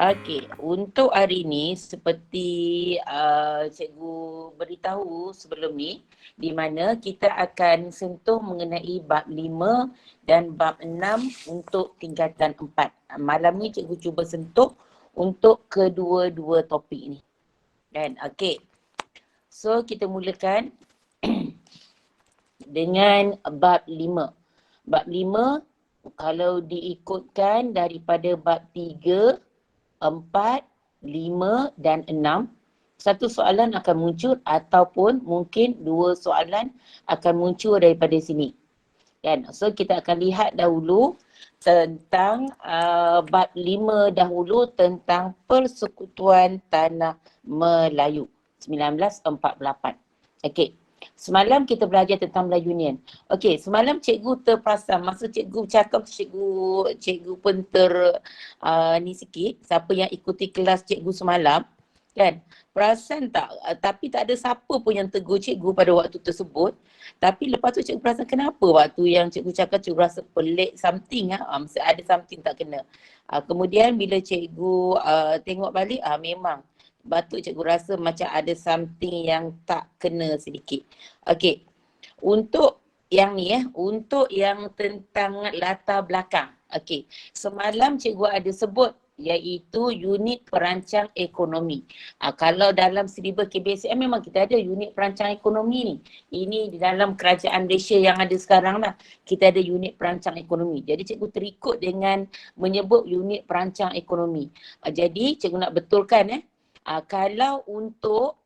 Okey, untuk hari ini seperti cikgu beritahu sebelum ni, di mana kita akan sentuh mengenai bab 5 dan bab 6 untuk tingkatan 4. Malam ni cikgu cuba sentuh untuk kedua-dua topik ni. Kan? Okey. So kita mulakan dengan bab 5. Bab 5 kalau diikutkan daripada bab 3, 4, 5 dan 6, satu soalan akan muncul ataupun mungkin dua soalan akan muncul daripada sini. Kan? So kita akan lihat dahulu tentang bab 5 dahulu tentang Persekutuan Tanah Melayu 1948. Okey. Semalam kita belajar tentang Melayu Union. Okey, semalam cikgu terperasan masa cikgu cakap cikgu pun ni sikit, siapa yang ikuti kelas cikgu semalam kan, perasan tak, tapi tak ada siapa pun yang tegur cikgu pada waktu tersebut. Tapi lepas tu cikgu perasan kenapa waktu yang cikgu cakap cikgu rasa pelik something mesti ada something tak kena. Kemudian bila cikgu tengok balik memang batuk cikgu rasa macam ada something yang tak kena sedikit. Okey. Untuk yang ni untuk yang tentang latar belakang. Okey. Semalam cikgu ada sebut iaitu unit perancang ekonomi. Kalau dalam silibus KBSM memang kita ada unit perancang ekonomi ni. Ini di dalam kerajaan Malaysia yang ada sekarang lah. Kita ada unit perancang ekonomi. Jadi cikgu terikut dengan menyebut unit perancang ekonomi. Jadi cikgu nak betulkan kalau untuk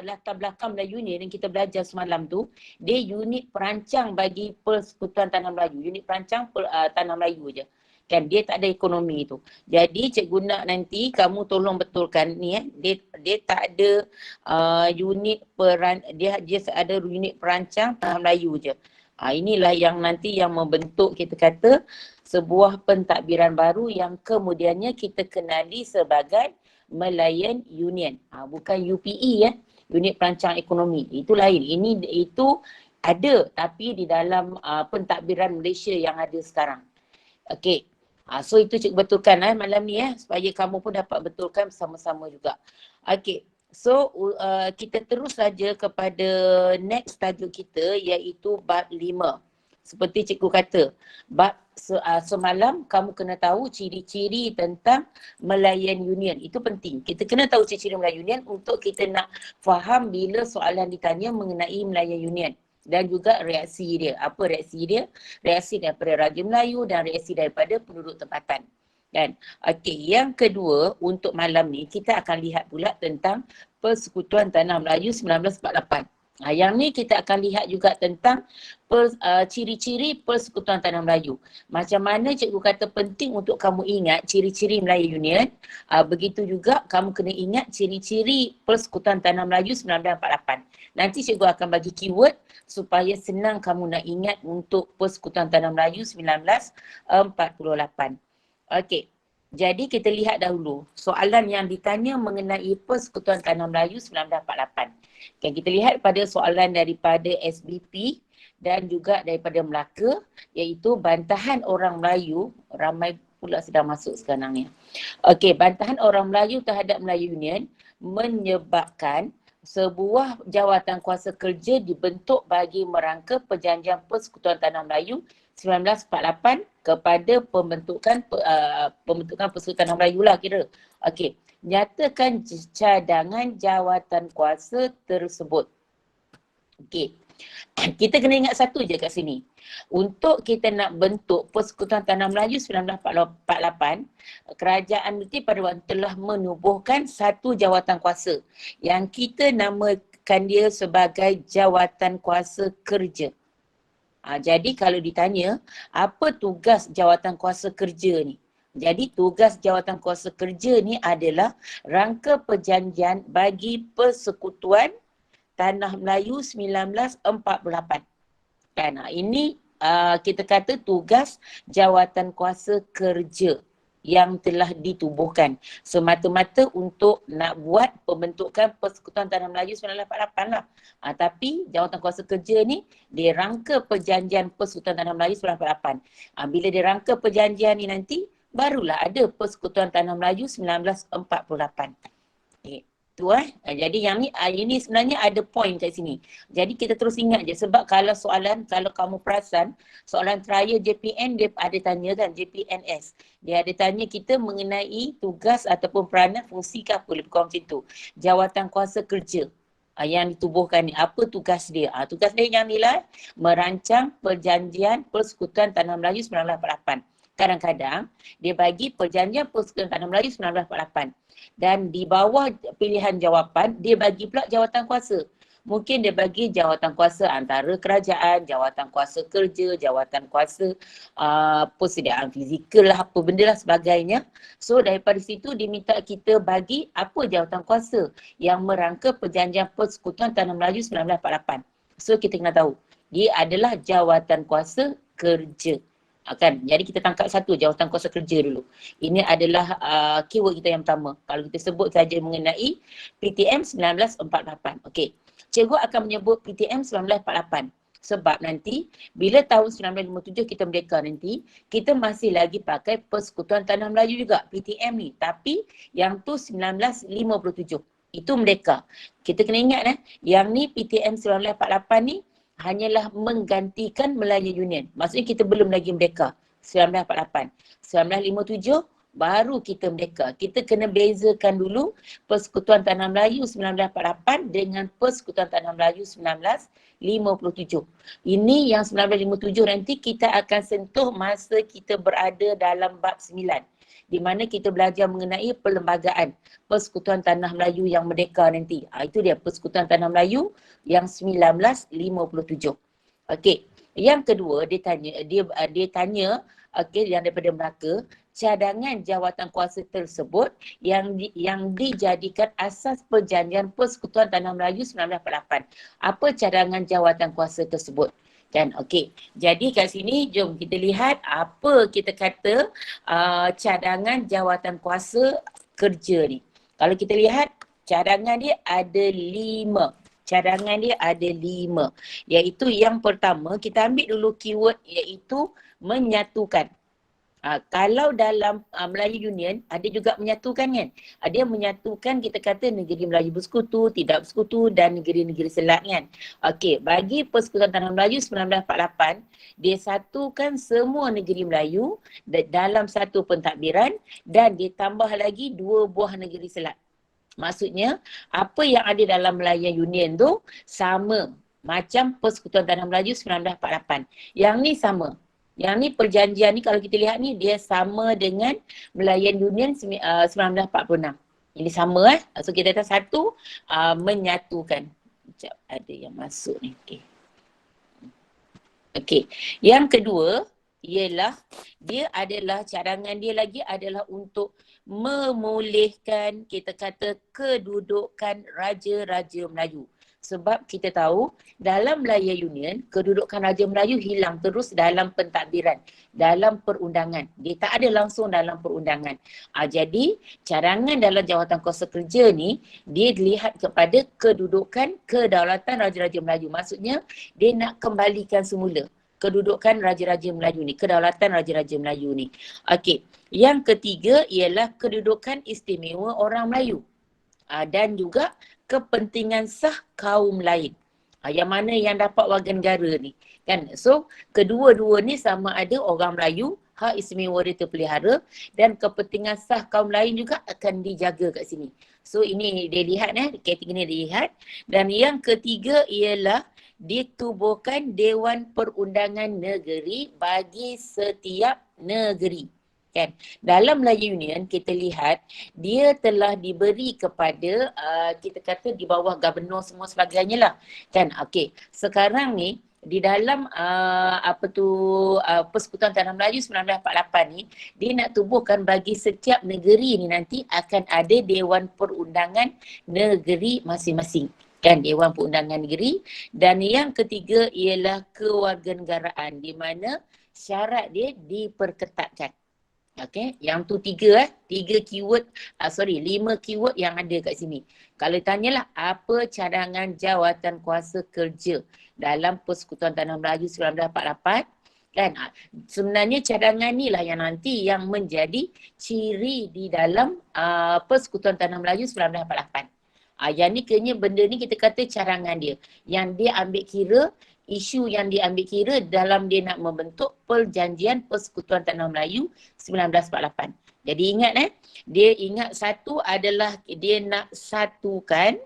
latar belakang Melayu ni yang kita belajar semalam tu, dia unit perancang bagi Persekutuan Tanah Melayu. Unit perancang Tanah Melayu je. Kan dia tak ada ekonomi tu. Jadi cikgu nak nanti kamu tolong betulkan ni dia tak ada dia ada unit perancang Tanah Melayu je. Inilah yang nanti yang membentuk kita kata sebuah pentadbiran baru yang kemudiannya kita kenali sebagai Malayan Union. Bukan UPE unit perancang ekonomi. Itu lain. Itu ada tapi di dalam pentadbiran Malaysia yang ada sekarang. Okey. So itu cikgu betulkan malam ni supaya kamu pun dapat betulkan bersama-sama juga. Okey. So kita terus saja kepada next tajuk kita iaitu bab 5. Seperti cikgu kata, bab semalam kamu kena tahu ciri-ciri tentang Malayan Union. Itu penting. Kita kena tahu ciri-ciri Malayan Union untuk kita nak faham bila soalan ditanya mengenai Malayan Union. Dan juga reaksi dia. Apa reaksi dia? Reaksi daripada Raja Melayu dan reaksi daripada penduduk tempatan. Kan? Okey, yang kedua untuk malam ni kita akan lihat pula tentang Persekutuan Tanah Melayu 1948. Yang ni kita akan lihat juga tentang ciri-ciri Persekutuan Tanah Melayu. Macam mana cikgu kata penting untuk kamu ingat ciri-ciri Melayu Union, begitu juga kamu kena ingat ciri-ciri Persekutuan Tanah Melayu 1948. Nanti cikgu akan bagi keyword supaya senang kamu nak ingat untuk Persekutuan Tanah Melayu 1948. Okey. Jadi kita lihat dahulu soalan yang ditanya mengenai Persekutuan Tanah Melayu 1948. Kan kita lihat pada soalan daripada SBP dan juga daripada Melaka iaitu bantahan orang Melayu, ramai pula sedang masuk sekarang ni. Okey, bantahan orang Melayu terhadap Melayu Union menyebabkan sebuah jawatan kuasa kerja dibentuk bagi merangka perjanjian Persekutuan Tanah Melayu 1948 kepada pembentukan Persekutuan Tanah Melayu lah kira. Okey, nyatakan cadangan jawatan kuasa tersebut. Okey. Kita kena ingat satu je kat sini. Untuk kita nak bentuk Persekutuan Tanah Melayu 1948, kerajaan British pada waktu telah menubuhkan satu jawatan kuasa yang kita namakan dia sebagai jawatan kuasa kerja. Jadi kalau ditanya, apa tugas jawatan kuasa kerja ni? Jadi tugas jawatan kuasa kerja ni adalah rangka perjanjian bagi Persekutuan Tanah Melayu 1948. Kan? Ini kita kata tugas jawatan kuasa kerja yang telah ditubuhkan semata-mata untuk nak buat pembentukan Persekutuan Tanah Melayu 1948 lah. Tapi jawatan kuasa kerja ni dia rangka perjanjian Persekutuan Tanah Melayu 1948. Bila dia rangka perjanjian ni nanti barulah ada Persekutuan Tanah Melayu 1948. Jadi yang ni ini sebenarnya ada point kat sini. Jadi kita terus ingat je sebab kalau kamu perasan soalan trial JPN dia ada tanya kan JPNS. Dia ada tanya kita mengenai tugas ataupun peranan fungsi ke apa lebih kurang macam tu. Jawatan kuasa kerja yang ditubuhkan ni apa tugas dia? Tugas dia yang ni lah merancang perjanjian Persekutuan Tanah Melayu 1948. Kadang-kadang dia bagi perjanjian Persekutuan Tanah Melayu 1948. Dan di bawah pilihan jawapan, dia bagi pula jawatan kuasa. Mungkin dia bagi jawatan kuasa antara kerajaan, jawatan kuasa kerja, jawatan kuasa persediaan fizikal lah, apa benda lah sebagainya. So daripada situ dia minta kita bagi apa jawatan kuasa yang merangka perjanjian Persekutuan Tanah Melayu 1948. So kita kena tahu, dia adalah jawatan kuasa kerja. Kan? Jadi kita tangkap satu jawatan kuasa kerja dulu. Ini adalah keyword kita yang pertama. Kalau kita sebut saja mengenai PTM 1948. Okey. Cikgu akan menyebut PTM 1948 sebab nanti bila tahun 1957 kita merdeka nanti, kita masih lagi pakai Persekutuan Tanah Melayu juga PTM ni. Tapi yang tu 1957. Itu merdeka. Kita kena ingat yang ni PTM 1948 ni hanyalah menggantikan Melayu Union. Maksudnya kita belum lagi merdeka. 1948. 1957 baru kita merdeka. Kita kena bezakan dulu Persekutuan Tanah Melayu 1948 dengan Persekutuan Tanah Melayu 1957. Ini yang 1957 nanti kita akan sentuh masa kita berada dalam bab 9. Di mana kita belajar mengenai perlembagaan Persekutuan Tanah Melayu yang merdeka nanti. Itu dia Persekutuan Tanah Melayu yang 1957. Okey. Yang kedua dia tanya yang daripada Melaka, cadangan jawatan kuasa tersebut yang dijadikan asas perjanjian Persekutuan Tanah Melayu 1948. Apa cadangan jawatan kuasa tersebut? Kan, okey. Jadi kat sini jom kita lihat apa kita kata cadangan jawatan kuasa kerja ni. Kalau kita lihat cadangan dia ada 5. Cadangan dia ada 5. Iaitu yang pertama kita ambil dulu keyword iaitu menyatukan. Kalau dalam Melayu Union ada juga menyatukan kan. Dia menyatukan kita kata negeri Melayu bersekutu, tidak bersekutu dan negeri-negeri selat kan. Okey, bagi Persekutuan Tanah Melayu 1948, dia satukan semua negeri Melayu dalam satu pentadbiran dan dia tambah lagi 2 buah negeri selat. Maksudnya apa yang ada dalam Melayu Union tu sama macam Persekutuan Tanah Melayu 1948. Yang ni sama. Yang ni perjanjian ni kalau kita lihat ni dia sama dengan Melayan Union 1946. Ini sama So kita kata satu menyatukan. Sekejap ada yang masuk ni. Okey. Yang kedua ialah dia adalah cadangan dia lagi adalah untuk memulihkan kita kata kedudukan Raja-Raja Melayu. Sebab kita tahu dalam Melayu Union, kedudukan Raja Melayu hilang terus dalam pentadbiran, dalam perundangan. Dia tak ada langsung dalam perundangan. Jadi cadangan dalam jawatan kuasa kerja ni, dia dilihat kepada kedudukan kedaulatan Raja-Raja Melayu. Maksudnya dia nak kembalikan semula kedudukan Raja-Raja Melayu ni, kedaulatan Raja-Raja Melayu ni. Okey, yang ketiga ialah kedudukan istimewa orang Melayu. Dan juga kepentingan sah kaum lain. Yang mana yang dapat warga negara ni. Kan? So, kedua-dua ni sama ada orang Melayu, hak istimewa dia terpelihara dan kepentingan sah kaum lain juga akan dijaga kat sini. So, ini dia lihat kategori ni dia lihat. Dan yang ketiga ialah ditubuhkan Dewan Perundangan Negeri bagi setiap negeri. Kan? Dalam Melayu Union kita lihat dia telah diberi kepada kita kata di bawah gubernur semua sebagainya lah. Kan? Okey. Sekarang ni di dalam Persekutuan Tanah Melayu 1948 ni dia nak tubuhkan bagi setiap negeri ni nanti akan ada Dewan Perundangan Negeri masing-masing. Kan, Dewan Perundangan Negeri. Dan yang ketiga ialah kewarganegaraan di mana syarat dia diperketatkan. Okey, yang tu 3 keyword, 5 keyword yang ada kat sini. Kalau tanyalah apa cadangan jawatan kuasa kerja dalam Persekutuan Tanah Melayu 1948, Kan? Sebenarnya cadangan ni lah yang nanti yang menjadi ciri di dalam Persekutuan Tanah Melayu 1948. Yang ni kena benda ni kita kata cadangan dia. Yang dia ambil kira, isu yang dia ambil kira dalam dia nak membentuk Perjanjian Persekutuan Tanah Melayu 1948. Jadi ingat dia ingat satu adalah dia nak satukan,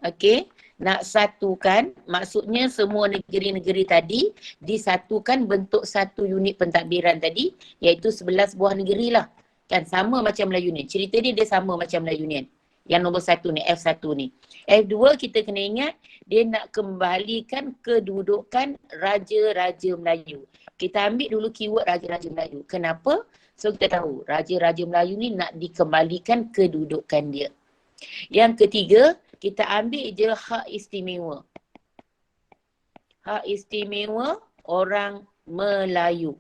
okey, nak satukan, maksudnya semua negeri-negeri tadi disatukan bentuk satu unit pentadbiran tadi, iaitu 11 buah negeri lah. Kan sama macam Melayu ni. Cerita dia sama macam Melayu ni. Yang nombor 1 ni, F1 ni. F2 kita kena ingat, dia nak kembalikan kedudukan Raja-Raja Melayu. Kita ambil dulu keyword Raja-Raja Melayu. Kenapa? So kita tahu, Raja-Raja Melayu ni nak dikembalikan kedudukan dia. Yang ketiga, kita ambil je hak istimewa. Hak istimewa orang Melayu.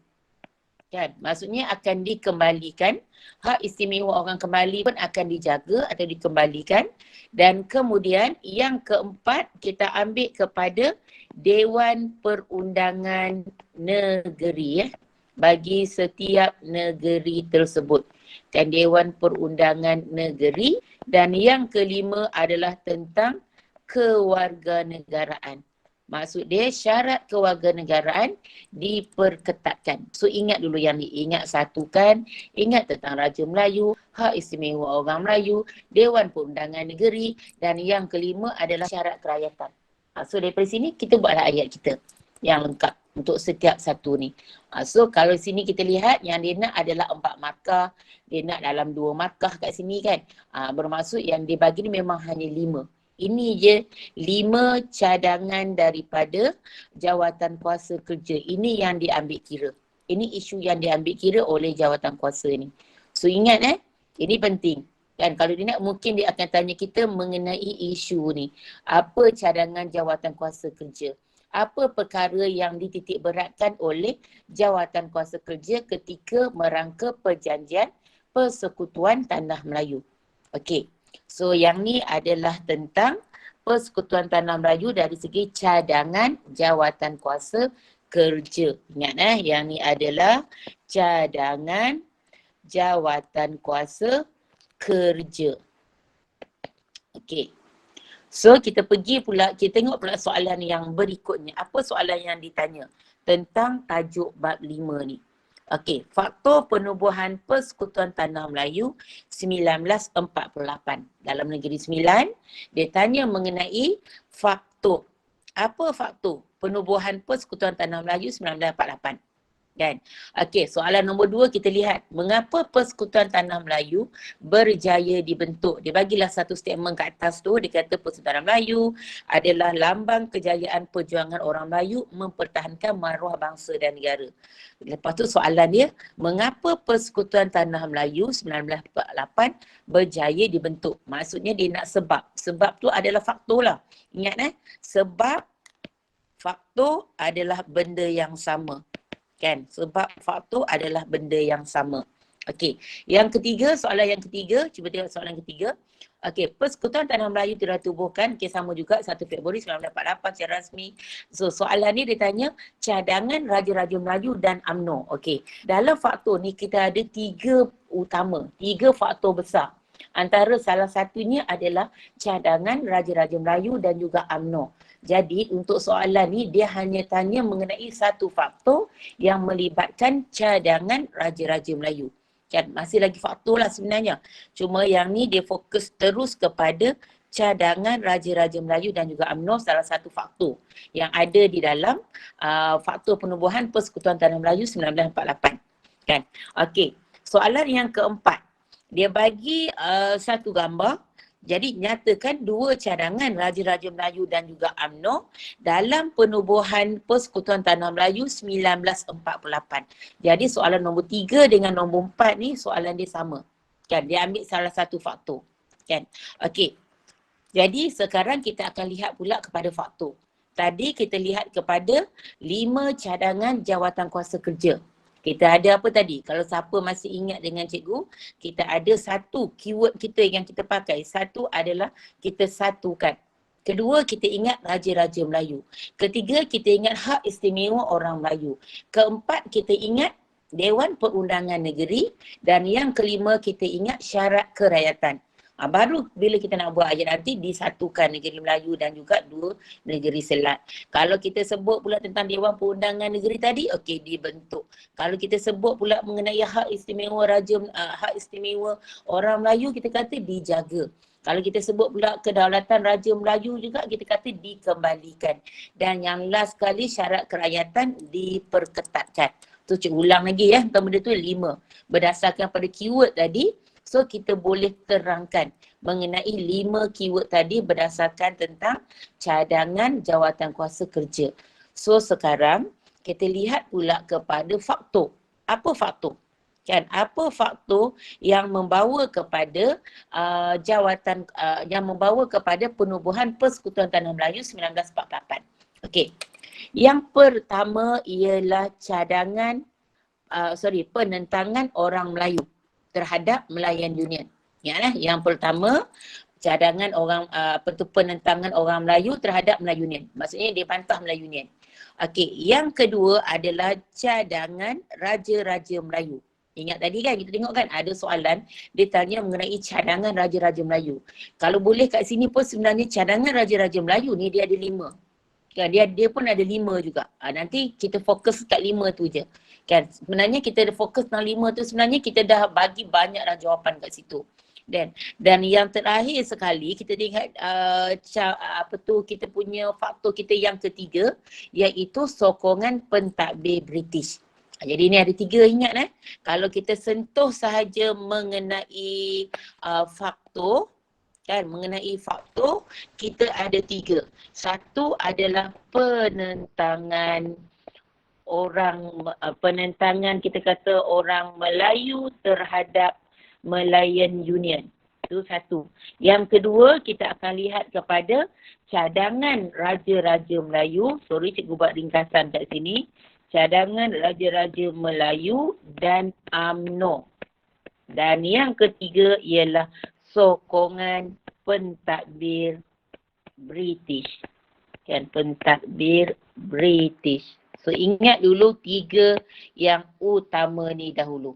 Kan? Maksudnya akan dikembalikan. Hak istimewa orang kembali pun akan dijaga atau dikembalikan. Dan kemudian yang keempat, kita ambil kepada Dewan Perundangan Negeri bagi setiap negeri tersebut. Dan Dewan Perundangan Negeri. Dan yang kelima adalah tentang kewarganegaraan. Maksud dia syarat kewarganegaraan diperketatkan. So ingat dulu yang ni, ingat satukan, ingat tentang Raja Melayu, hak istimewa orang Melayu, Dewan Perundangan Negeri dan yang kelima adalah syarat kerakyatan. So daripada sini kita buatlah ayat kita yang lengkap untuk setiap satu ni. So kalau sini kita lihat yang dia nak adalah 4 markah, dia nak dalam 2 markah kat sini kan. Bermaksud yang dia bagi ni memang hanya 5. Ini je 5 cadangan daripada jawatan kuasa kerja. Ini yang diambil kira. Ini isu yang diambil kira oleh jawatan kuasa ni. So ingat ini penting. Kan kalau dia nak mungkin dia akan tanya kita mengenai isu ni. Apa cadangan jawatan kuasa kerja? Apa perkara yang dititik beratkan oleh jawatan kuasa kerja ketika merangka perjanjian Persekutuan Tanah Melayu. Okey. So yang ni adalah tentang Persekutuan Tanah Melayu dari segi cadangan jawatan kuasa kerja. Ingat yang ni adalah cadangan jawatan kuasa kerja. Okey. So kita pergi pula, kita tengok pula soalan yang berikutnya. Apa soalan yang ditanya? Tentang tajuk bab 5 ni. Okey, faktor penubuhan Persekutuan Tanah Melayu 1948. Dalam Negeri Sembilan, dia tanya mengenai faktor. Apa faktor penubuhan Persekutuan Tanah Melayu 1948? Kan? Okey, soalan nombor 2 kita lihat. Mengapa Persekutuan Tanah Melayu berjaya dibentuk? Dia bagilah satu statement kat atas tu. Dia kata Persekutuan Tanah Melayu adalah lambang kejayaan perjuangan orang Melayu mempertahankan maruah bangsa dan negara. Lepas tu soalan dia, mengapa Persekutuan Tanah Melayu 1948 berjaya dibentuk? Maksudnya dia nak sebab. Sebab tu adalah faktor lah. Ingat sebab faktor adalah benda yang sama. Kan? Sebab faktor adalah benda yang sama. Okey. Yang ketiga, soalan yang ketiga. Cuba tengok soalan ketiga. Okey. Persekutuan Tanah Melayu telah tubuhkan. Okey, sama juga 1 Februari 1948 secara rasmi. So, soalan ni dia tanya cadangan Raja-Raja Melayu dan UMNO. Okey. Dalam faktor ni kita ada 3 utama. 3 faktor besar. Antara salah satunya adalah cadangan Raja-Raja Melayu dan juga UMNO. Jadi untuk soalan ni dia hanya tanya mengenai satu faktor yang melibatkan cadangan Raja-Raja Melayu. Kan masih lagi faktor lah sebenarnya. Cuma yang ni dia fokus terus kepada cadangan Raja-Raja Melayu dan juga UMNO, salah satu faktor yang ada di dalam faktor penubuhan Persekutuan Tanah Melayu 1948. Kan? Okey. Soalan yang keempat. Dia bagi satu gambar. Jadi nyatakan 2 cadangan Raja-Raja Melayu dan juga UMNO dalam penubuhan Persekutuan Tanah Melayu 1948. Jadi soalan nombor 3 dengan nombor 4 ni soalan dia sama. Kan dia ambil salah satu faktor. Kan. Okey. Jadi sekarang kita akan lihat pula kepada faktor. Tadi kita lihat kepada 5 cadangan jawatan kuasa kerja. Kita ada apa tadi? Kalau siapa masih ingat dengan cikgu, kita ada satu keyword kita yang kita pakai. Satu adalah kita satukan. Kedua, kita ingat Raja-Raja Melayu. Ketiga, kita ingat hak istimewa orang Melayu. Keempat, kita ingat Dewan Perundangan Negeri. Dan yang kelima, kita ingat syarat kerakyatan. Baru bila kita nak buat ayat nanti, disatukan negeri Melayu dan juga dua negeri Selat. Kalau kita sebut pula tentang Dewan Perundangan Negeri tadi, okey, dibentuk. Kalau kita sebut pula mengenai hak istimewa hak istimewa orang Melayu, kita kata dijaga. Kalau kita sebut pula kedaulatan Raja Melayu juga, kita kata dikembalikan. Dan yang last sekali, syarat kerakyatan diperketatkan. Tu cikgu ulang lagi ya, benda tu 5. Berdasarkan pada keyword tadi, so kita boleh terangkan mengenai 5 keyword tadi berdasarkan tentang cadangan jawatan kuasa kerja. So sekarang kita lihat pula kepada faktor. Apa faktor? Kan, apa faktor yang membawa kepada yang membawa kepada penubuhan Persekutuan Tanah Melayu 1948? Okey. Yang pertama ialah penentangan orang Melayu terhadap Melayan Union. Ingatlah, yang pertama cadangan penentangan orang Melayu terhadap Melayu Union. Maksudnya dia bantah Melayu Union. Okey, yang kedua adalah cadangan Raja-Raja Melayu. Ingat tadi kan kita tengok kan ada soalan dia tanya mengenai cadangan Raja-Raja Melayu. Kalau boleh kat sini pun sebenarnya cadangan Raja-Raja Melayu ni dia ada 5. Kan, dia pun ada 5 juga. Nanti kita fokus kat 5 tu je. Kan, sebenarnya kita ada fokus tentang 5 tu, sebenarnya kita dah bagi banyaklah jawapan kat situ. Dan yang terakhir sekali kita lihat kita punya faktor kita yang ketiga, iaitu sokongan pentadbir British. Jadi ni ada 3, ingat kalau kita sentuh sahaja mengenai faktor, kan, mengenai faktor kita ada 3. Satu adalah penentangan kita kata orang Melayu terhadap Malayan Union. Itu satu. Yang kedua, kita akan lihat kepada cadangan Raja-Raja Melayu. Sorry, cikgu buat ringkasan kat sini. Cadangan Raja-Raja Melayu dan UMNO. Dan yang ketiga ialah sokongan pentadbir British. Kan, pentadbir British. So ingat dulu 3 yang utama ni dahulu.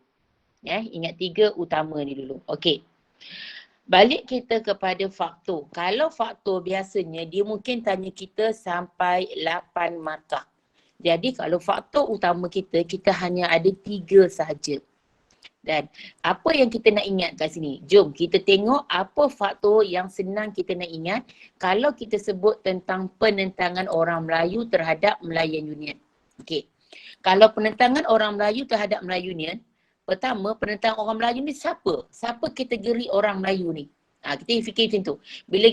Ingat 3 utama ni dulu. Okey. Balik kita kepada faktor. Kalau faktor biasanya dia mungkin tanya kita sampai 8 markah. Jadi kalau faktor utama kita hanya ada 3 sahaja. Dan apa yang kita nak ingat kat sini? Jom kita tengok apa faktor yang senang kita nak ingat kalau kita sebut tentang penentangan orang Melayu terhadap Malayan Union. Okey. Kalau penentangan orang Melayu terhadap Melayu Union, pertama penentang orang Melayu ni siapa? Siapa kategori orang Melayu ni? Kita fikir macam tu.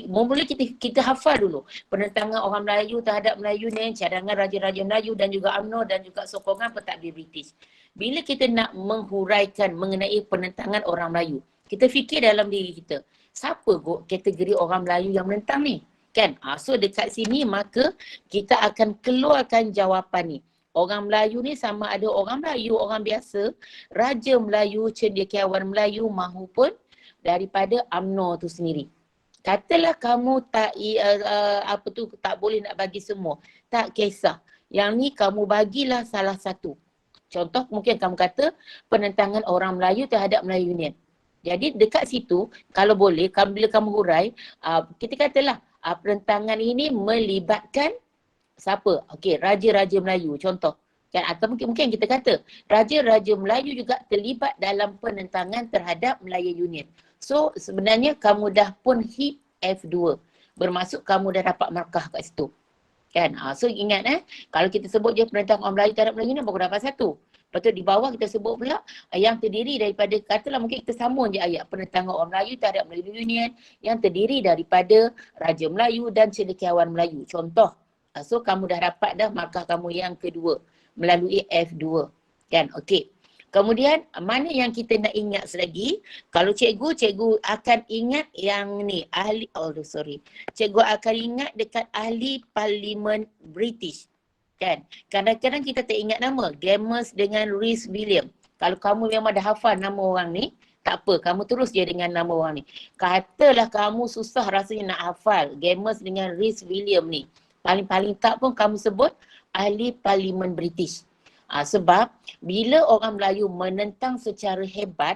Mula kita hafal dulu. Penentangan orang Melayu terhadap Melayu ni, cadangan Raja-Raja Melayu dan juga UMNO dan juga sokongan pentadbir British. Bila kita nak menghuraikan mengenai penentangan orang Melayu, kita fikir dalam diri kita, siapa kategori orang Melayu yang menentang ni? Kan? So dekat sini maka kita akan keluarkan jawapan ni. Orang Melayu ni sama ada orang Melayu, orang biasa, Raja Melayu, cendekiawan Melayu mahupun daripada UMNO tu sendiri. Katalah kamu tak boleh nak bagi semua. Tak kisah. Yang ni kamu bagilah salah satu. Contoh mungkin kamu kata penentangan orang Melayu terhadap Melayu Union. Jadi dekat situ kalau boleh bila kamu hurai, kita katalah penentangan ini melibatkan siapa? Okey, Raja-Raja Melayu contoh. Kan, atau mungkin kita kata Raja-Raja Melayu juga terlibat dalam penentangan terhadap Malayan Union. So sebenarnya kamu dah pun hit F2. Bermaksud kamu dah dapat markah kat situ. Kan? So ingat kalau kita sebut je penentangan orang Melayu terhadap Melayu Union baru dapat 1. Lepas tu di bawah kita sebut pula yang terdiri daripada, katalah mungkin kita sambung je ayat penentangan orang Melayu terhadap Melayu Union yang terdiri daripada Raja Melayu dan cendekiawan Melayu. Contoh. So kamu dah dapat dah markah kamu yang kedua melalui F2. Kan? Okey. Kemudian mana yang kita nak ingat selagi? Kalau cikgu akan ingat yang ni Cikgu akan ingat dekat ahli Parlimen British. Kan? Kadang-kadang kita tak ingat nama. Gamers dengan Rhys William. Kalau kamu memang dah hafal nama orang ni, tak apa, kamu terus je dengan nama orang ni. Katalah kamu susah rasanya nak hafal Gamers dengan Rhys William ni. Paling-paling tak pun kamu sebut ahli Parlimen British. Sebab bila orang Melayu menentang secara hebat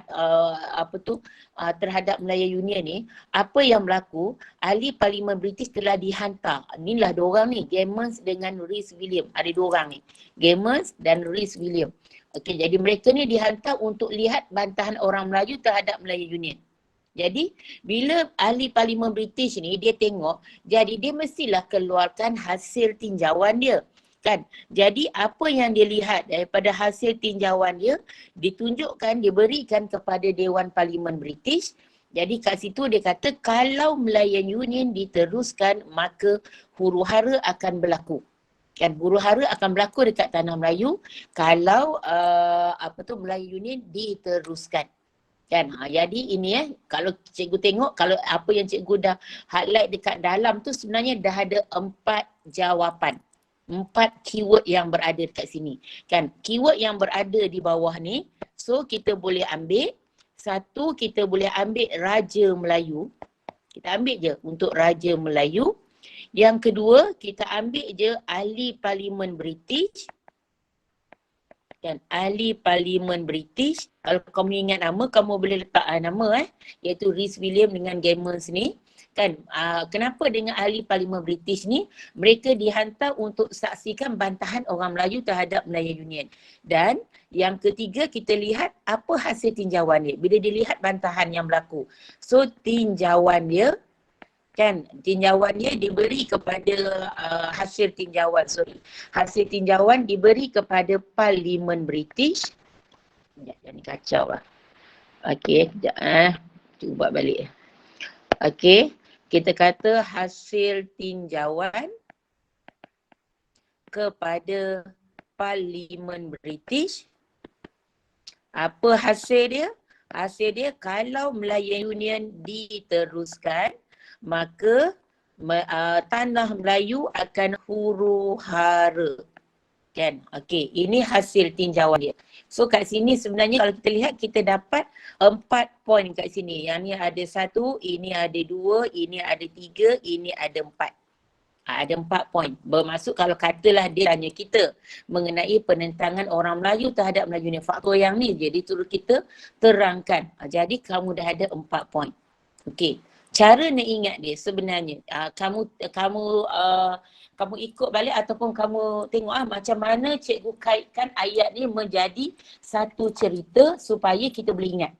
terhadap Melayu Union ni, apa yang berlaku, ahli Parlimen British telah dihantar. Inilah dua orang ni, Gamers dengan Rhys William. Ada dua orang ni, Gamers dan Rhys William. Okey, jadi mereka ni dihantar untuk lihat bantahan orang Melayu terhadap Melayu Union. Jadi bila ahli Parlimen British ni dia tengok, jadi dia mestilah keluarkan hasil tinjauan dia. Kan? Jadi apa yang dia lihat daripada hasil tinjauan dia ditunjukkan, diberikan kepada Dewan Parlimen British. Jadi kat situ dia kata kalau Melayan Union diteruskan maka huru-hara akan berlaku. Kan, huru-hara akan berlaku dekat tanah Melayu kalau Melayu Union diteruskan. Kan, jadi ini kalau cikgu tengok, kalau apa yang cikgu dah highlight dekat dalam tu sebenarnya dah ada 4 jawapan. 4 keyword yang berada dekat sini. Kan, keyword yang berada di bawah ni, so kita boleh ambil, satu kita boleh ambil Raja Melayu. Kita ambil je untuk Raja Melayu. Yang kedua, kita ambil je ahli Parlimen British. Dan ahli Parlimen British, kalau kamu ingat nama, kamu boleh letak nama iaitu Rhys William dengan Gamers ni. Kan, kenapa dengan ahli Parlimen British ni, mereka dihantar untuk saksikan bantahan orang Melayu terhadap Melayu Union. Dan yang ketiga, kita lihat apa hasil tinjauan dia bila dilihat bantahan yang berlaku. So tinjauan dia, kan, tinjauan dia diberi kepada hasil tinjauan diberi kepada Parlimen British. Sekejap, ni kacau lah. Okey, sekejap cuba buat balik. Okey, kita kata hasil tinjauan kepada Parlimen British. Apa hasil dia? Hasil dia kalau Melayu Union diteruskan, maka tanah Melayu akan huru-hara. Kan? Okey, ini hasil tinjauan dia. So kat sini sebenarnya kalau kita lihat kita dapat 4 poin kat sini. Yang ni ada 1, ini ada 2, ini ada 3, ini ada 4. Ada 4 poin. Bermaksud kalau katalah dia tanya kita mengenai penentangan orang Melayu terhadap Melayu Union, faktor yang ni jadi turut kita terangkan. Jadi kamu dah ada 4 poin. Okey. Cara nak ingat dia sebenarnya kamu ikut balik ataupun kamu tengok macam mana cikgu kaitkan ayat ni menjadi satu cerita supaya kita boleh ingat.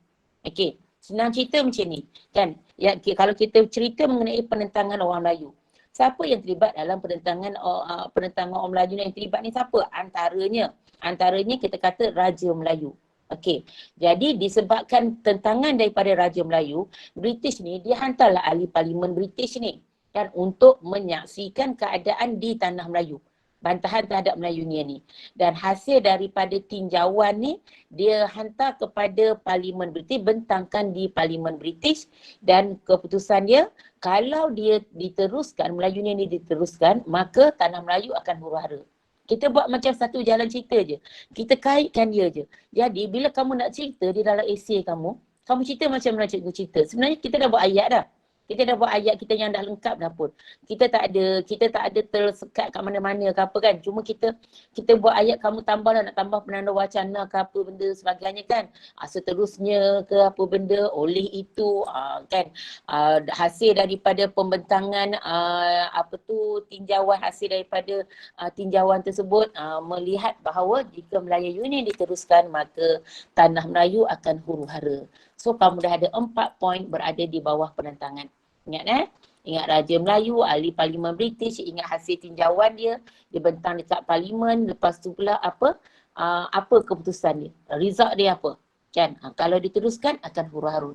Okey, senang cerita macam ni kan. Ya, kalau kita cerita mengenai penentangan orang Melayu, siapa yang terlibat dalam penentangan orang Melayu yang terlibat ni siapa? Antaranya kita kata Raja Melayu. Okey, jadi disebabkan tentangan daripada Raja Melayu, British ni dia hantarlah ahli Parlimen British ni kan untuk menyaksikan keadaan di tanah Melayu, bantahan terhadap Melayu ni. Dan hasil daripada tinjauan ni dia hantar kepada Parlimen British, bentangkan di Parlimen British, dan keputusan dia kalau dia diteruskan, Melayu ni diteruskan, maka tanah Melayu akan huru-hara. Kita buat macam satu jalan cerita je. Kita kaitkan dia je. Jadi bila kamu nak cerita di dalam esei kamu cerita macam mana cikgu cerita. Sebenarnya kita dah buat ayat dah. Kita dah buat ayat kita yang dah lengkap dah pun. Kita tak ada tersekat kat mana-mana ke apa kan. Cuma kita buat ayat, kamu tambah nak tambah penanda wacana ke apa benda sebagainya kan. Seterusnya ke apa benda, oleh itu kan hasil daripada pembentangan tinjauan, hasil daripada tinjauan tersebut melihat bahawa jika Melayu Union diteruskan maka tanah Melayu akan huru-hara. So kamu dah ada 4 poin berada di bawah penentangan. Ingat Ingat Raja Melayu, ahli Parlimen British, ingat hasil tinjauan dia, dia bentang dekat Parlimen, lepas tu pula apa keputusan dia, result dia apa. Kan? Kalau diteruskan akan huru-hara.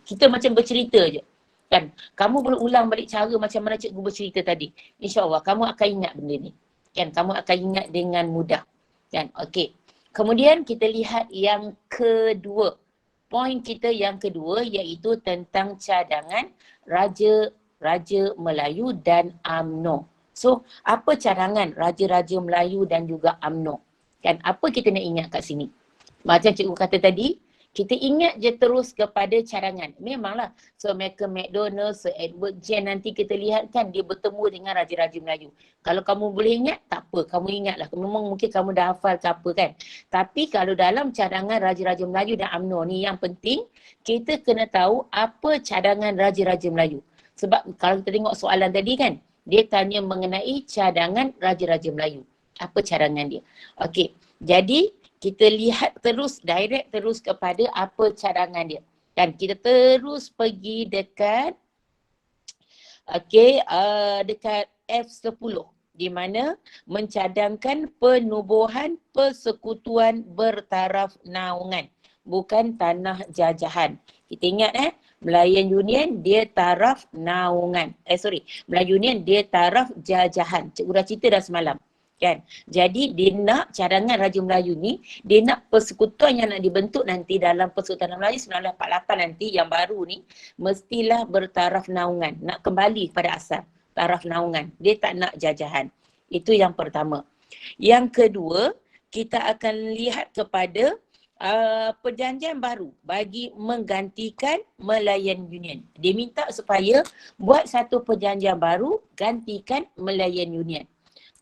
Kita macam bercerita je. Kan? Kamu boleh ulang balik cara macam mana cikgu bercerita tadi. InsyaAllah kamu akan ingat benda ni. Kan? Kamu akan ingat dengan mudah. Kan? Okey. Kemudian kita lihat yang kedua. Poin kita yang kedua iaitu tentang cadangan Raja Melayu dan UMNO. So, apa cadangan Raja-Raja Melayu dan juga UMNO? Kan, apa kita nak ingat kat sini? Macam cikgu kata tadi, kita ingat je terus kepada cadangan. Memanglah Sir Malcolm McDonald, Sir Edward Jenner nanti kita lihat kan dia bertemu dengan Raja-Raja Melayu. Kalau kamu boleh ingat, tak apa. Kamu ingatlah. Memang mungkin kamu dah hafal ke apa kan. Tapi kalau dalam cadangan Raja-Raja Melayu dan UMNO ni yang penting, kita kena tahu apa cadangan Raja-Raja Melayu. Sebab kalau kita tengok soalan tadi kan, dia tanya mengenai cadangan Raja-Raja Melayu. Apa cadangan dia? Okey, jadi kita lihat terus, direct terus kepada apa cadangan dia. Dan kita terus pergi dekat dekat F10 di mana mencadangkan penubuhan persekutuan bertaraf naungan, bukan tanah jajahan. Kita ingat Melayan Union dia taraf naungan. Melayan Union dia taraf jajahan. Cikgu dah cerita dah semalam. Kan? Jadi dia nak cadangan Raja Melayu ni, dia nak persekutuan yang nak dibentuk nanti dalam Persekutuan Melayu 1948 nanti yang baru ni mestilah bertaraf naungan, nak kembali pada asal taraf naungan. Dia tak nak jajahan. Itu yang pertama. Yang kedua, kita akan lihat kepada perjanjian baru bagi menggantikan Malayan Union. Dia minta supaya buat satu perjanjian baru gantikan Malayan Union.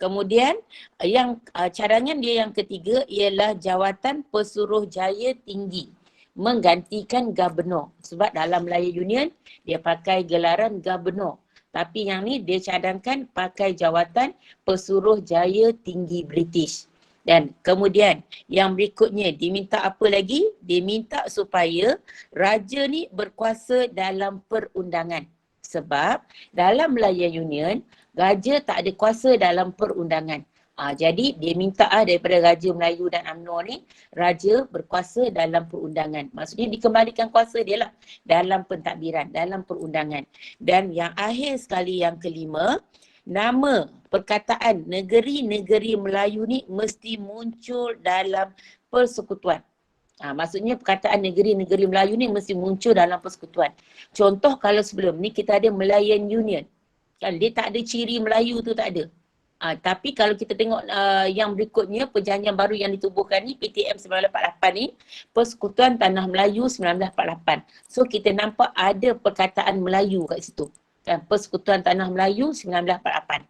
Kemudian yang cadangan dia yang ketiga ialah Jawatan Pesuruhjaya Tinggi menggantikan Gubernur. Sebab dalam Melayu Union dia pakai gelaran Gubernur. Tapi yang ni dia cadangkan pakai Jawatan Pesuruhjaya Tinggi British. Dan kemudian yang berikutnya diminta apa lagi? Dia minta supaya raja ni berkuasa dalam perundangan. Sebab dalam Melayu Union raja tak ada kuasa dalam perundangan. Jadi dia minta daripada Raja Melayu dan UMNO ni, raja berkuasa dalam perundangan. Maksudnya dikembalikan kuasa dia lah dalam pentadbiran, dalam perundangan. Dan yang akhir sekali yang kelima, nama perkataan negeri-negeri Melayu ni mesti muncul dalam persekutuan. Maksudnya perkataan negeri-negeri Melayu ni mesti muncul dalam persekutuan. Contoh kalau sebelum ni kita ada Malayan Union. Kan dia tak ada ciri Melayu tu, tak ada. Tapi kalau kita tengok yang berikutnya, perjanjian baru yang ditubuhkan ni, PTM 1948 ni, Persekutuan Tanah Melayu 1948. So kita nampak ada perkataan Melayu kat situ. Kan? Persekutuan Tanah Melayu 1948.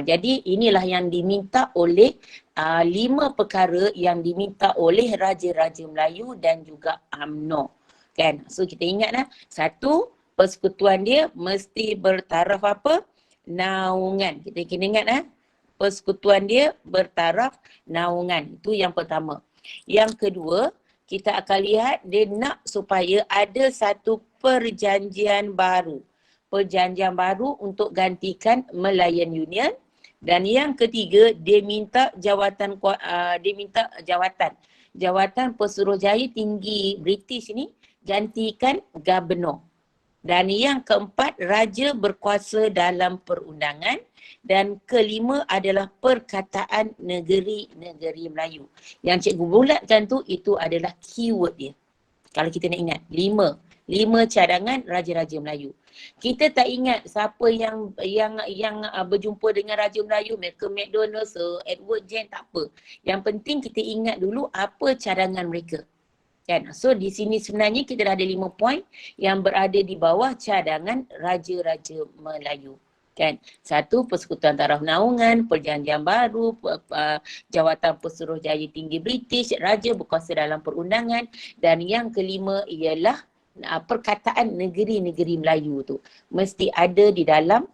Jadi inilah yang diminta oleh 5 perkara yang diminta oleh Raja-Raja Melayu dan juga UMNO. Kan? So kita ingatlah, satu, persekutuan dia mesti bertaraf apa? Naungan. Kita kena ingat persekutuan dia bertaraf naungan. Itu yang pertama. Yang kedua, kita akan lihat dia nak supaya ada satu perjanjian baru. Perjanjian baru untuk gantikan Malayan Union. Dan yang ketiga, dia minta jawatan Pesuruhjaya Tinggi British ni gantikan Gubernur. Dan yang keempat, raja berkuasa dalam perundangan. Dan kelima adalah perkataan negeri-negeri Melayu. Yang cikgu bulatkan tu, itu adalah keyword dia. Kalau kita nak ingat, 5 cadangan Raja-Raja Melayu. Kita tak ingat siapa yang berjumpa dengan Raja Melayu, Malcolm McDonald, Sir Edward Jenner, tak apa. Yang penting kita ingat dulu apa cadangan mereka. Kan? So di sini sebenarnya kita dah ada 5 poin yang berada di bawah cadangan Raja-Raja Melayu. Kan? Satu, Persekutuan Taraf Naungan, perjanjian baru, Jawatan Pesuruhjaya Tinggi British, raja berkuasa dalam perundangan, dan yang kelima ialah perkataan negeri-negeri Melayu tu mesti ada di dalam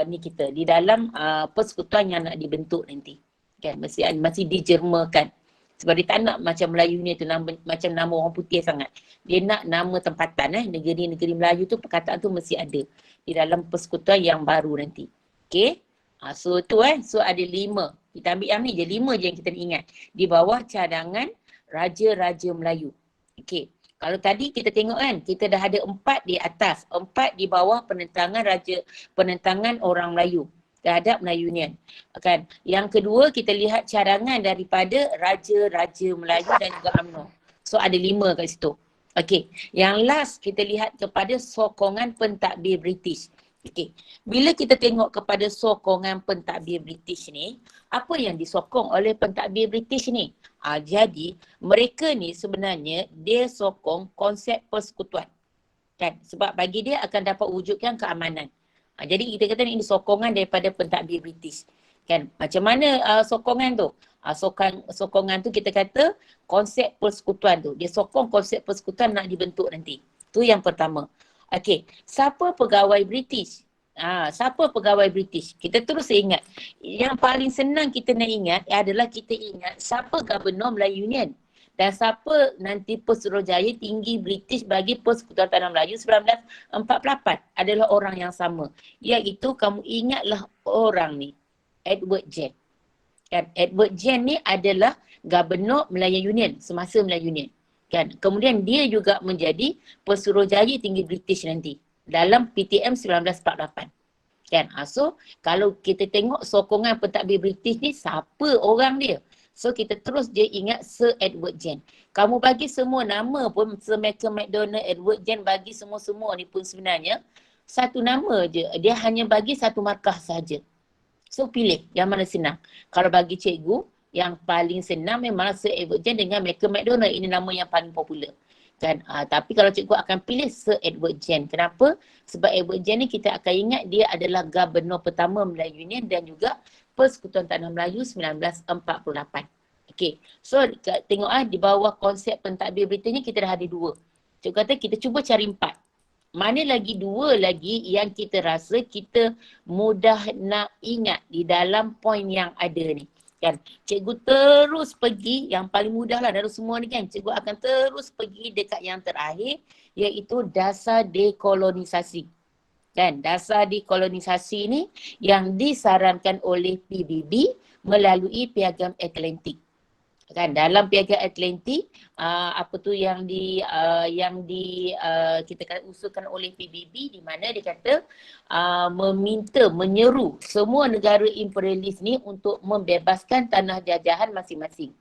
di dalam persekutuan yang nak dibentuk nanti. Kan? Masih dijermakan. Sebab dia tak nak macam Melayu ni tu macam nama orang putih sangat. Dia nak nama tempatan negeri-negeri Melayu tu, perkataan tu mesti ada di dalam persekutuan yang baru nanti. Okay. So tu so ada 5. Kita ambil yang ni je, 5 je yang kita ingat. Di bawah cadangan Raja-Raja Melayu. Okay. Kalau tadi kita tengok kan, kita dah ada 4 di atas, 4 di bawah penentangan orang Melayu terhadap Melayu Union. Kan? Yang kedua, kita lihat cadangan daripada Raja-Raja Melayu dan juga UMNO. So ada 5 kat situ. Okey. Yang last, kita lihat kepada sokongan pentadbir British. Okey. Bila kita tengok kepada sokongan pentadbir British ni, apa yang disokong oleh pentadbir British ni? Jadi mereka ni sebenarnya dia sokong konsep persekutuan. Kan? Sebab bagi dia akan dapat wujudkan keamanan. Jadi kita kata ini sokongan daripada pentadbir British. Kan? Macam mana sokongan tu? Sokongan tu kita kata konsep persekutuan tu. Dia sokong konsep persekutuan nak dibentuk nanti. Tu yang pertama. Okey, siapa pegawai British? Siapa pegawai British? Kita terus ingat. Yang paling senang kita nak ingat adalah kita ingat siapa Gubernur Melayu Union. Dan siapa nanti Pesuruhjaya tinggi British bagi Persekutuan Tanah Melayu 1948 adalah orang yang sama. Iaitu kamu ingatlah orang ni, Edward Gen. Kan? Edward Gen ni adalah Gubernur Melayu Union semasa Melayu Union. Kan? Kemudian dia juga menjadi Pesuruhjaya tinggi British nanti dalam PTM 1948. Kan? So kalau kita tengok sokongan pentadbir British ni, siapa orang dia? So kita terus je ingat Sir Edward Gen. Kamu bagi semua nama pun Sir Malcolm McDonald, Edward Gen, bagi semua-semua ni pun sebenarnya satu nama je. Dia hanya bagi satu markah saja. So pilih yang mana senang. Kalau bagi cikgu, yang paling senang memang Sir Edward Gen dengan Malcolm McDonald. Ini nama yang paling popular. Kan? Tapi kalau cikgu akan pilih Sir Edward Gen. Kenapa? Sebab Edward Gen ni kita akan ingat dia adalah Gubernur pertama Melayu Union dan juga Persekutuan Tanah Melayu 1948. Okey. So tengok di bawah konsep pentadbir British ni kita dah ada 2. Cikgu kata kita cuba cari 4. Mana lagi 2 lagi yang kita rasa kita mudah nak ingat di dalam poin yang ada ni. Kan? Cikgu terus pergi yang paling mudah lah dari semua ni kan. Cikgu akan terus pergi dekat yang terakhir iaitu dasar dekolonisasi. Dan dasar dekolonisasi ni yang disarankan oleh PBB melalui Piagam Atlantik. Kan dalam Piagam Atlantik apa tu yang kita usulkan oleh PBB, di mana dia kata menyeru semua negara imperialis ni untuk membebaskan tanah jajahan masing-masing.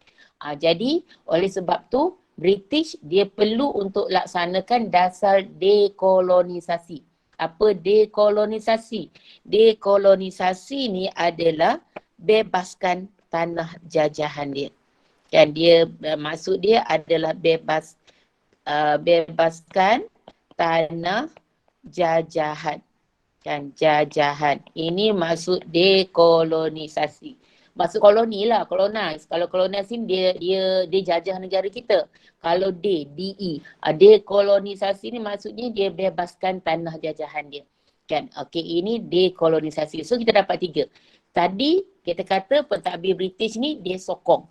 Jadi oleh sebab tu British dia perlu untuk laksanakan dasar dekolonisasi. Apa dekolonisasi? Dekolonisasi ni adalah bebaskan tanah jajahan dia. Kan dia maksud dia adalah bebaskan tanah jajahan. Kan jajahan. Ini maksud dekolonisasi. Maksud koloni lah, colonize. Kalau colonize dia jajah negara kita. Kalau DE, dekolonisasi ni maksudnya dia bebaskan tanah jajahan dia. Kan? Okey, ini dekolonisasi. So kita dapat 3. Tadi kita kata pentadbir British ni dia sokong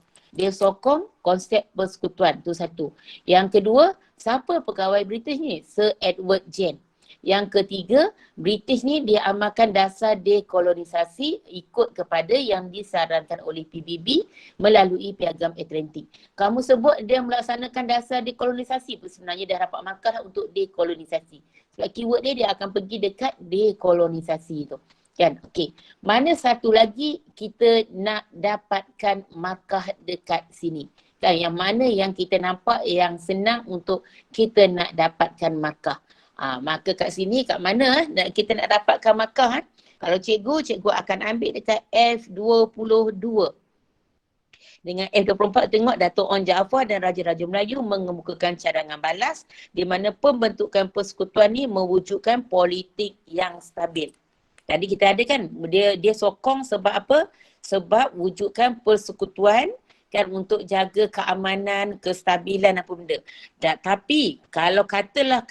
konsep persekutuan, tu satu. Yang kedua, siapa pegawai British ni? Sir Edward Gen. Yang ketiga, British ni dia amalkan dasar dekolonisasi ikut kepada yang disarankan oleh PBB melalui Piagam Atlantik. Kamu sebut dia melaksanakan dasar dekolonisasi pun sebenarnya dah dapat markah untuk dekolonisasi. Sebab keyword dia akan pergi dekat dekolonisasi tu. Kan? Okey. Mana satu lagi kita nak dapatkan markah dekat sini? Kan? Yang mana yang kita nampak yang senang untuk kita nak dapatkan markah? Maka kat sini kat mana kita nak dapatkan markah? Kalau cikgu akan ambil dekat F22. Dengan F24 tengok Dato' Onn Jaafar dan Raja-Raja Melayu mengemukakan cadangan balas di mana pembentukan persekutuan ni mewujudkan politik yang stabil. Tadi kita ada kan dia sokong sebab apa? Sebab wujudkan persekutuan kan untuk jaga keamanan, kestabilan apa benda. Tapi kalau katalah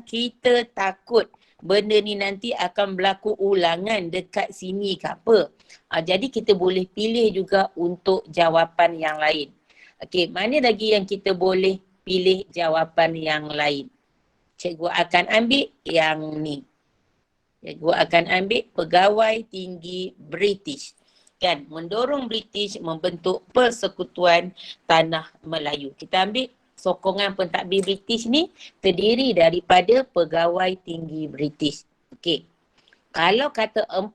kita takut benda ni nanti akan berlaku ulangan dekat sini ke apa. Jadi kita boleh pilih juga untuk jawapan yang lain. Okey, mana lagi yang kita boleh pilih jawapan yang lain? Cikgu akan ambil yang ni. Cikgu akan ambil pegawai tinggi British. Kan, mendorong British membentuk persekutuan tanah Melayu. Kita ambil sokongan pentadbir British ni terdiri daripada pegawai tinggi British. Okey. Kalau kata 4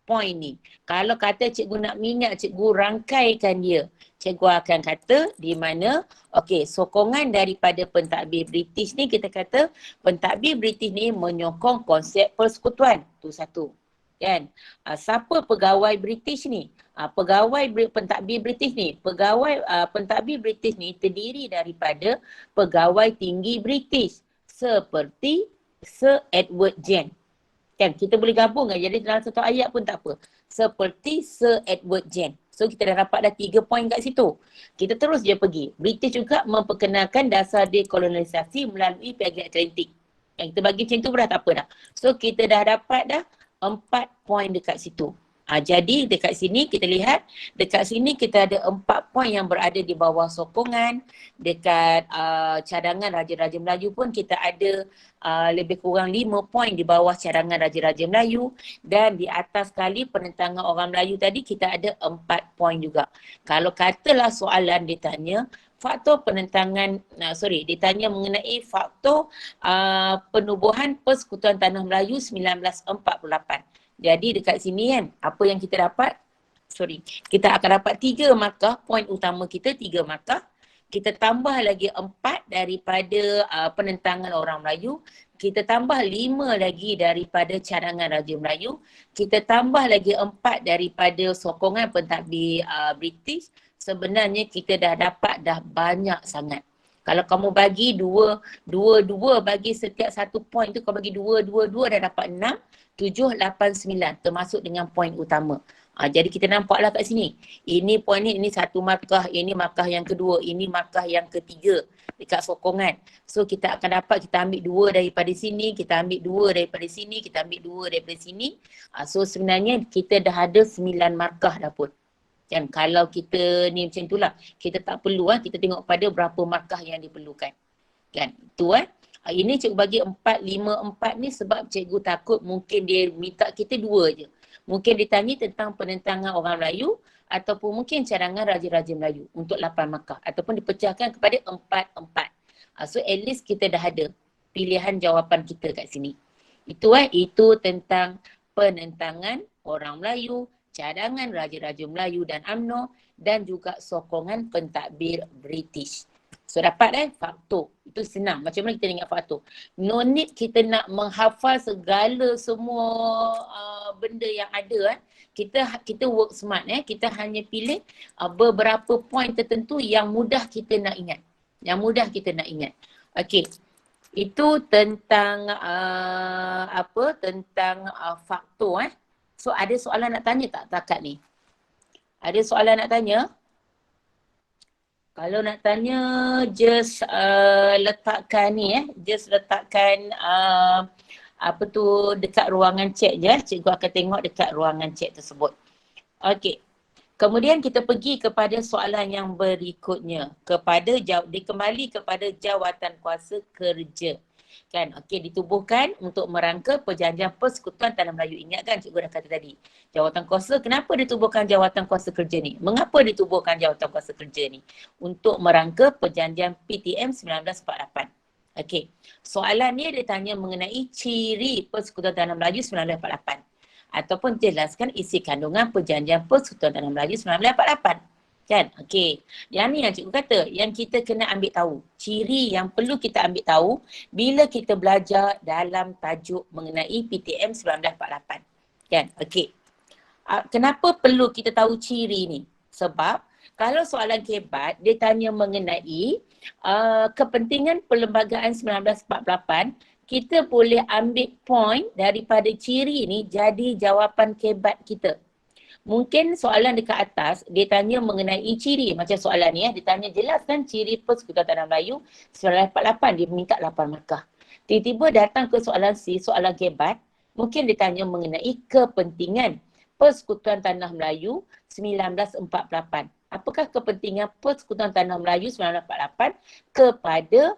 poin ni, kalau kata cikgu nak minyak, cikgu rangkaikan dia. Cikgu akan kata di mana, okey, sokongan daripada pentadbir British ni kita kata pentadbir British ni menyokong konsep persekutuan. Tu satu. Kan? Siapa pegawai British ni? Pegawai pentadbir British ni. Pegawai pentadbir British ni terdiri daripada pegawai tinggi British. Seperti Sir Edward Gen. Kan? Kita boleh gabung kan? Jadi dalam satu ayat pun tak apa. Seperti Sir Edward Gen. So kita dah dapat dah 3 poin kat situ. Kita terus je pergi. British juga memperkenalkan dasar dekolonisasi melalui Piagam Atlantik. Yang kita bagi macam tu pun dah tak apa dah. So kita dah dapat dah 4 poin dekat situ. Jadi dekat sini kita lihat, dekat sini kita ada 4 poin yang berada di bawah sokongan. Dekat cadangan Raja-Raja Melayu pun kita ada lebih kurang 5 poin di bawah cadangan Raja-Raja Melayu. Dan di atas sekali penentangan orang Melayu tadi kita ada 4 poin juga. Kalau katalah soalan ditanya, faktor penentangan, ditanya mengenai faktor penubuhan Persekutuan Tanah Melayu 1948. Jadi dekat sini kan, apa yang kita dapat? Kita akan dapat 3 markah, poin utama kita 3 markah. Kita tambah lagi 4 daripada penentangan orang Melayu. Kita tambah 5 lagi daripada cadangan Raja Melayu. Kita tambah lagi 4 daripada sokongan pentadbir British. Sebenarnya kita dah dapat dah banyak sangat. Kalau kamu bagi dua bagi setiap satu poin tu, kau bagi dua dah dapat 6, 7, 8, 9 termasuk dengan poin utama. Jadi kita nampaklah kat sini. Ini poin ni, ini satu markah, ini markah yang kedua, ini markah yang ketiga dekat sokongan. So kita akan dapat, kita ambil 2 daripada sini, kita ambil 2 daripada sini, kita ambil 2 daripada sini. So sebenarnya kita dah ada 9 markah dah pun. Kan kalau kita ni macam itulah, kita tak perlu kita tengok pada berapa markah yang diperlukan. Kan? Itu ini cikgu bagi 4, 5, 4 ni sebab cikgu takut mungkin dia minta kita 2 je. Mungkin ditanya tentang penentangan orang Melayu ataupun mungkin cadangan Raja-Raja Melayu untuk 8 markah ataupun dipecahkan kepada 4, 4. So at least kita dah ada pilihan jawapan kita kat sini. Itu tentang penentangan orang Melayu, cadangan Raja-Raja Melayu dan UMNO dan juga sokongan pentadbir British. So dapat faktor. Itu senang. Macam mana kita ingat faktor? No need kita nak menghafal segala semua benda yang ada. Kita work smart. Kita hanya pilih beberapa poin tertentu yang mudah kita nak ingat. Okey. Itu tentang tentang faktor. So ada soalan nak tanya tak takat ni? Ada soalan nak tanya? Kalau nak tanya, just letakkan ni just letakkan dekat ruangan chat je. Cikgu akan tengok dekat ruangan chat tersebut. Okey. Kemudian kita pergi kepada soalan yang berikutnya. Kembali kepada jawatan kuasa kerja. Kan, okey, ditubuhkan untuk merangka perjanjian Persekutuan Tanah Melayu. Ingat kan cikgu dah kata tadi, jawatan kuasa, kenapa ditubuhkan jawatan kuasa kerja ni? Mengapa ditubuhkan jawatan kuasa kerja ni? Untuk merangka perjanjian PTM 1948. Okey, soalan ni dia tanya mengenai ciri Persekutuan Tanah Melayu 1948 ataupun jelaskan isi kandungan perjanjian Persekutuan Tanah Melayu 1948. Kan? Okey. Yang ni yang cikgu kata, yang kita kena ambil tahu. Ciri yang perlu kita ambil tahu bila kita belajar dalam tajuk mengenai PTM 1948. Kan? Okey. Kenapa perlu kita tahu ciri ni? Sebab kalau soalan kebat, dia tanya mengenai kepentingan perlembagaan 1948, kita boleh ambil point daripada ciri ni jadi jawapan kebat kita. Mungkin soalan dekat atas, dia tanya mengenai ciri. Macam soalan ni dia tanya jelaskan ciri Persekutuan Tanah Melayu 1948. Dia minta 8 markah. Tiba-tiba datang ke soalan C, soalan kebat. Mungkin dia tanya mengenai kepentingan Persekutuan Tanah Melayu 1948. Apakah kepentingan Persekutuan Tanah Melayu 1948 kepada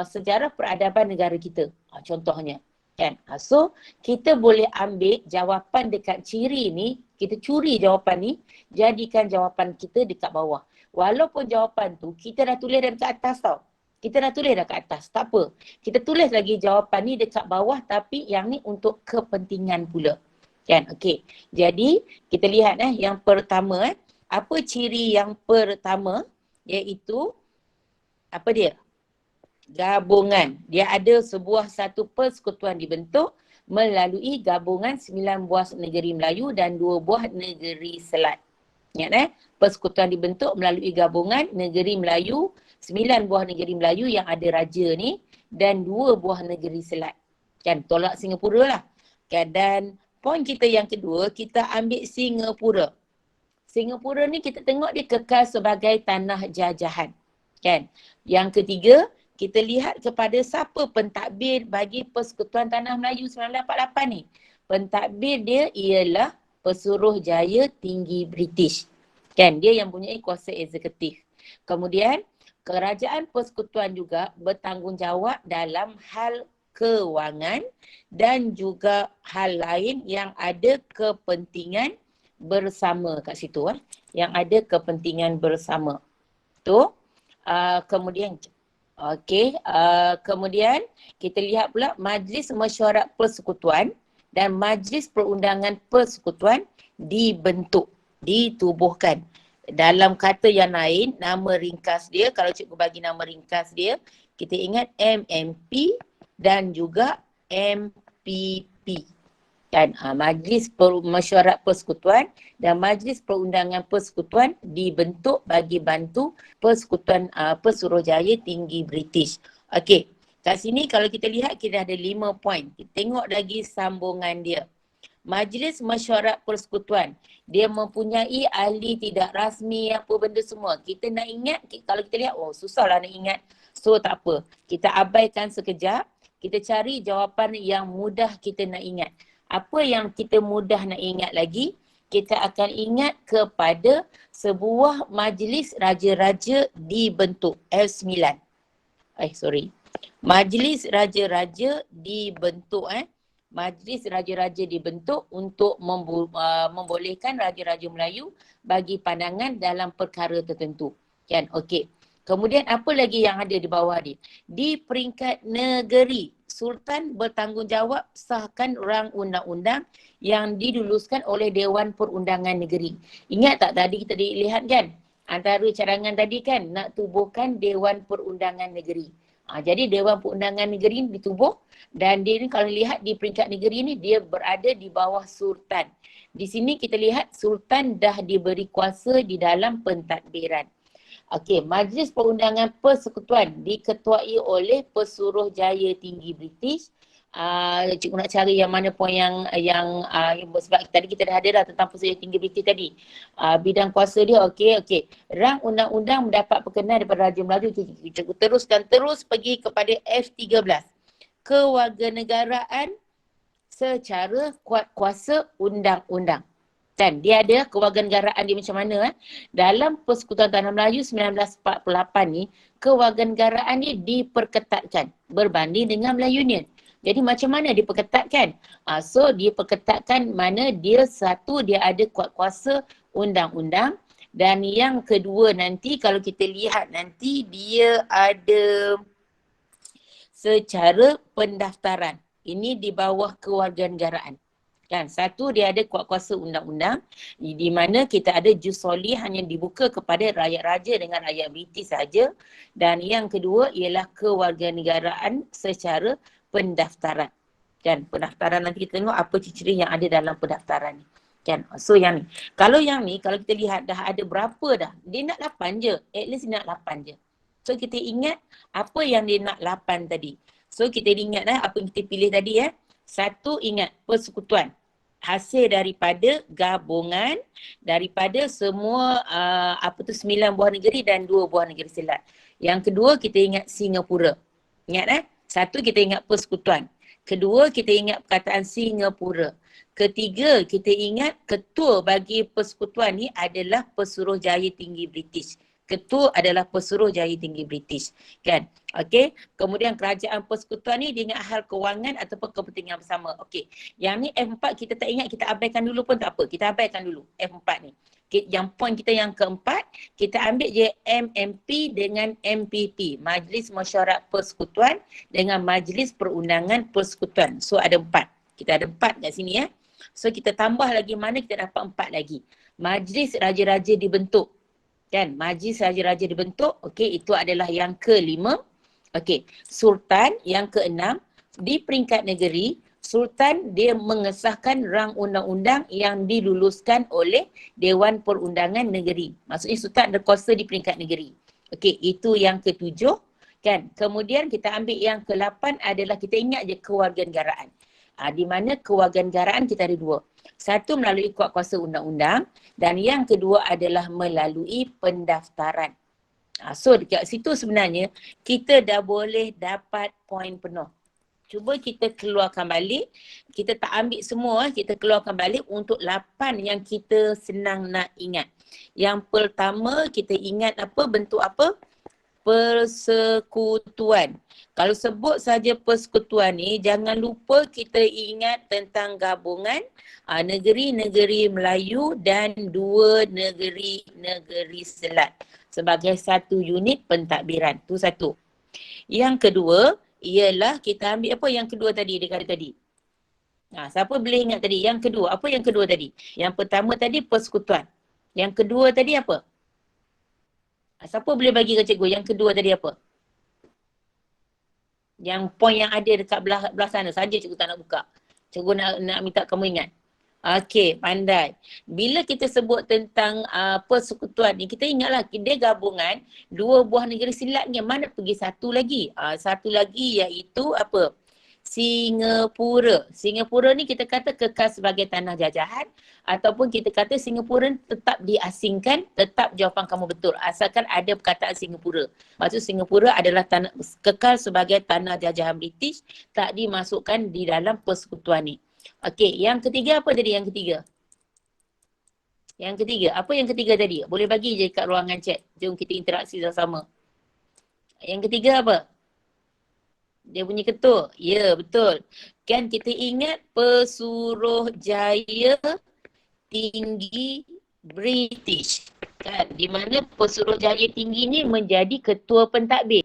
sejarah peradaban negara kita? Contohnya. Kan? So, kita boleh ambil jawapan dekat ciri ni, kita curi jawapan ni, jadikan jawapan kita dekat bawah. Walaupun jawapan tu, kita dah tulis dah dekat atas tau. Kita dah tulis dah kat atas, tak apa. Kita tulis lagi jawapan ni dekat bawah tapi yang ni untuk kepentingan pula. Kan? Okey. Jadi, kita lihat yang pertama apa ciri yang pertama iaitu, apa dia? Gabungan. Dia ada satu persekutuan dibentuk, melalui gabungan 9 buah negeri Melayu dan 2 buah negeri Selat. Ingat persekutuan dibentuk melalui gabungan negeri Melayu, 9 buah negeri Melayu yang ada raja ni dan 2 buah negeri Selat. Kan tolak Singapura lah. Kan, dan poin kita yang kedua, kita ambil Singapura. Singapura ni kita tengok dia kekal sebagai tanah jajahan. Kan? Yang ketiga, kita lihat kepada siapa pentadbir bagi Persekutuan Tanah Melayu 1948 ni. Pentadbir dia ialah Pesuruhjaya Tinggi British. Kan, dia yang punya kuasa eksekutif. Kemudian, kerajaan persekutuan juga bertanggungjawab dalam hal kewangan dan juga hal lain yang ada kepentingan bersama kat situ. Yang ada kepentingan bersama. Tu, kemudian kemudian kita lihat pula Majlis Mesyuarat Persekutuan dan Majlis Perundangan Persekutuan dibentuk, ditubuhkan. Dalam kata yang lain, nama ringkas dia, kalau cikgu bagi nama ringkas dia, kita ingat MMP dan juga MPP. Kan, Majlis Mesyuarat Persekutuan dan Majlis Perundangan Persekutuan dibentuk bagi bantu Persekutuan Pesuruhjaya Tinggi British. Okey, kat sini kalau kita lihat kita ada 5 poin. Kita tengok lagi sambungan dia. Majlis Mesyuarat Persekutuan, dia mempunyai ahli tidak rasmi apa benda semua. Kita nak ingat, kalau kita lihat, susahlah nak ingat. So tak apa, kita abaikan sekejap. Kita cari jawapan yang mudah kita nak ingat. Apa yang kita mudah nak ingat lagi, kita akan ingat kepada sebuah majlis raja-raja dibentuk. L9. Majlis raja-raja dibentuk. Majlis raja-raja dibentuk untuk membolehkan raja-raja Melayu bagi pandangan dalam perkara tertentu. Kan? Okey. Kemudian apa lagi yang ada di bawah ni? Di peringkat negeri, Sultan bertanggungjawab sahkan rang undang-undang yang diluluskan oleh Dewan Perundangan Negeri. Ingat tak tadi kita dilihat kan? Antara cadangan tadi kan nak tubuhkan Dewan Perundangan Negeri. Jadi Dewan Perundangan Negeri ditubuh dan dia ni kalau lihat di peringkat negeri ni dia berada di bawah Sultan. Di sini kita lihat Sultan dah diberi kuasa di dalam pentadbiran. Okey, Majlis Perundangan Persekutuan diketuai oleh Pesuruhjaya Tinggi British. Cikgu nak cari yang mana poin yang sebab tadi kita dah ada dah tentang Pesuruhjaya Tinggi British tadi. Bidang kuasa dia okey. Rang undang-undang mendapat perkenan daripada Raja Melayu. Cikgu teruskan terus pergi kepada F13. Kewarganegaraan secara kuat kuasa undang-undang. Kan dia ada kewarganegaraan dia macam mana dalam Persekutuan Tanah Melayu 1948 ni, kewarganegaraan dia diperketatkan berbanding dengan Melayu Union. Jadi macam mana diperketatkan? So diperketatkan mana dia satu dia ada kuat kuasa undang-undang dan yang kedua nanti kalau kita lihat nanti dia ada secara pendaftaran. Ini di bawah kewarganegaraan. Kan, satu dia ada kuat kuasa undang-undang di mana kita ada jus soli hanya dibuka kepada rakyat raja dengan rakyat British saja dan yang kedua ialah kewarganegaraan secara pendaftaran. Kan, pendaftaran nanti kita tengok apa ciri-ciri yang ada dalam pendaftaran ni. Kan, so yang ni. Kalau yang ni kalau kita lihat dah ada berapa dah? Dia nak 8 je. At least dia nak 8 je. So kita ingat apa yang dia nak 8 tadi. So kita ingat apa yang kita pilih tadi Satu, ingat persekutuan. Hasil daripada gabungan daripada semua 9 buah negeri dan 2 buah negeri Selat. Yang kedua kita ingat Singapura. Ingat Satu kita ingat persekutuan. Kedua kita ingat perkataan Singapura. Ketiga kita ingat ketua bagi persekutuan ni adalah Pesuruhjaya Tinggi British. Ketua adalah Pesuruhjaya Tinggi British. Kan? Okey. Kemudian kerajaan persekutuan ni dia ingat hal kewangan ataupun kepentingan bersama. Okey. Yang ni F4 kita tak ingat, kita abaikan dulu pun tak apa. Kita abaikan dulu F4 ni. Yang poin kita yang keempat, kita ambil je MMP dengan MPP. Majlis Mesyuarat Persekutuan dengan Majlis Perundangan Persekutuan. So ada 4. Kita ada 4 kat sini So kita tambah lagi mana kita dapat 4 lagi. Majlis Raja-Raja dibentuk. Kan, Majlis Raja-Raja dibentuk. Okey, itu adalah yang ke-5. Okey, Sultan yang ke-6. Di peringkat negeri, Sultan dia mengesahkan rang undang-undang yang diluluskan oleh Dewan Perundangan Negeri. Maksudnya sultan ada kuasa di peringkat negeri. Okey, itu yang ketujuh kan. Kemudian kita ambil yang ke-8 adalah kita ingat je kewarganegaraan. Di mana kewarganegaraan kita ada dua. Satu melalui kuat kuasa undang-undang dan yang kedua adalah melalui pendaftaran. So dekat situ sebenarnya kita dah boleh dapat poin penuh. Cuba kita keluarkan balik, kita tak ambil semua, kita keluarkan balik untuk 8 yang kita senang nak ingat. Yang pertama kita ingat apa, bentuk apa? Persekutuan. Kalau sebut saja persekutuan ni, jangan lupa kita ingat tentang gabungan negeri-negeri Melayu dan dua negeri-negeri Selat sebagai satu unit pentadbiran. Tu satu. Yang kedua, ialah kita ambil apa yang kedua tadi dia kata tadi. Siapa boleh ingat tadi? Yang kedua, apa yang kedua tadi? Yang pertama tadi persekutuan. Yang kedua tadi apa? Siapa boleh bagi ke cikgu? Yang kedua tadi apa? Yang poin yang ada dekat belah sana saja cikgu tak nak buka. Cikgu nak minta kamu ingat. Okey, pandai. Bila kita sebut tentang persekutuan ni, kita ingatlah dia gabungan dua buah negeri Selat ni. Mana pergi satu lagi? Satu lagi iaitu apa? Singapura. Singapura ni kita kata kekal sebagai tanah jajahan ataupun kita kata Singapura tetap diasingkan, tetap jawapan kamu betul. Asalkan ada perkataan Singapura. Maksud Singapura adalah kekal sebagai tanah jajahan British, tak dimasukkan di dalam persekutuan ni. Okey, yang ketiga apa tadi yang ketiga? Yang ketiga, apa yang ketiga tadi? Boleh bagi je kat ruangan chat. Jom kita interaksi sama-sama. Yang ketiga apa? Dia punya ketua. Ya, betul. Kan kita ingat Pesuruhjaya Tinggi British. Kan, di mana Pesuruhjaya Tinggi ni menjadi ketua pentadbir.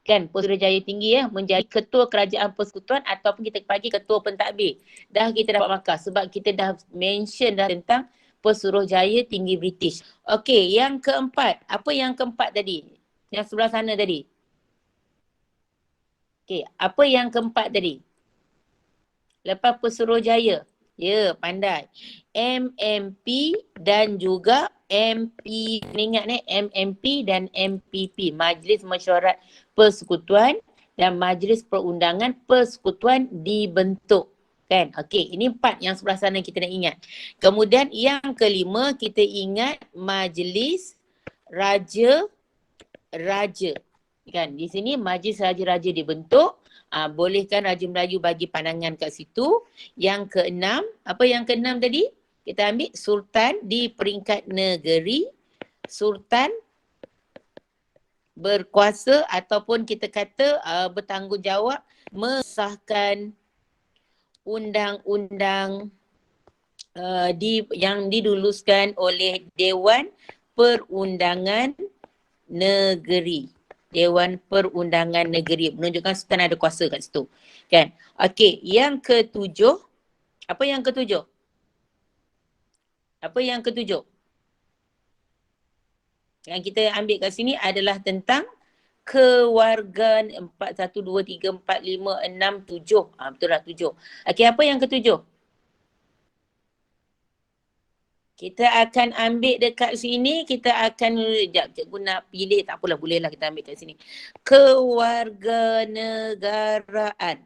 Kan, Pesuruhjaya Tinggi menjadi ketua kerajaan persekutuan ataupun kita panggil ketua pentadbir. Dah kita dapat markah sebab kita dah mention dah tentang Pesuruhjaya Tinggi British. Okey, yang keempat. Apa yang keempat tadi? Yang sebelah sana tadi. Okey, apa yang keempat tadi? Lepas Pesuruhjaya. Ya, pandai. MMP dan juga MP. Ingat ni, MMP dan MPP. Majlis Mesyuarat Persekutuan dan Majlis Perundangan Persekutuan dibentuk. Kan? Okey, ini 4 yang sebelah sana kita nak ingat. Kemudian yang kelima, kita ingat Majlis Raja-Raja. Kan, di sini Majlis Raja-Raja dibentuk. Bolehkan Raja Melayu bagi pandangan kat situ. Yang keenam, apa yang keenam tadi? Kita ambil Sultan di peringkat negeri. Sultan berkuasa ataupun kita kata bertanggungjawab mengesahkan undang-undang yang diluluskan oleh Dewan Perundangan Negeri. Dewan Perundangan Negeri menunjukkan sultan ada kuasa kat situ. Kan? Okey, yang ketujuh. Apa yang ketujuh? Apa yang ketujuh? Yang kita ambil kat sini adalah tentang kewargaan 4, 1, 2, 3, 4, 5, 6, 7. Betul lah 7. Okey, apa yang ketujuh? Kita akan ambil dekat sini, kita akan, sekejap cikgu nak pilih, tak apalah, bolehlah kita ambil kat sini. Kewarganegaraan.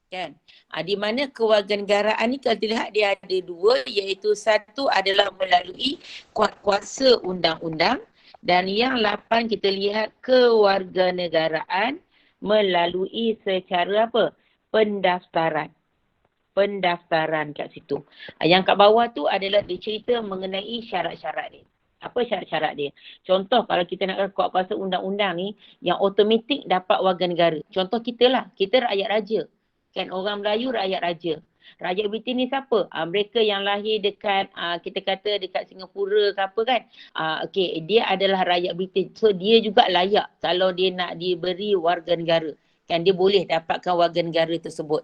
Kan? Di mana kewarganegaraan ni kalau dilihat dia ada dua, iaitu satu adalah melalui kuat kuasa undang-undang dan yang 8 kita lihat kewarganegaraan melalui secara apa? Pendaftaran. Pendaftaran kat situ. Yang kat bawah tu adalah dia cerita mengenai syarat-syarat dia. Apa syarat-syarat dia? Contoh kalau kita nak kuat kuasa undang-undang ni yang automatik dapat warga negara. Contoh kita lah, kita rakyat raja. Kan orang Melayu rakyat raja. Rakyat British ni siapa? Mereka yang lahir dekat kita kata dekat Singapura ke apa kan. Okey, dia adalah rakyat British. So dia juga layak kalau dia nak diberi warga negara. Kan dia boleh dapatkan warga negara tersebut.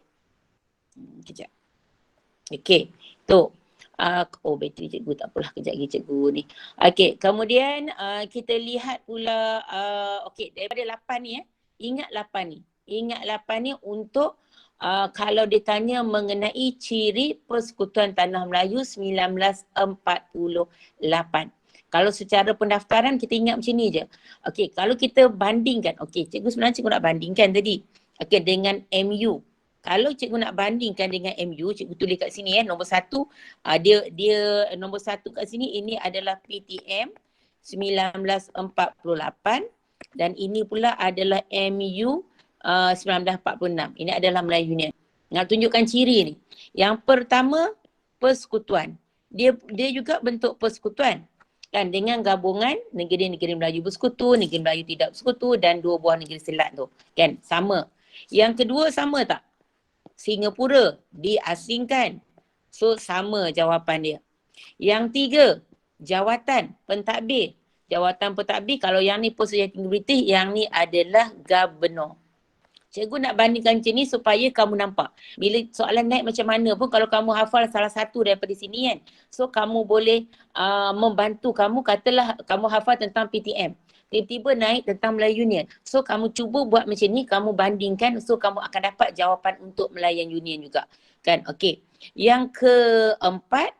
Kejap. Okey, tu. Bateri cikgu tak apalah, kejap lagi cikgu ni. Okey, kemudian kita lihat pula, okey, daripada 8 ni ingat 8 ni. Ingat 8 ni untuk kalau ditanya mengenai ciri Persekutuan Tanah Melayu 1948. Kalau secara pendaftaran kita ingat macam ni je. Okey, kalau kita bandingkan, okey, cikgu nak bandingkan tadi. Okey, dengan MU. Kalau cikgu nak bandingkan dengan MU, cikgu tulis kat sini nombor satu, dia nombor satu kat sini, ini adalah PTM 1948 dan ini pula adalah MU 1946. Ini adalah Melayu Union. Nak tunjukkan ciri ni. Yang pertama, persekutuan. Dia juga bentuk persekutuan. Kan, dengan gabungan negeri-negeri Melayu bersekutu, negeri Melayu tidak bersekutu dan dua buah negeri selat tu. Kan, sama. Yang kedua sama tak? Singapura diasingkan. So, sama jawapan dia. Yang tiga, jawatan pentadbir. Jawatan pentadbir, kalau yang ni post tinggi British, yang ni adalah governor. Cikgu nak bandingkan macam ni supaya kamu nampak. Bila soalan naik macam mana pun, kalau kamu hafal salah satu daripada sini kan. So kamu boleh membantu kamu, katalah kamu hafal tentang PTM. Tiba-tiba naik tentang Melayu Union. So kamu cuba buat macam ni, kamu bandingkan. So kamu akan dapat jawapan untuk Melayan Union juga. Kan, okey. Yang keempat,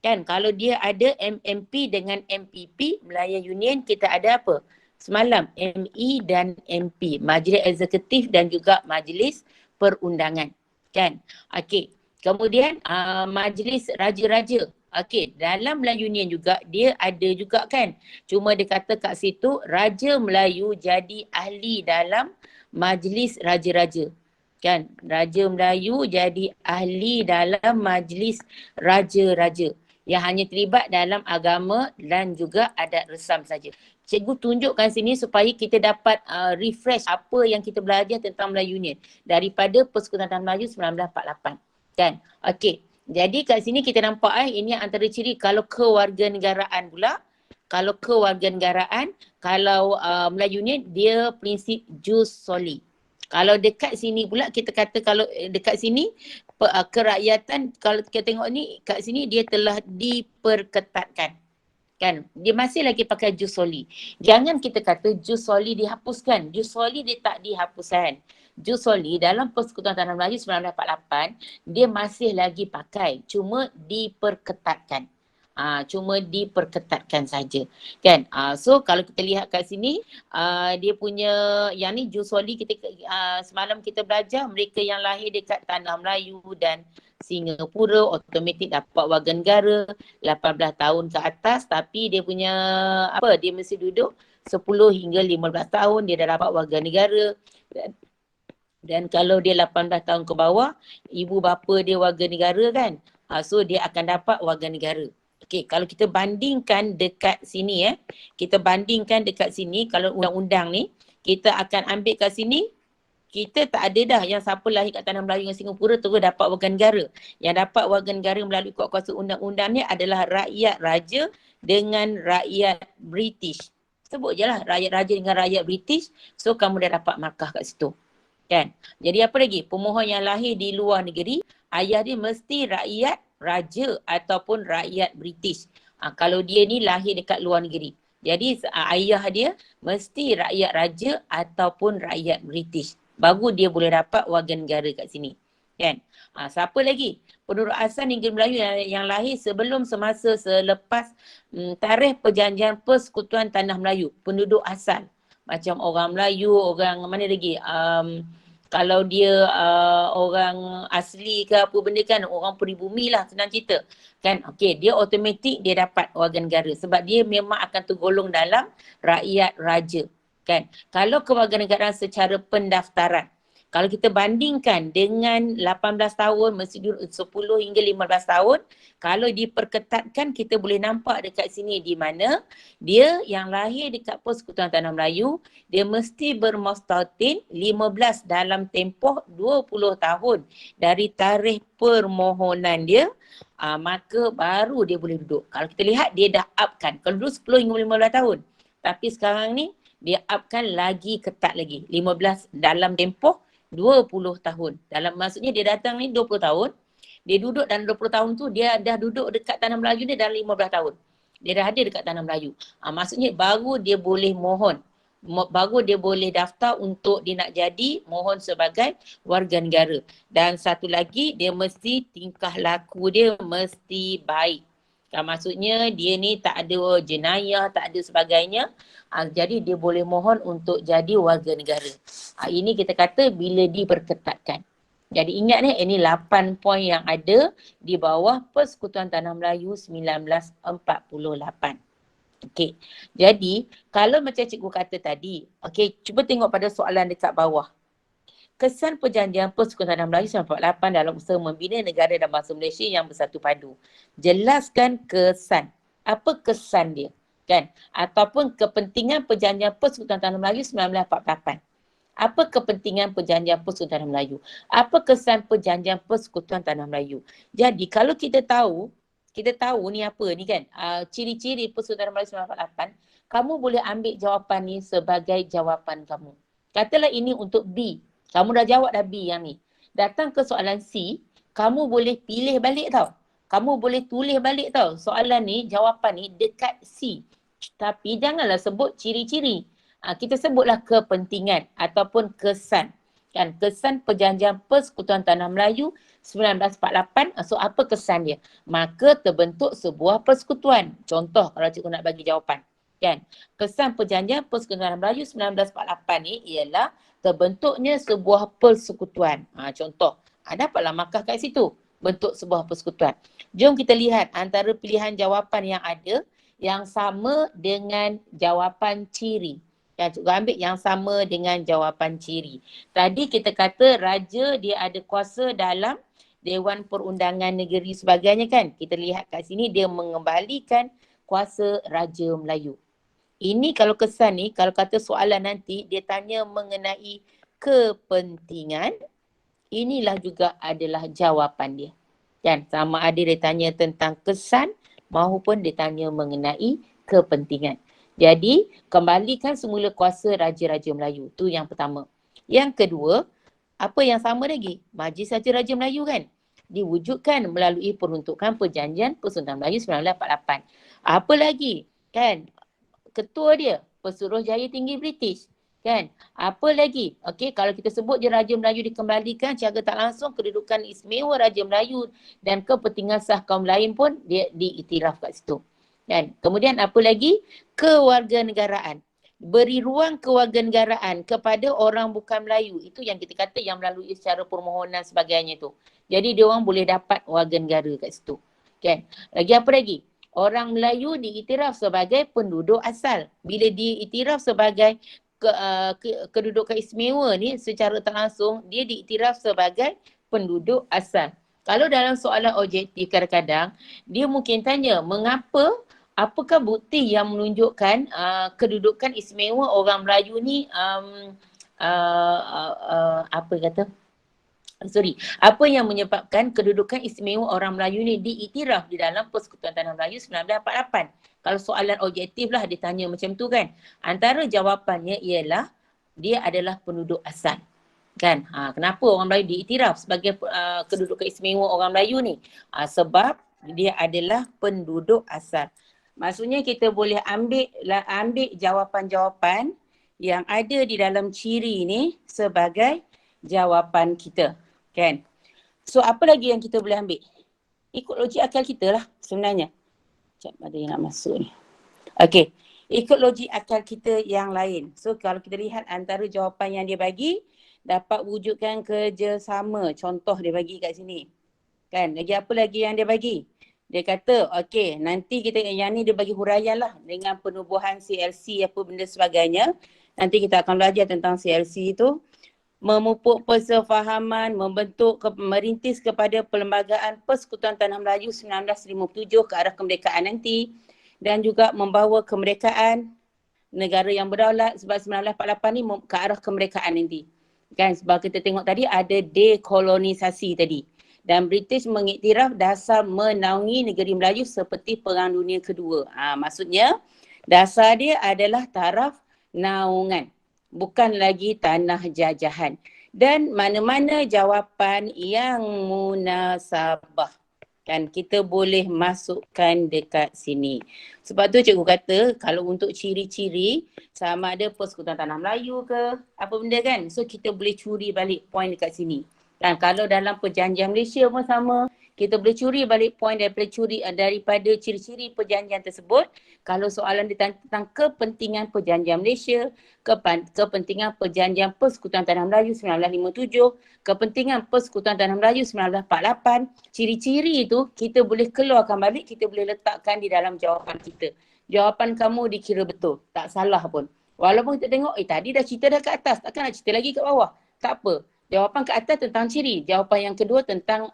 kan kalau dia ada MMP dengan MPP, Melayan Union kita ada apa? Semalam ME dan MP, Majlis Eksekutif dan juga Majlis Perundangan, kan? Okey. Kemudian Majlis Raja-Raja. Okey, dalam Melayu Union juga dia ada juga kan. Cuma dia kata kat situ Raja Melayu jadi ahli dalam Majlis Raja-Raja. Kan? Raja Melayu jadi ahli dalam Majlis Raja-Raja yang hanya terlibat dalam agama dan juga adat resam saja. Cikgu tunjukkan sini supaya kita dapat refresh apa yang kita belajar tentang Melayu Union daripada Persekutuan Tanah Melayu 1948. Kan? Okey. Jadi kat sini kita nampak ini antara ciri kalau kewarganegaraan pula. Kalau kewarganegaraan, kalau Melayu Union dia prinsip jus soli. Kalau dekat sini pula kita kata kalau dekat sini kerakyatan, kalau kita tengok ni kat sini dia telah diperketatkan. Kan? Dia masih lagi pakai jus soli. Jangan kita kata jus soli dihapuskan. Jus soli dia tak dihapuskan. Jus soli dalam Persekutuan Tanah Melayu 1948 dia masih lagi pakai. Cuma diperketatkan. Cuma diperketatkan saja. Kan? So kalau kita lihat kat sini dia punya yang ni jus soli kita semalam kita belajar mereka yang lahir dekat Tanah Melayu dan Singapura automatik dapat warga negara 18 tahun ke atas, tapi dia punya dia mesti duduk 10 hingga 15 tahun dia dah dapat warga negara. Dan kalau dia 18 tahun ke bawah, ibu bapa dia warga negara kan. So dia akan dapat warga negara. Okey, kalau kita bandingkan dekat sini kita bandingkan dekat sini kalau undang-undang ni kita akan ambil kat sini. Kita tak ada dah yang siapa lahir kat Tanah Melayu dengan Singapura terus dapat warga negara. Yang dapat warga negara melalui kuasa undang-undang ni adalah rakyat raja dengan rakyat British. Sebut je lah rakyat raja dengan rakyat British. So kamu dah dapat markah kat situ. Kan? Jadi apa lagi? Pemohon yang lahir di luar negeri, ayah dia mesti rakyat raja ataupun rakyat British. Kalau dia ni lahir dekat luar negeri. Jadi ayah dia mesti rakyat raja ataupun rakyat British. Baru dia boleh dapat warga negara kat sini. Kan? Siapa lagi? Penduduk asal negeri Melayu yang lahir sebelum, semasa, selepas tarikh perjanjian Persekutuan Tanah Melayu. Penduduk asal. Macam orang Melayu, orang mana lagi? Kalau dia orang asli ke apa benda kan, orang peribumi lah senang cerita. Kan? Okey, dia automatik dia dapat warga negara sebab dia memang akan tergolong dalam rakyat raja. Kan? Kalau kewarganegaraan secara pendaftaran, kalau kita bandingkan dengan 18 tahun, mesti 10 hingga 15 tahun, kalau diperketatkan kita boleh nampak dekat sini di mana dia yang lahir dekat Persekutuan Tanah Melayu, dia mesti bermustautin 15 dalam tempoh 20 tahun dari tarikh permohonan dia, maka baru dia boleh duduk. Kalau kita lihat dia dah upkan, kalau dulu 10 hingga 15 tahun, tapi sekarang ni dia upkan lagi ketat lagi, 15 dalam tempoh 20 tahun. Maksudnya dia datang ni 20 tahun, dia duduk dalam 20 tahun tu dia dah duduk dekat Tanah Melayu ni dalam 15 tahun. Dia dah ada dekat Tanah Melayu. Maksudnya baru dia boleh mohon baru dia boleh daftar untuk dia nak jadi mohon sebagai warga negara. Dan satu lagi, dia mesti tingkah laku dia mesti baik. Maksudnya dia ni tak ada jenayah, tak ada sebagainya. Jadi dia boleh mohon untuk jadi warga negara. Ini kita kata bila diperketatkan. Jadi ingat ni, ini 8 poin yang ada di bawah Persekutuan Tanah Melayu 1948. Okey. Jadi kalau macam cikgu kata tadi, okey, cuba tengok pada soalan dekat bawah. Kesan Perjanjian Persekutuan Tanah Melayu 1948 dalam usaha membina negara dan bangsa Malaysia yang bersatu padu. Jelaskan kesan. Apa kesan dia? Kan? Ataupun kepentingan Perjanjian Persekutuan Tanah Melayu 1948. Apa kepentingan Perjanjian Persekutuan Tanah Melayu? Apa kesan Perjanjian Persekutuan Tanah Melayu? Jadi kalau kita tahu ni apa ni kan, ciri-ciri Persekutuan Tanah Melayu 1948, kamu boleh ambil jawapan ni sebagai jawapan kamu. Katalah ini untuk B. Kamu dah jawab dah B yang ni. Datang ke soalan C, kamu boleh pilih balik tau. Kamu boleh tulis balik tau. Soalan ni, jawapan ni dekat C. Tapi janganlah sebut ciri-ciri. Kita sebutlah kepentingan ataupun kesan. Kan, kesan Perjanjian Persekutuan Tanah Melayu 1948. So apa kesan dia? Maka terbentuk sebuah persekutuan. Contoh kalau cikgu nak bagi jawapan. Kan, kesan Perjanjian Persekutuan Tanah Melayu 1948 ni ialah terbentuknya sebuah persekutuan. Contoh, dapatlah markah kat situ. Bentuk sebuah persekutuan. Jom kita lihat antara pilihan jawapan yang ada yang sama dengan jawapan ciri. Ya, cikgu ambil yang sama dengan jawapan ciri. Tadi kita kata raja dia ada kuasa dalam Dewan Perundangan Negeri sebagainya kan. Kita lihat kat sini dia mengembalikan kuasa Raja Melayu. Ini kalau kesan ni, kalau kata soalan nanti dia tanya mengenai kepentingan, inilah juga adalah jawapan dia. Kan, sama ada dia tanya tentang kesan maupun dia tanya mengenai kepentingan. Jadi, kembalikan semula kuasa Raja-Raja Melayu. Itu yang pertama. Yang kedua, apa yang sama lagi? Majlis Raja-Raja Melayu kan? Diwujudkan melalui peruntukan Perjanjian Persekutuan Melayu 1948. Apa lagi? Kan? Ketua dia, Pesuruhjaya Tinggi British. Kan? Apa lagi? Okey, kalau kita sebut je Raja Melayu dikembalikan, secara tak langsung kedudukan istimewa Raja Melayu dan kepentingan sah kaum lain pun dia diiktiraf kat situ. Kan? Kemudian apa lagi? Kewarganegaraan. Beri ruang kewarganegaraan kepada orang bukan Melayu. Itu yang kita kata yang melalui secara permohonan sebagainya tu. Jadi dia orang boleh dapat warga negara kat situ. Kan? Lagi apa lagi? Orang Melayu diiktiraf sebagai penduduk asal. Bila diiktiraf sebagai kedudukan istimewa ni secara tak langsung, dia diiktiraf sebagai penduduk asal. Kalau dalam soalan objektif kadang-kadang, dia mungkin tanya mengapa, apakah bukti yang menunjukkan kedudukan istimewa orang Melayu ni apa yang menyebabkan kedudukan istimewa orang Melayu ni diiktiraf di dalam Persekutuan Tanah Melayu 1948. Kalau soalan objektif lah dia tanya macam tu kan. Antara jawapannya ialah dia adalah penduduk asal. Kan? Kenapa orang Melayu diiktiraf sebagai kedudukan istimewa orang Melayu ni? Sebab dia adalah penduduk asal. Maksudnya kita boleh ambil jawapan-jawapan yang ada di dalam ciri ni sebagai jawapan kita. Kan? So apa lagi yang kita boleh ambil? Ikut logik akal kita lah sebenarnya. Sekejap ada yang nak masuk ni. Okey. Ikut logik akal kita yang lain. So kalau kita lihat antara jawapan yang dia bagi, dapat wujudkan kerjasama. Contoh dia bagi kat sini. Kan? Lagi apa lagi yang dia bagi? Dia kata, okey, nanti kita yang ni dia bagi huraian lah dengan penubuhan CLC apa benda sebagainya. Nanti kita akan belajar tentang CLC itu. Memupuk persefahaman, merintis kepada Perlembagaan Persekutuan Tanah Melayu 1957 ke arah kemerdekaan nanti dan juga membawa kemerdekaan negara yang berdaulat sebab 1948 ni ke arah kemerdekaan nanti. Kan, sebab kita tengok tadi ada dekolonisasi tadi. Dan British mengiktiraf dasar menaungi negeri Melayu seperti Perang Dunia Kedua. Maksudnya dasar dia adalah taraf naungan. Bukan lagi tanah jajahan. Dan mana-mana jawapan yang munasabah. Kan kita boleh masukkan dekat sini. Sebab tu cikgu kata kalau untuk ciri-ciri sama ada Persekutuan Tanah Melayu ke apa benda kan. So kita boleh curi balik poin dekat sini. Dan kalau dalam Perjanjian Malaysia pun sama, kita boleh curi balik poin daripada ciri-ciri perjanjian tersebut. Kalau soalan dia tentang kepentingan Perjanjian Malaysia, kepentingan Perjanjian Persekutuan Tanah Melayu 1957, kepentingan Persekutuan Tanah Melayu 1948, ciri-ciri itu kita boleh keluarkan balik, kita boleh letakkan di dalam jawapan kita. Jawapan kamu dikira betul, tak salah pun. Walaupun kita tengok, tadi dah cerita dah kat atas, takkan nak cerita lagi kat bawah. Tak apa. Jawapan kat atas tentang ciri. Jawapan yang kedua tentang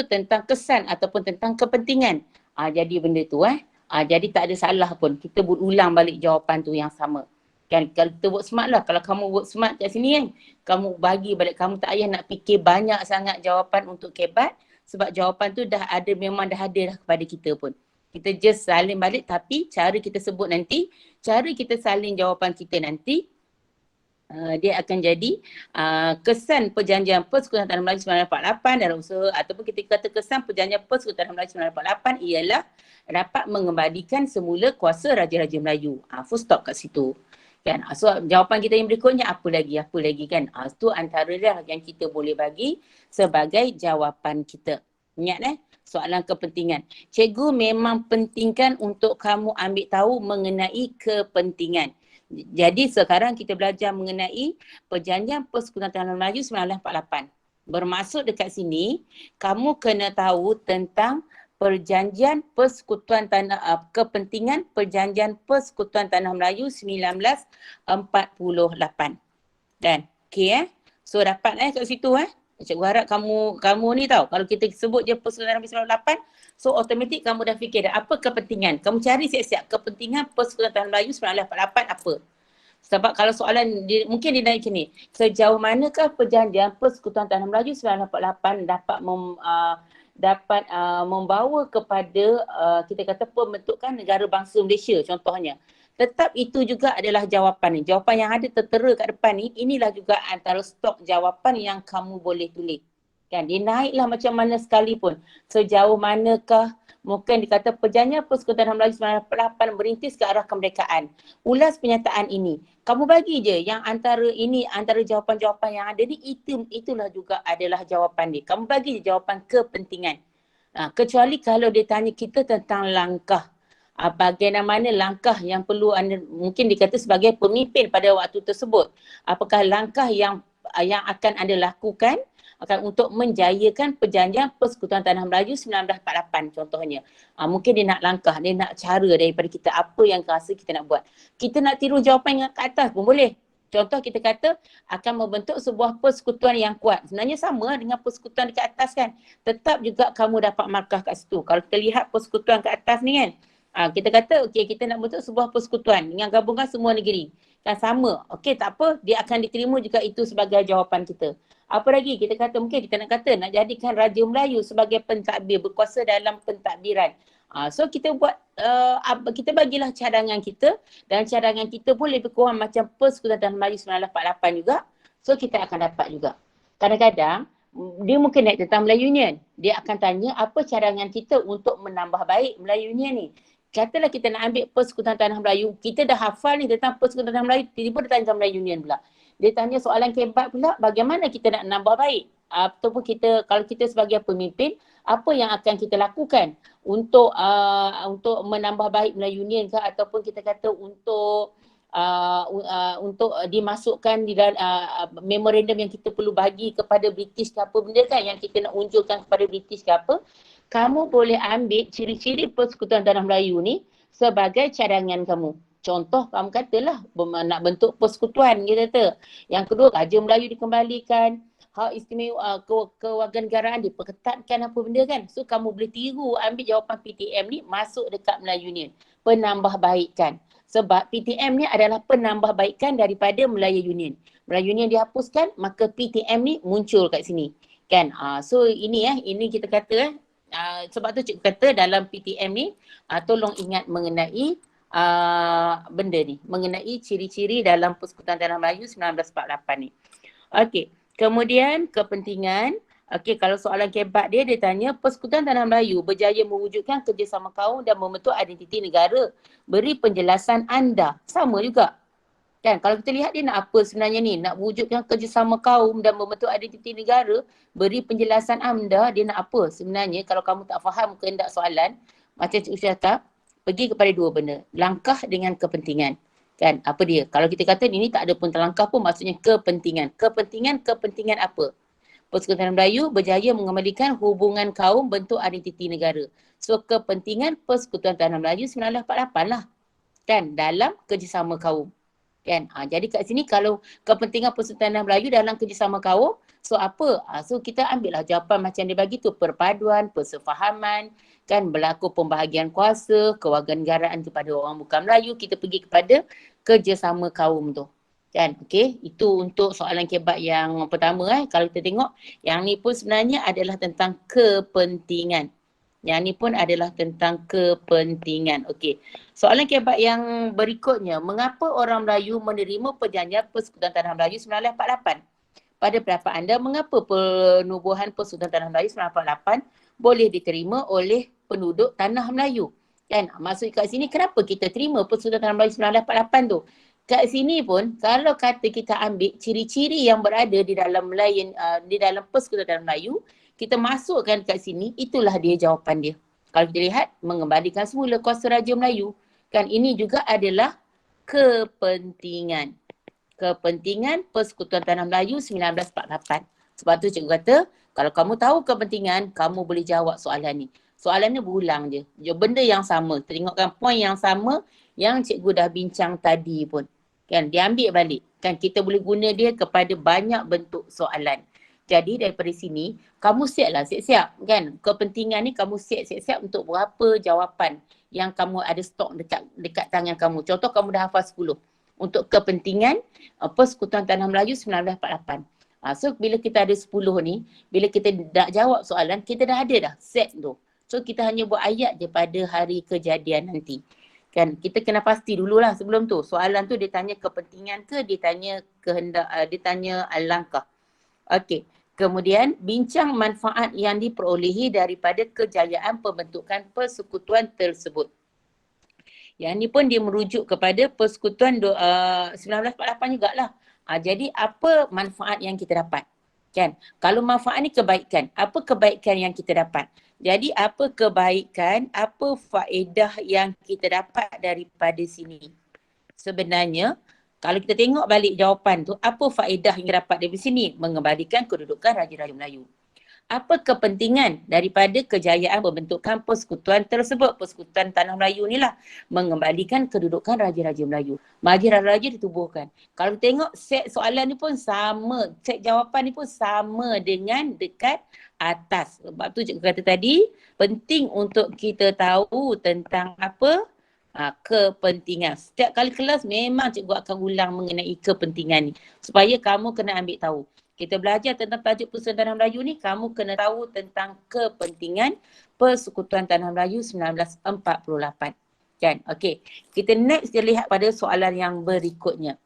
tentang kesan ataupun tentang kepentingan. Jadi benda tu jadi tak ada salah pun. Kita ulang balik jawapan tu yang sama. Kan kalau kita work smart lah. Kalau kamu work smart kat sini kan, kamu bagi balik, kamu tak payah nak fikir banyak sangat jawapan untuk kebat sebab jawapan tu memang dah ada dah kepada kita pun. Kita just salin balik tapi cara kita sebut nanti, cara kita salin jawapan kita nanti dia akan jadi kesan Perjanjian Persekutuan Tanah Melayu 1948 dalam usaha ataupun kita kata kesan Perjanjian Persekutuan Tanah Melayu 1948 ialah dapat mengembalikan semula kuasa Raja-Raja Melayu. Full stop kat situ. Kan? So jawapan kita yang berikutnya apa lagi kan. Itu antara yang kita boleh bagi sebagai jawapan kita. Ingat soalan kepentingan. Cikgu memang pentingkan untuk kamu ambil tahu mengenai kepentingan. Jadi sekarang kita belajar mengenai Perjanjian Persekutuan Tanah Melayu 1948. Bermaksud dekat sini, kamu kena tahu tentang Perjanjian Persekutuan kepentingan Perjanjian Persekutuan Tanah Melayu 1948. Dan okey So dapat kat situ Cikgu harap kamu ni tahu kalau kita sebut je Persekutuan Tanah Melayu 1948, so automatik kamu dah fikir dah apa kepentingan. Kamu cari siap-siap kepentingan Persekutuan Tanah Melayu 1948 apa. Sebab kalau soalan mungkin dia naik macam ni, sejauh manakah Perjanjian Persekutuan Tanah Melayu 1948 dapat membawa kepada kita kata pembentukan negara bangsa Malaysia contohnya. Tetap itu juga adalah jawapan ni. Jawapan yang ada tertera kat depan ni, inilah juga antara stok jawapan yang kamu boleh tulis. Kan dia naiklah macam mana sekalipun. Sejauh manakah mungkin dikata Perjanjian Persekutuan Tanah Melayu 1948 berintis ke arah kemerdekaan. Ulas penyataan ini. Kamu bagi je yang antara jawapan-jawapan yang ada ni, itulah juga adalah jawapan dia. Kamu bagi je jawapan kepentingan. Kecuali kalau dia tanya kita tentang langkah. Bagaimana langkah yang perlu anda, mungkin dikata sebagai pemimpin pada waktu tersebut. Apakah langkah yang akan anda lakukan untuk menjayakan Perjanjian Persekutuan Tanah Melayu 1948 contohnya. Mungkin dia nak langkah, dia nak cara daripada kita apa yang rasa kita nak buat. Kita nak tiru jawapan yang kat atas pun boleh. Contoh kita kata akan membentuk sebuah persekutuan yang kuat. Sebenarnya sama dengan persekutuan dekat atas kan. Tetap juga kamu dapat markah kat situ. Kalau kita lihat persekutuan kat atas ni kan. Kita kata kita nak bentuk sebuah persekutuan dengan gabungan semua negeri. Kan sama. Tak apa, dia akan diterima juga itu sebagai jawapan kita. Apa lagi? Kita kata mungkin kita nak jadikan Raja Melayu sebagai pentadbir, berkuasa dalam pentadbiran. So kita buat, kita bagilah cadangan kita dan cadangan kita pun lebih kurang macam Persekutuan Tanah Melayu 1948 juga. So kita akan dapat juga. Kadang-kadang dia mungkin naik tentang Melayu Union. Dia akan tanya apa cadangan kita untuk menambah baik Melayu Union ni. Katalah kita nak ambil Persekutuan Tanah Melayu, kita dah hafal ni tentang Persekutuan Tanah Melayu, tiba-tiba dia tanya tentang Melayu Union pula. Dia tanya soalan kebat pula, bagaimana kita nak nambah baik? Ataupun kalau kita sebagai pemimpin, apa yang akan kita lakukan untuk menambah baik Melayu Union ke, ataupun kita kata untuk dimasukkan di dalam memorandum yang kita perlu bagi kepada British ke apa benda kan, yang kita nak unjulkan kepada British ke apa. Kamu boleh ambil ciri-ciri Persekutuan Tanah Melayu ni sebagai cadangan kamu. Contoh kamu katalah nak bentuk persekutuan kita kata. Yang kedua, Raja Melayu dikembalikan, hak istimewa kewarganegaraan diperketatkan apa benda kan. So kamu boleh tiru ambil jawapan PTM ni masuk dekat Melayu Union. Penambahbaikan. Sebab PTM ni adalah penambahbaikan daripada Melayu Union. Melayu Union dihapuskan, maka PTM ni muncul kat sini. Kan? So ini kita kata sebab tu cikgu kata dalam PTM ni tolong ingat mengenai benda ni, mengenai ciri-ciri dalam Persekutuan Tanah Melayu 1948 ni. Okey, kemudian kepentingan Okey, kalau soalan kebat dia tanya Persekutuan Tanah Melayu berjaya mewujudkan kerjasama kaum dan membentuk identiti negara. Beri penjelasan anda. Sama juga. Kan kalau kita lihat dia nak apa sebenarnya ni, nak wujudkan kerjasama kaum dan membentuk identiti negara, beri penjelasan anda, dia nak apa sebenarnya. Kalau kamu tak faham kehendak soalan, macam Cik Usha cakap, pergi kepada dua benda, langkah dengan kepentingan. Kan apa dia, kalau kita kata ini tak ada pun langkah pun, maksudnya kepentingan apa. Persekutuan Melayu berjaya mengembalikan hubungan kaum bentuk identiti negara. So kepentingan Persekutuan Tanah Melayu 1948 lah, kan, dalam kerjasama kaum. Kan? Jadi kat sini kalau kepentingan Persekutuan Melayu dalam kerjasama kaum, so apa? So kita ambil lah jawapan macam dia bagi tu, perpaduan, persefahaman, kan, berlaku pembahagian kuasa, kewarganegaraan kepada orang bukan Melayu, kita pergi kepada kerjasama kaum tu. Kan? Okey, itu untuk soalan kebat yang pertama. Kalau kita tengok, yang ni pun sebenarnya adalah tentang kepentingan. Yang ni pun adalah tentang kepentingan. Okey. Soalan kebat yang berikutnya, mengapa orang Melayu menerima perjanjian Persekutuan Tanah Melayu 1948? Pada pendapat anda, mengapa penubuhan Persekutuan Tanah Melayu 1948 boleh diterima oleh penduduk Tanah Melayu? Kan? Maksud kat sini, kenapa kita terima Persekutuan Tanah Melayu 1948 tu? Kat sini pun, kalau kata kita ambil ciri-ciri yang berada di dalam di dalam Persekutuan Tanah Melayu, kita masukkan kat sini, itulah dia jawapan dia. Kalau kita lihat, mengembalikan semula kuasa Raja Melayu. Kan ini juga adalah kepentingan. Kepentingan Persekutuan Tanah Melayu 1948. Sebab tu cikgu kata, kalau kamu tahu kepentingan, kamu boleh jawab soalan ni. Soalan ni berulang je. Benda yang sama. Tengokkan poin yang sama yang cikgu dah bincang tadi pun. Kan diambil balik. Kan kita boleh guna dia kepada banyak bentuk soalan. Jadi daripada sini, kamu siap-siap kan. Kepentingan ni kamu siap-siap untuk berapa jawapan yang kamu ada stok dekat tangan kamu. Contoh kamu dah hafal 10. Untuk kepentingan Persekutuan Tanah Melayu 1948. So bila kita ada 10 ni, bila kita nak jawab soalan, kita dah ada dah set tu. So kita hanya buat ayat je pada hari kejadian nanti. Kan kita kena pasti dululah sebelum tu. Soalan tu dia tanya kepentingan ke, dia tanya kehendak, dia tanya langkah. Okey. Kemudian bincang manfaat yang diperolehi daripada kejayaan pembentukan persekutuan tersebut. Yang ni pun dia merujuk kepada Persekutuan 1948 jugalah. Jadi apa manfaat yang kita dapat? Kan? Kalau manfaat ni kebaikan, apa kebaikan yang kita dapat? Jadi apa kebaikan, apa faedah yang kita dapat daripada sini? Sebenarnya kalau kita tengok balik jawapan tu, apa faedah yang dapat dari sini? Mengembalikan kedudukan Raja-Raja Melayu. Apa kepentingan daripada kejayaan pembentukan persekutuan tersebut? Persekutuan Tanah Melayu ni lah mengembalikan kedudukan Raja-Raja Melayu. Majlis Raja ditubuhkan. Kalau tengok set soalan ni pun sama, set jawapan ni pun sama dengan dekat atas. Sebab tu cikgu kata tadi, penting untuk kita tahu tentang apa? Kepentingan. Setiap kali kelas memang cikgu akan ulang mengenai kepentingan ni. Supaya kamu kena ambil tahu. Kita belajar tentang tajuk Persekutuan Tanah Melayu ni, kamu kena tahu tentang kepentingan Persekutuan Tanah Melayu 1948. Kan? Okey. Kita next dia lihat pada soalan yang berikutnya.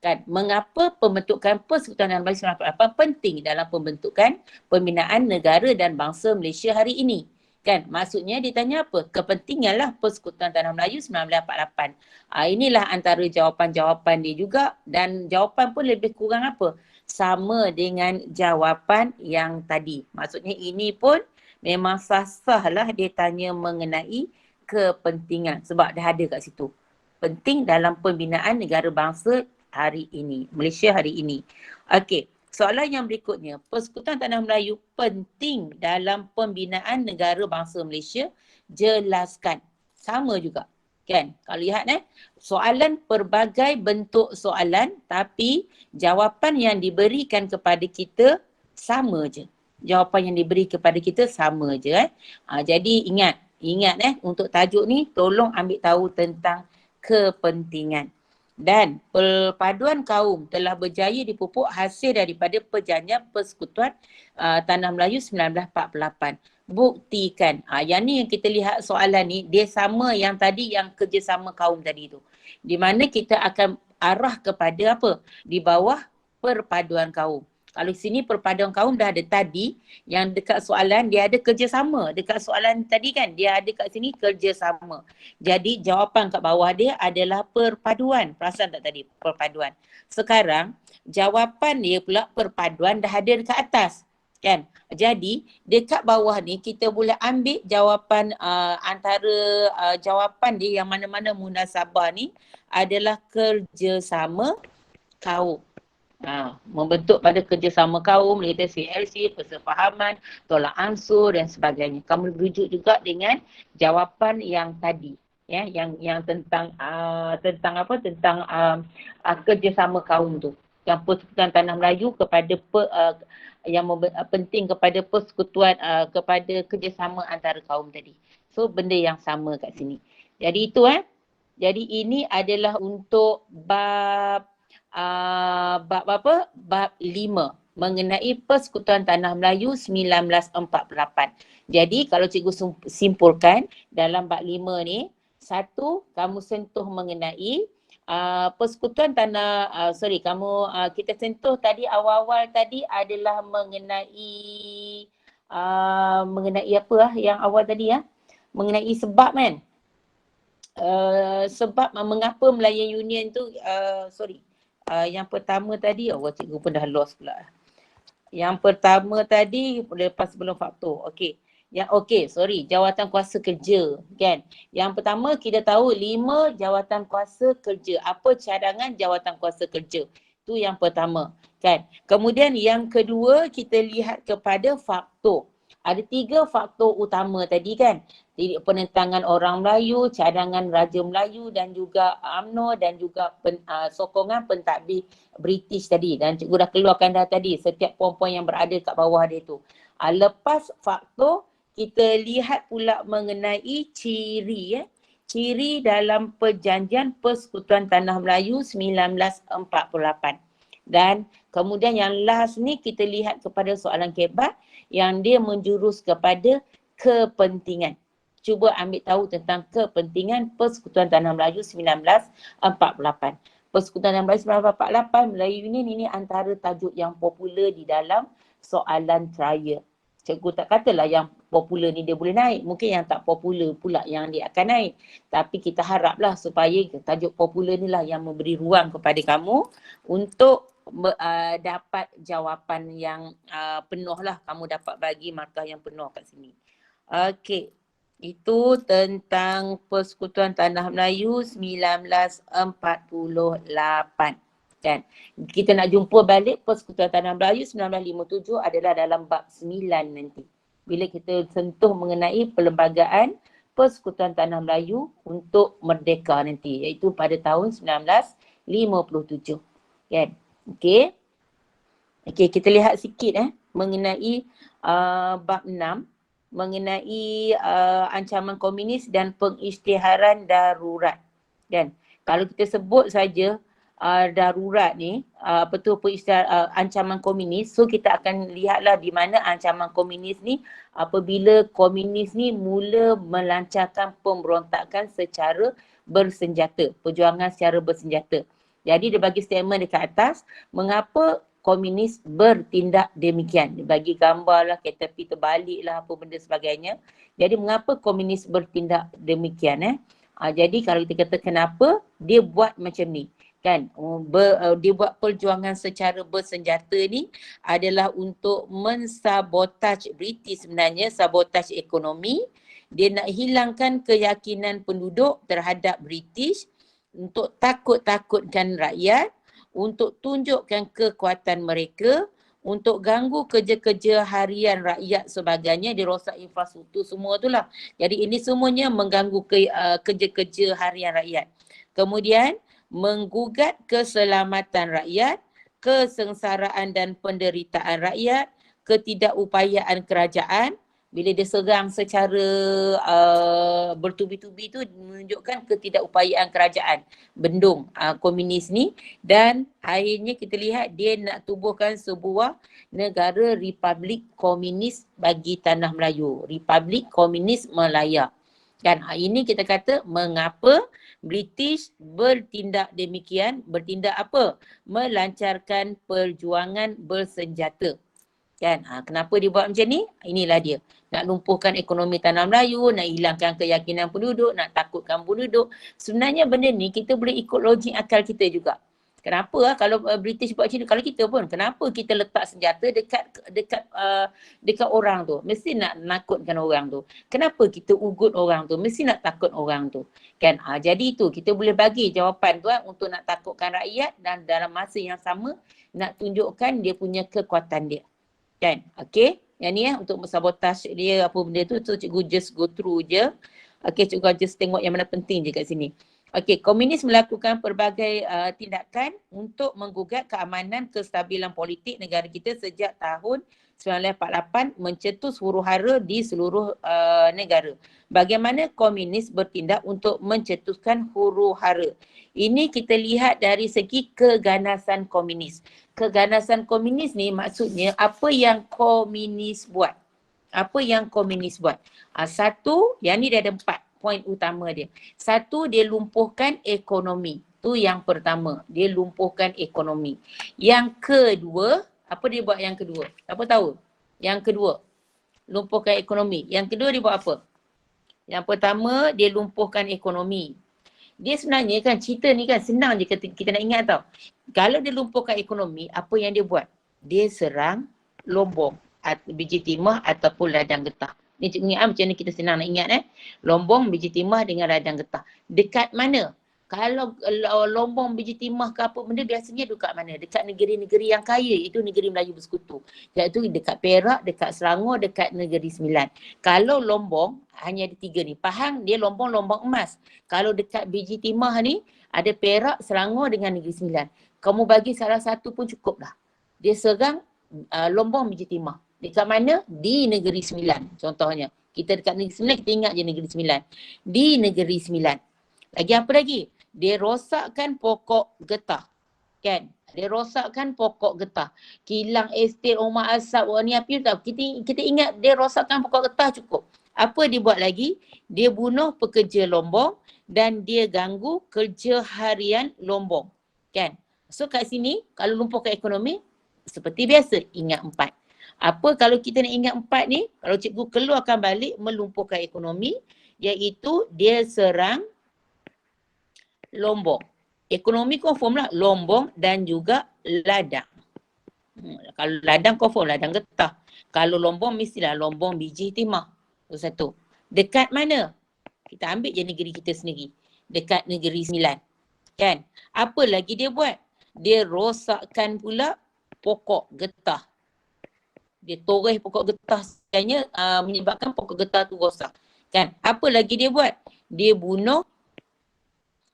Kan? Mengapa pembentukan Persekutuan Tanah Melayu 1948 penting dalam pembentukan pembinaan negara dan bangsa Malaysia hari ini? Kan? Maksudnya dia tanya apa? Kepentinganlah Persekutuan Tanah Melayu 1948. Inilah antara jawapan-jawapan dia juga, dan jawapan pun lebih kurang apa? Sama dengan jawapan yang tadi. Maksudnya ini pun memang sah-sah lah dia tanya mengenai kepentingan sebab dah ada kat situ. Penting dalam pembinaan negara bangsa hari ini, Malaysia hari ini. Okey, soalan yang berikutnya. Persekutuan Tanah Melayu penting dalam pembinaan negara bangsa Malaysia. Jelaskan. Sama juga. Kan? Kalau lihat soalan pelbagai bentuk soalan tapi jawapan yang diberikan kepada kita sama je. Jawapan yang diberi kepada kita sama je. Jadi ingat untuk tajuk ni tolong ambil tahu tentang kepentingan. Dan perpaduan kaum telah berjaya dipupuk hasil daripada perjanjian Persekutuan Tanah Melayu 1948. Buktikan. Yang ni yang kita lihat soalan ni, dia sama yang tadi yang kerjasama kaum tadi tu. Di mana kita akan arah kepada apa? Di bawah perpaduan kaum. Kalau sini perpaduan kaum dah ada tadi, yang dekat soalan dia ada kerjasama. Dekat soalan tadi kan dia ada kat sini kerjasama. Jadi jawapan kat bawah dia adalah perpaduan. Perasan tak tadi? Perpaduan. Sekarang jawapan dia pula perpaduan dah ada dekat atas. Kan? Jadi dekat bawah ni kita boleh ambil jawapan antara jawapan dia yang mana-mana munasabah ni adalah kerjasama kaum. Membentuk pada kerjasama kaum, kita CLC, persefahaman, tolak ansur dan sebagainya. Kamu rujuk juga dengan jawapan yang tadi, ya, yang tentang kerjasama kaum tu. Yang Persekutuan Tanah Melayu kepada penting kepada persekutuan kepada kerjasama antara kaum tadi. So benda yang sama kat sini. Jadi itu Jadi ini adalah untuk bab Bab 5 mengenai Persekutuan Tanah Melayu 1948. Jadi kalau cikgu simpulkan dalam bab 5 ni, satu, kamu sentuh mengenai Persekutuan Tanah kita sentuh tadi awal-awal tadi adalah mengenai yang awal tadi mengenai sebab kan. Sebab mengapa Melayan Union tu yang pertama tadi, cikgu pun dah lost pula. Yang pertama tadi lepas sebelum faktor. Jawatan kuasa kerja kan. Yang pertama kita tahu 5 jawatan kuasa kerja. Apa cadangan jawatan kuasa kerja? Tu yang pertama kan. Kemudian yang kedua kita lihat kepada faktor. Ada 3 faktor utama tadi kan. Penentangan orang Melayu, cadangan Raja Melayu dan juga UMNO dan juga sokongan pentadbir British tadi. Dan cikgu dah keluarkan dah tadi setiap poin-poin yang berada kat bawah dia tu. Lepas faktor, kita lihat pula mengenai ciri ciri dalam Perjanjian Persekutuan Tanah Melayu 1948. Dan kemudian yang last ni kita lihat kepada soalan kebat yang dia menjurus kepada kepentingan. Cuba ambil tahu tentang kepentingan Persekutuan Tanah Melayu 1948. Persekutuan Tanah Melayu 1948, Melayu Union ini antara tajuk yang popular di dalam soalan trial. Cikgu tak katalah yang popular ni dia boleh naik. Mungkin yang tak popular pula yang dia akan naik. Tapi kita haraplah supaya tajuk popular ni lah yang memberi ruang kepada kamu untuk dapat jawapan yang penuh lah. Kamu dapat bagi markah yang penuh kat sini. Okey. Itu tentang Persekutuan Tanah Melayu 1948. Kan? Kita nak jumpa balik Persekutuan Tanah Melayu 1957 adalah dalam bab 9 nanti. Bila kita sentuh mengenai perlembagaan Persekutuan Tanah Melayu untuk merdeka nanti. Iaitu pada tahun 1957. Kan? Okey. Okey, kita lihat sikit mengenai bab 6. Mengenai ancaman komunis dan pengisytiharan darurat. Dan kalau kita sebut saja darurat ni, ancaman komunis, so kita akan lihatlah di mana ancaman komunis ni apabila komunis ni mula melancarkan pemberontakan secara bersenjata, perjuangan secara bersenjata. Jadi dia bagi statement dekat atas, mengapa komunis bertindak demikian. Dia bagi gambar lah, KTP terbalik lah, apa benda sebagainya. Jadi mengapa komunis bertindak demikian jadi kalau kita kata kenapa, dia buat macam ni. Kan? Dia buat perjuangan secara bersenjata ni adalah untuk mensabotaj British sebenarnya, sabotaj ekonomi. Dia nak hilangkan keyakinan penduduk terhadap British, untuk takut-takutkan rakyat, untuk tunjukkan kekuatan mereka, untuk ganggu kerja-kerja harian rakyat sebagainya, dia rosak infrastruktur semua tu lah. Jadi ini semuanya mengganggu kerja-kerja harian rakyat. Kemudian menggugat keselamatan rakyat, kesengsaraan dan penderitaan rakyat, ketidakupayaan kerajaan. Bila dia serang secara bertubi-tubi tu menunjukkan ketidakupayaan kerajaan, bendung komunis ni. Dan akhirnya kita lihat dia nak tubuhkan sebuah negara Republik Komunis bagi Tanah Melayu, Republik Komunis Malaya. Kan ini kita kata mengapa British bertindak demikian, bertindak apa? Melancarkan perjuangan bersenjata. Kan? Kenapa dia buat macam ni? Inilah dia. Nak lumpuhkan ekonomi tanah Melayu, nak hilangkan keyakinan penduduk, nak takutkan penduduk. Sebenarnya benda ni kita boleh ikut logik akal kita juga. Kenapa kalau British buat macam ni? Kalau kita pun, kenapa kita letak senjata dekat orang tu? Mesti nak nakutkan orang tu. Kenapa kita ugut orang tu? Mesti nak takut orang tu. Kan? Jadi itu kita boleh bagi jawapan tu untuk nak takutkan rakyat dan dalam masa yang sama nak tunjukkan dia punya kekuatan dia. Kan? Okay. Yang ni untuk sabotage dia apa benda tu cikgu just go through je. Okay, cikgu just tengok yang mana penting je kat sini. Okey, komunis melakukan pelbagai tindakan untuk menggugat keamanan kestabilan politik negara kita sejak tahun 1948 mencetus huru-hara di seluruh negara. Bagaimana komunis bertindak untuk mencetuskan huru-hara? Ini kita lihat dari segi keganasan komunis. Keganasan komunis ni maksudnya apa yang komunis buat. Apa yang komunis buat? Satu, yang ni dia ada 4 poin utama dia. Satu, dia lumpuhkan ekonomi. Tu yang pertama. Dia lumpuhkan ekonomi. Yang kedua, apa dia buat yang kedua? Siapa tahu? Yang kedua, lumpuhkan ekonomi. Yang kedua dia buat apa? Yang pertama, dia lumpuhkan ekonomi. Dia sebenarnya kan cerita ni kan senang je kita nak ingat tau. Kalau dia lumpuhkan ekonomi, apa yang dia buat? Dia serang Lombong, biji timah ataupun ladang getah. Ni cikgu ingat macam ni kita senang nak ingat Lombong, biji timah dengan ladang getah. Dekat mana? Kalau Lombong, biji timah ke apa benda biasanya dekat mana? Dekat negeri-negeri yang kaya, itu negeri Melayu bersekutu. Iaitu dekat Perak, dekat Selangor, dekat Negeri Sembilan. Kalau Lombong, hanya ada 3 ni. Pahang dia Lombong emas. Kalau dekat biji timah ni, ada Perak, Selangor dengan Negeri Sembilan. Kamu bagi salah satu pun cukup dah. Dia serang Lombong, biji timah. Dekat mana? Di Negeri Sembilan contohnya. Kita dekat Negeri Sembilan, kita ingat je Negeri Sembilan. Di Negeri Sembilan. Lagi apa lagi? Dia rosakkan pokok getah. Kan? Dia rosakkan pokok getah. Kilang estate, rumah asap, warni api tak. Kita ingat dia rosakkan pokok getah cukup. Apa dia buat lagi? Dia bunuh pekerja Lombong dan dia ganggu kerja harian Lombong. Kan? So kat sini, kalau lumpuhkan ekonomi, seperti biasa, ingat 4. Apa kalau kita nak ingat 4 ni, kalau cikgu keluarkan balik melumpuhkan ekonomi, iaitu dia serang Lombong. Ekonomi confirm lah Lombong dan juga ladang. Kalau ladang confirm ladang getah. Kalau Lombong mestilah Lombong biji timah. Itu satu. Dekat mana? Kita ambil je negeri kita sendiri. Dekat Negeri Sembilan. Kan? Apa lagi dia buat? Dia rosakkan pula pokok getah. Dia toreh pokok getah sebenarnya menyebabkan pokok getah tu rosak. Kan? Apa lagi dia buat? Dia bunuh,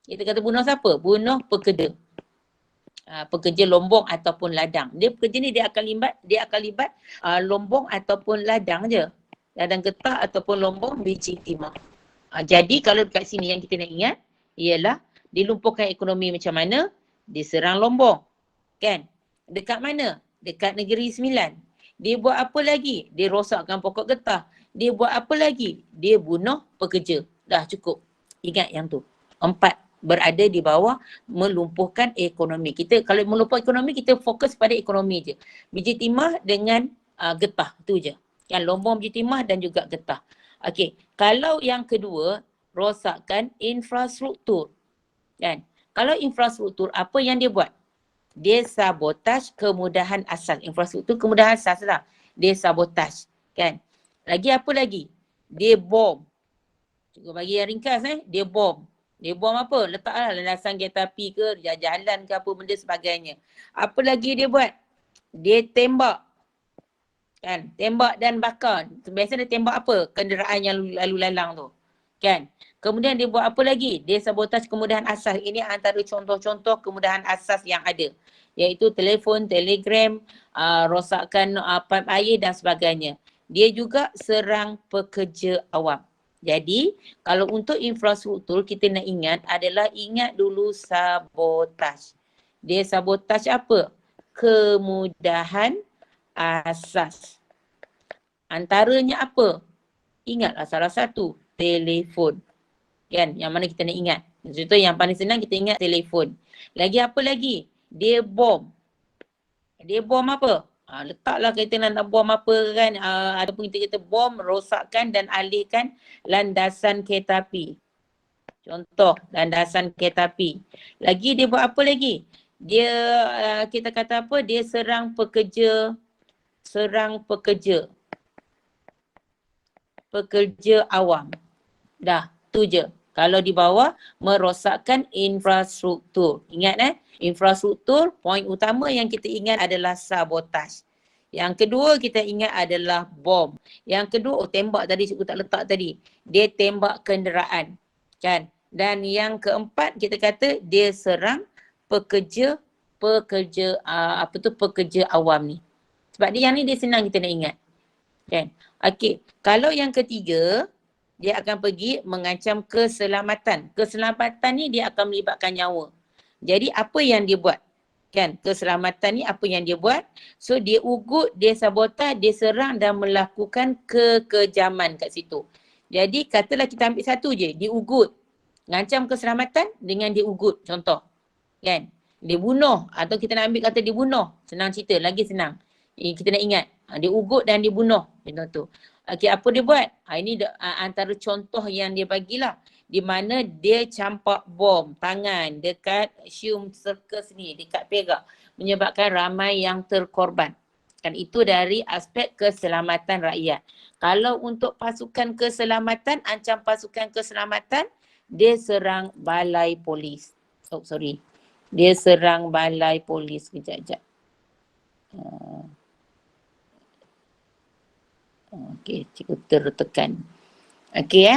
kita kata bunuh siapa? Bunuh pekerja. Pekerja Lombong ataupun ladang. Dia pekerja ni dia akan libat Lombong ataupun ladang je. Ladang getah ataupun Lombong biji timah. Jadi kalau dekat sini yang kita nak ingat ialah dilumpuhkan ekonomi macam mana? Diserang Lombong. Kan? Dekat mana? Dekat Negeri Sembilan. Dia buat apa lagi? Dia rosakkan pokok getah. Dia buat apa lagi? Dia bunuh pekerja. Dah cukup. Ingat yang tu. 4 berada di bawah melumpuhkan ekonomi. Kita kalau melumpuhkan ekonomi, kita fokus pada ekonomi je. Biji timah dengan getah. Tu je. Yang Lombong, biji timah dan juga getah. Okey. Kalau yang kedua, rosakkan infrastruktur. Kan? Kalau infrastruktur, apa yang dia buat? Dia sabotaj kemudahan asas. Infrastruktur kemudahan asas lah. Dia sabotaj. Kan? Lagi apa lagi? Dia bom. Cikgu bagi yang ringkas Dia bom. Dia bom apa? Letaklah landasan kereta api ke, jalan ke apa benda sebagainya. Apa lagi dia buat? Dia tembak. Kan? Tembak dan bakar. Biasanya dia tembak apa? Kenderaan yang lalu lalang tu. Kan? Kemudian dia buat apa lagi? Dia sabotaj kemudahan asas. Ini antara contoh-contoh kemudahan asas yang ada. Iaitu telefon, telegram, rosakkan paip air dan sebagainya. Dia juga serang pekerja awam. Jadi, kalau untuk infrastruktur kita nak ingat adalah ingat dulu sabotaj. Dia sabotaj apa? Kemudahan asas. Antaranya apa? Ingatlah salah satu. telefon. Kan? Yang mana kita nak ingat. Contoh yang paling senang kita ingat telefon. Lagi apa lagi? Dia bom. Dia bom apa? Letaklah kita nak bom apa kan. Ataupun kita kata bom, rosakkan dan alihkan landasan kereta api. Contoh, landasan kereta api. Lagi dia buat apa lagi? Dia, kita kata apa? Dia serang pekerja awam. Dah, tu je. Kalau di bawah, merosakkan infrastruktur. Ingat infrastruktur, poin utama yang kita ingat adalah sabotaj. Yang kedua kita ingat adalah bom. Yang kedua, tembak tadi cikgu tak letak tadi. Dia tembak kenderaan. Kan? Dan yang keempat kita kata dia serang pekerja awam ni. Sebab yang ni dia senang kita nak ingat. Kan? Okey, kalau yang ketiga dia akan pergi mengancam keselamatan. Keselamatan ni dia akan melibatkan nyawa. Jadi apa yang dia buat? Kan? Keselamatan ni apa yang dia buat? So dia ugut, dia sabotah, dia serang dan melakukan kekejaman kat situ. Jadi katalah kita ambil satu je, dia ugut. Ngancam keselamatan dengan dia ugut, contoh. Kan? Dia bunuh atau kita nak ambil kata dia bunuh. Senang cerita, lagi senang. Kita nak ingat. Dia ugut dan dia bunuh. Contoh tu. Okey, apa dia buat? Ini antara contoh yang dia bagilah. Di mana dia campak bom tangan dekat Shium Circus ni, dekat Perak. Menyebabkan ramai yang terkorban. Kan itu dari aspek keselamatan rakyat. Kalau untuk pasukan keselamatan, ancam pasukan keselamatan, dia serang balai polis. Oh, sorry. Dia serang balai polis. Kejap. Okey, cikgu tertekan. Okey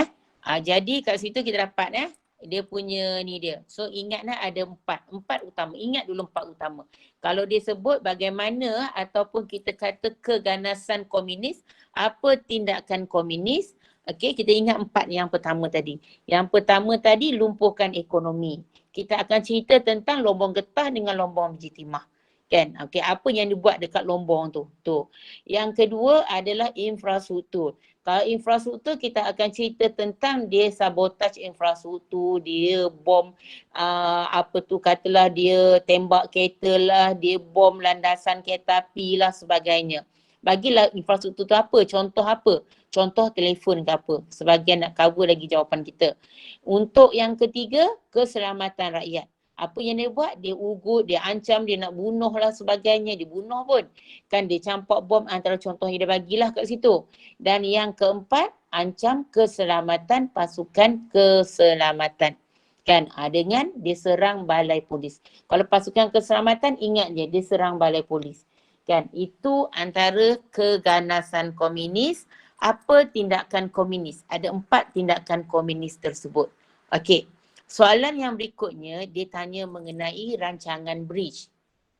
jadi kat situ kita dapat dia punya ni dia. So ingatlah ada empat utama. Ingat dulu empat utama. Kalau dia sebut bagaimana ataupun kita kata keganasan komunis, apa tindakan komunis, okey, kita ingat empat yang pertama tadi. Yang pertama tadi lumpuhkan ekonomi. Kita akan cerita tentang lombong getah dengan lombong biji timah. Kan? Okey, apa yang dibuat dekat lombong tu? Yang kedua adalah infrastruktur. Kalau infrastruktur kita akan cerita tentang dia sabotaj infrastruktur, dia bom katalah dia tembak kereta lah, dia bom landasan kereta api lah sebagainya. Bagilah infrastruktur tu apa, contoh apa? Contoh telefon ke apa. Sebagian nak cover lagi jawapan kita. Untuk yang ketiga, keselamatan rakyat. Apa yang dia buat? Dia ugut, dia ancam, dia nak bunuh lah sebagainya. Dia bunuh pun. Kan dia campak bom antara contoh yang dia bagilah kat situ. Dan yang keempat, ancam keselamatan pasukan keselamatan. Kan dengan dia serang balai polis. Kalau pasukan keselamatan, ingat je dia serang balai polis. Kan itu antara keganasan komunis. Apa tindakan komunis? Ada 4 tindakan komunis tersebut. Okey. Soalan yang berikutnya, dia tanya mengenai rancangan bridge.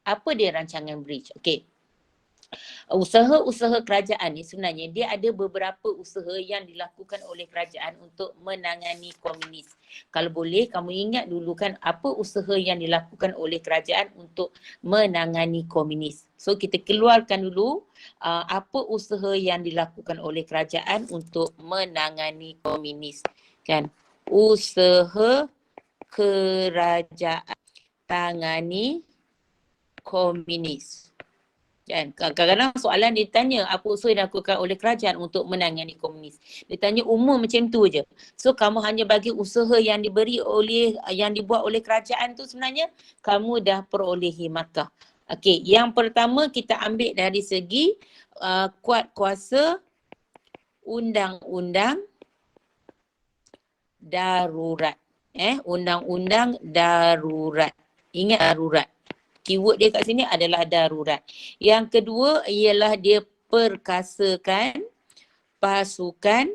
Apa dia rancangan bridge? Okey. Usaha-usaha kerajaan ni sebenarnya dia ada beberapa usaha yang dilakukan oleh kerajaan untuk menangani komunis. Kalau boleh kamu ingat dulu kan apa usaha yang dilakukan oleh kerajaan untuk menangani komunis. So kita keluarkan dulu apa usaha yang dilakukan oleh kerajaan untuk menangani komunis. Kan? Usaha kerajaan tangani komunis. Kan? Kadang-kadang soalan dia tanya apa usaha yang dilakukan oleh kerajaan untuk menangani komunis. Dia tanya umum macam tu je. So kamu hanya bagi usaha yang dibuat oleh kerajaan tu sebenarnya kamu dah perolehi markah. Okey, yang pertama kita ambil dari segi kuat kuasa undang-undang darurat. Undang-undang darurat. Ingat darurat. Keyword dia kat sini adalah darurat. Yang kedua ialah dia perkasakan pasukan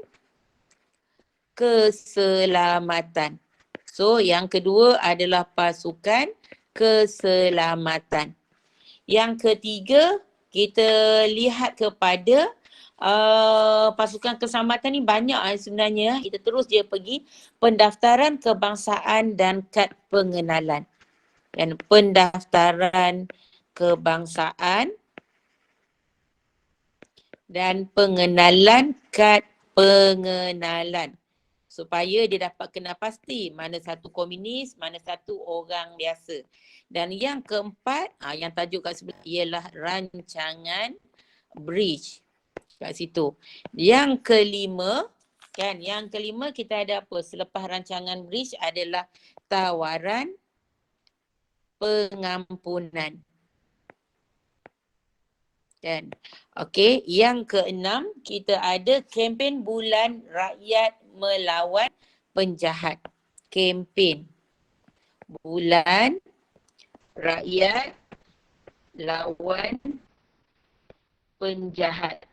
keselamatan. So yang kedua adalah pasukan keselamatan. Yang ketiga kita lihat kepada pasukan keselamatan ni banyak sebenarnya. Kita terus dia pergi pendaftaran kebangsaan dan kad pengenalan. Dan pendaftaran kebangsaan dan pengenalan kad pengenalan. supaya dia dapat kenal pasti mana satu komunis, mana satu orang biasa. Dan yang keempat, yang tajuk kat sebelah ialah rancangan bridge kat situ. Yang kelima, yang kelima kita ada apa? Selepas rancangan bridge adalah tawaran pengampunan. Kan? Okey, yang keenam kita ada kempen bulan rakyat melawan penjahat. Kempen bulan rakyat lawan penjahat.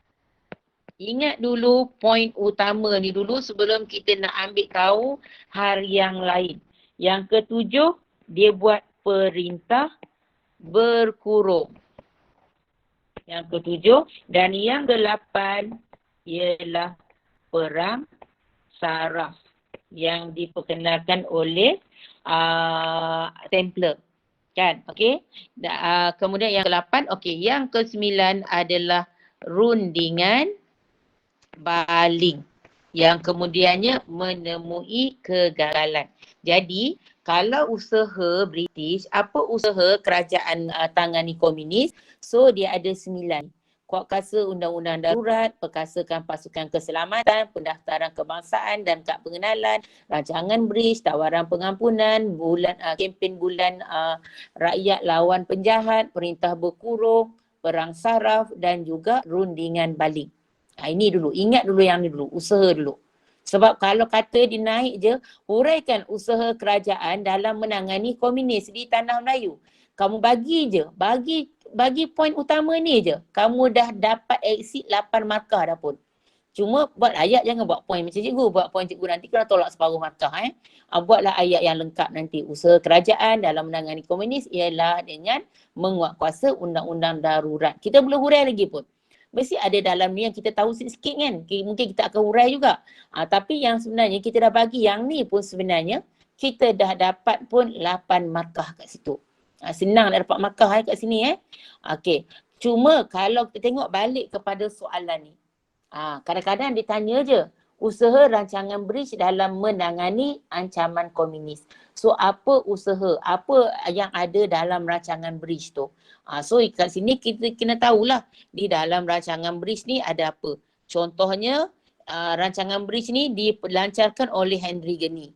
Ingat dulu poin utama ni dulu sebelum kita nak ambil tahu hal yang lain. Yang ketujuh, dia buat perintah berkurung. Yang ketujuh. Dan yang ke-8 ialah perang saraf yang diperkenalkan oleh Templar. Kan? Okey. Kemudian yang ke-8, okey. Yang ke-9 adalah rundingan baling yang kemudiannya menemui kegagalan. Jadi, kalau usaha British, apa usaha kerajaan tangani komunis? So, dia ada 9. Kuasa undang-undang darurat, perkasakan pasukan keselamatan, pendaftaran kebangsaan dan kad pengenalan, rancangan bridge, tawaran pengampunan, kempen bulan rakyat lawan penjahat, perintah berkurung, perang saraf dan juga rundingan baling. Ini dulu, ingat dulu yang ni dulu, usaha dulu. Sebab kalau kata dinaik je, huraikan usaha kerajaan dalam menangani komunis di tanah Melayu. Kamu bagi je, bagi poin utama ni je. Kamu dah dapat exit 8 markah dah pun. Cuma buat ayat, jangan buat poin macam cikgu. Buat poin cikgu nanti kena tolak separuh markah. Buatlah ayat yang lengkap nanti. Usaha kerajaan dalam menangani komunis ialah dengan menguatkuasa undang-undang darurat. Kita belum hurai lagi pun. Mesti ada dalam ni yang kita tahu sikit kan. Mungkin kita akan hurai juga. Tapi yang sebenarnya kita dah bagi yang ni pun sebenarnya kita dah dapat pun 8 markah kat situ. Senang dah dapat markah kat sini. Okey. Cuma kalau kita tengok balik kepada soalan ni. Kadang-kadang ditanya je, usaha rancangan bridge dalam menangani ancaman komunis. So apa usaha, apa yang ada dalam rancangan bridge tu? So kat sini kita kena tahulah di dalam rancangan bridge ni ada apa. Contohnya rancangan bridge ni dilancarkan oleh Henry Gurney.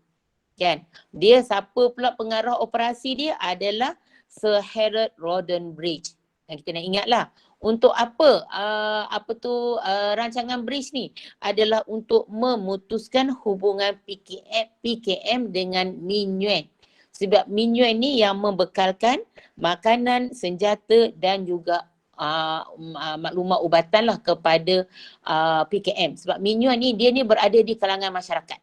Kan? Dia siapa pula pengarah operasi dia adalah Sir Harold Roddenberry. Dan kita nak ingatlah untuk apa rancangan bridge ni adalah untuk memutuskan hubungan PKM dengan Minuan. Sebab Minuan ni yang membekalkan makanan, senjata dan juga maklumat ubatan lah kepada PKM. Sebab Minuan ni dia ni berada di kalangan masyarakat.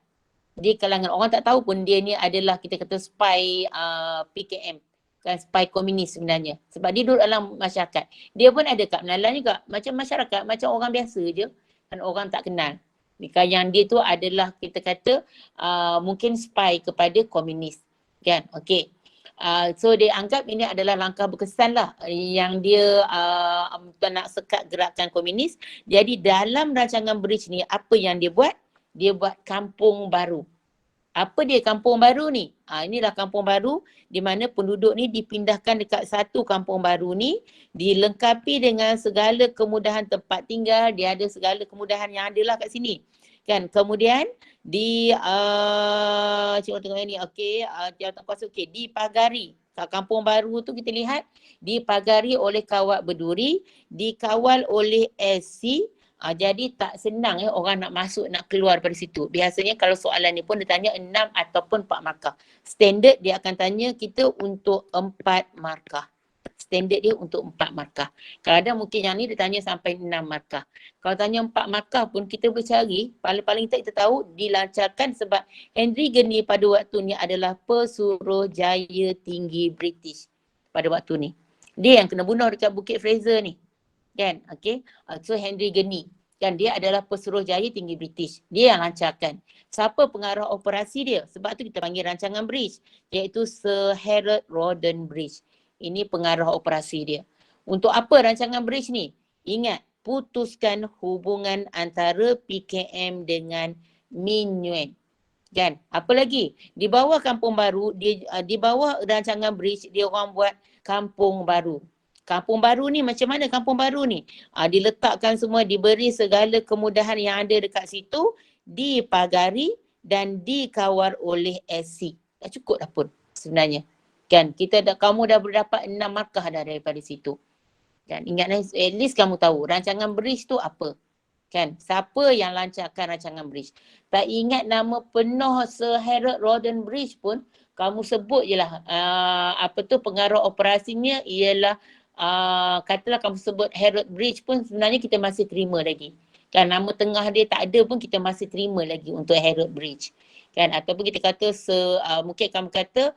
Di kalangan orang tak tahu pun dia ni adalah kita kata spy PKM. Kan, spy komunis sebenarnya. Sebab dia duduk dalam masyarakat. Dia pun ada kad pengenalan juga. Macam masyarakat, macam orang biasa je. Kan orang tak kenal. Yang dia tu adalah kita kata mungkin spy kepada komunis. Kan, okey. So dia anggap ini adalah langkah berkesan lah yang dia nak sekat gerakan komunis. Jadi dalam rancangan bridge ni apa yang dia buat? Dia buat kampung baru. Apa dia kampung baru ni? Inilah kampung baru di mana penduduk ni dipindahkan dekat satu kampung baru ni, dilengkapi dengan segala kemudahan tempat tinggal, dia ada segala kemudahan yang ada lah kat sini. Kan? Kemudian di cikgu tengok ni, okey, jawatan kuasa okey, dipagari. Kampung baru tu kita lihat dipagari oleh kawat berduri, dikawal oleh SC. Jadi tak senang orang nak masuk, nak keluar dari situ. Biasanya kalau soalan ni pun dia tanya 6 ataupun 4 markah. Standard dia akan tanya kita untuk 4 markah. Standard dia untuk 4 markah. Kadang mungkin yang ni dia tanya sampai 6 markah. Kalau tanya 4 markah pun kita boleh cari, paling-paling kita tahu dilancarkan sebab Henry Gurney pada waktu ni adalah Pesuruhjaya Tinggi British pada waktu ni. Dia yang kena bunuh dekat Bukit Fraser ni. Kan, okey. So Henry Gurney, kan dia adalah Pesuruhjaya Tinggi British. Dia yang lancarkan. Siapa pengarah operasi dia? Sebab tu kita panggil rancangan bridge, iaitu Sir Harold Roddenberry. Ini pengarah operasi dia. Untuk apa rancangan bridge ni? Ingat, putuskan hubungan antara PKM dengan Minuan. Kan? Apa lagi? Di bawah Kampung Baru, di bawah rancangan bridge, dia orang buat Kampung Baru. Kampung Baru ni macam mana Kampung Baru ni? Diletakkan semua, diberi segala kemudahan yang ada dekat situ, dipagari dan dikawal oleh SC. Dah cukup dah pun sebenarnya. Kan? Kamu dah berdapat 6 markah dah daripada situ. Kan? Ingat, at least kamu tahu rancangan bridge tu apa. Kan? Siapa yang lancarkan rancangan bridge? Tak ingat nama penuh Sir Harold Roden Bridge pun, kamu sebut je lah pengarah operasinya ialah katalah kamu sebut Harold Bridge pun sebenarnya kita masih terima lagi. Kan nama tengah dia tak ada pun kita masih terima lagi untuk Harold Bridge. Kan? Ataupun kita kata mungkin kamu kata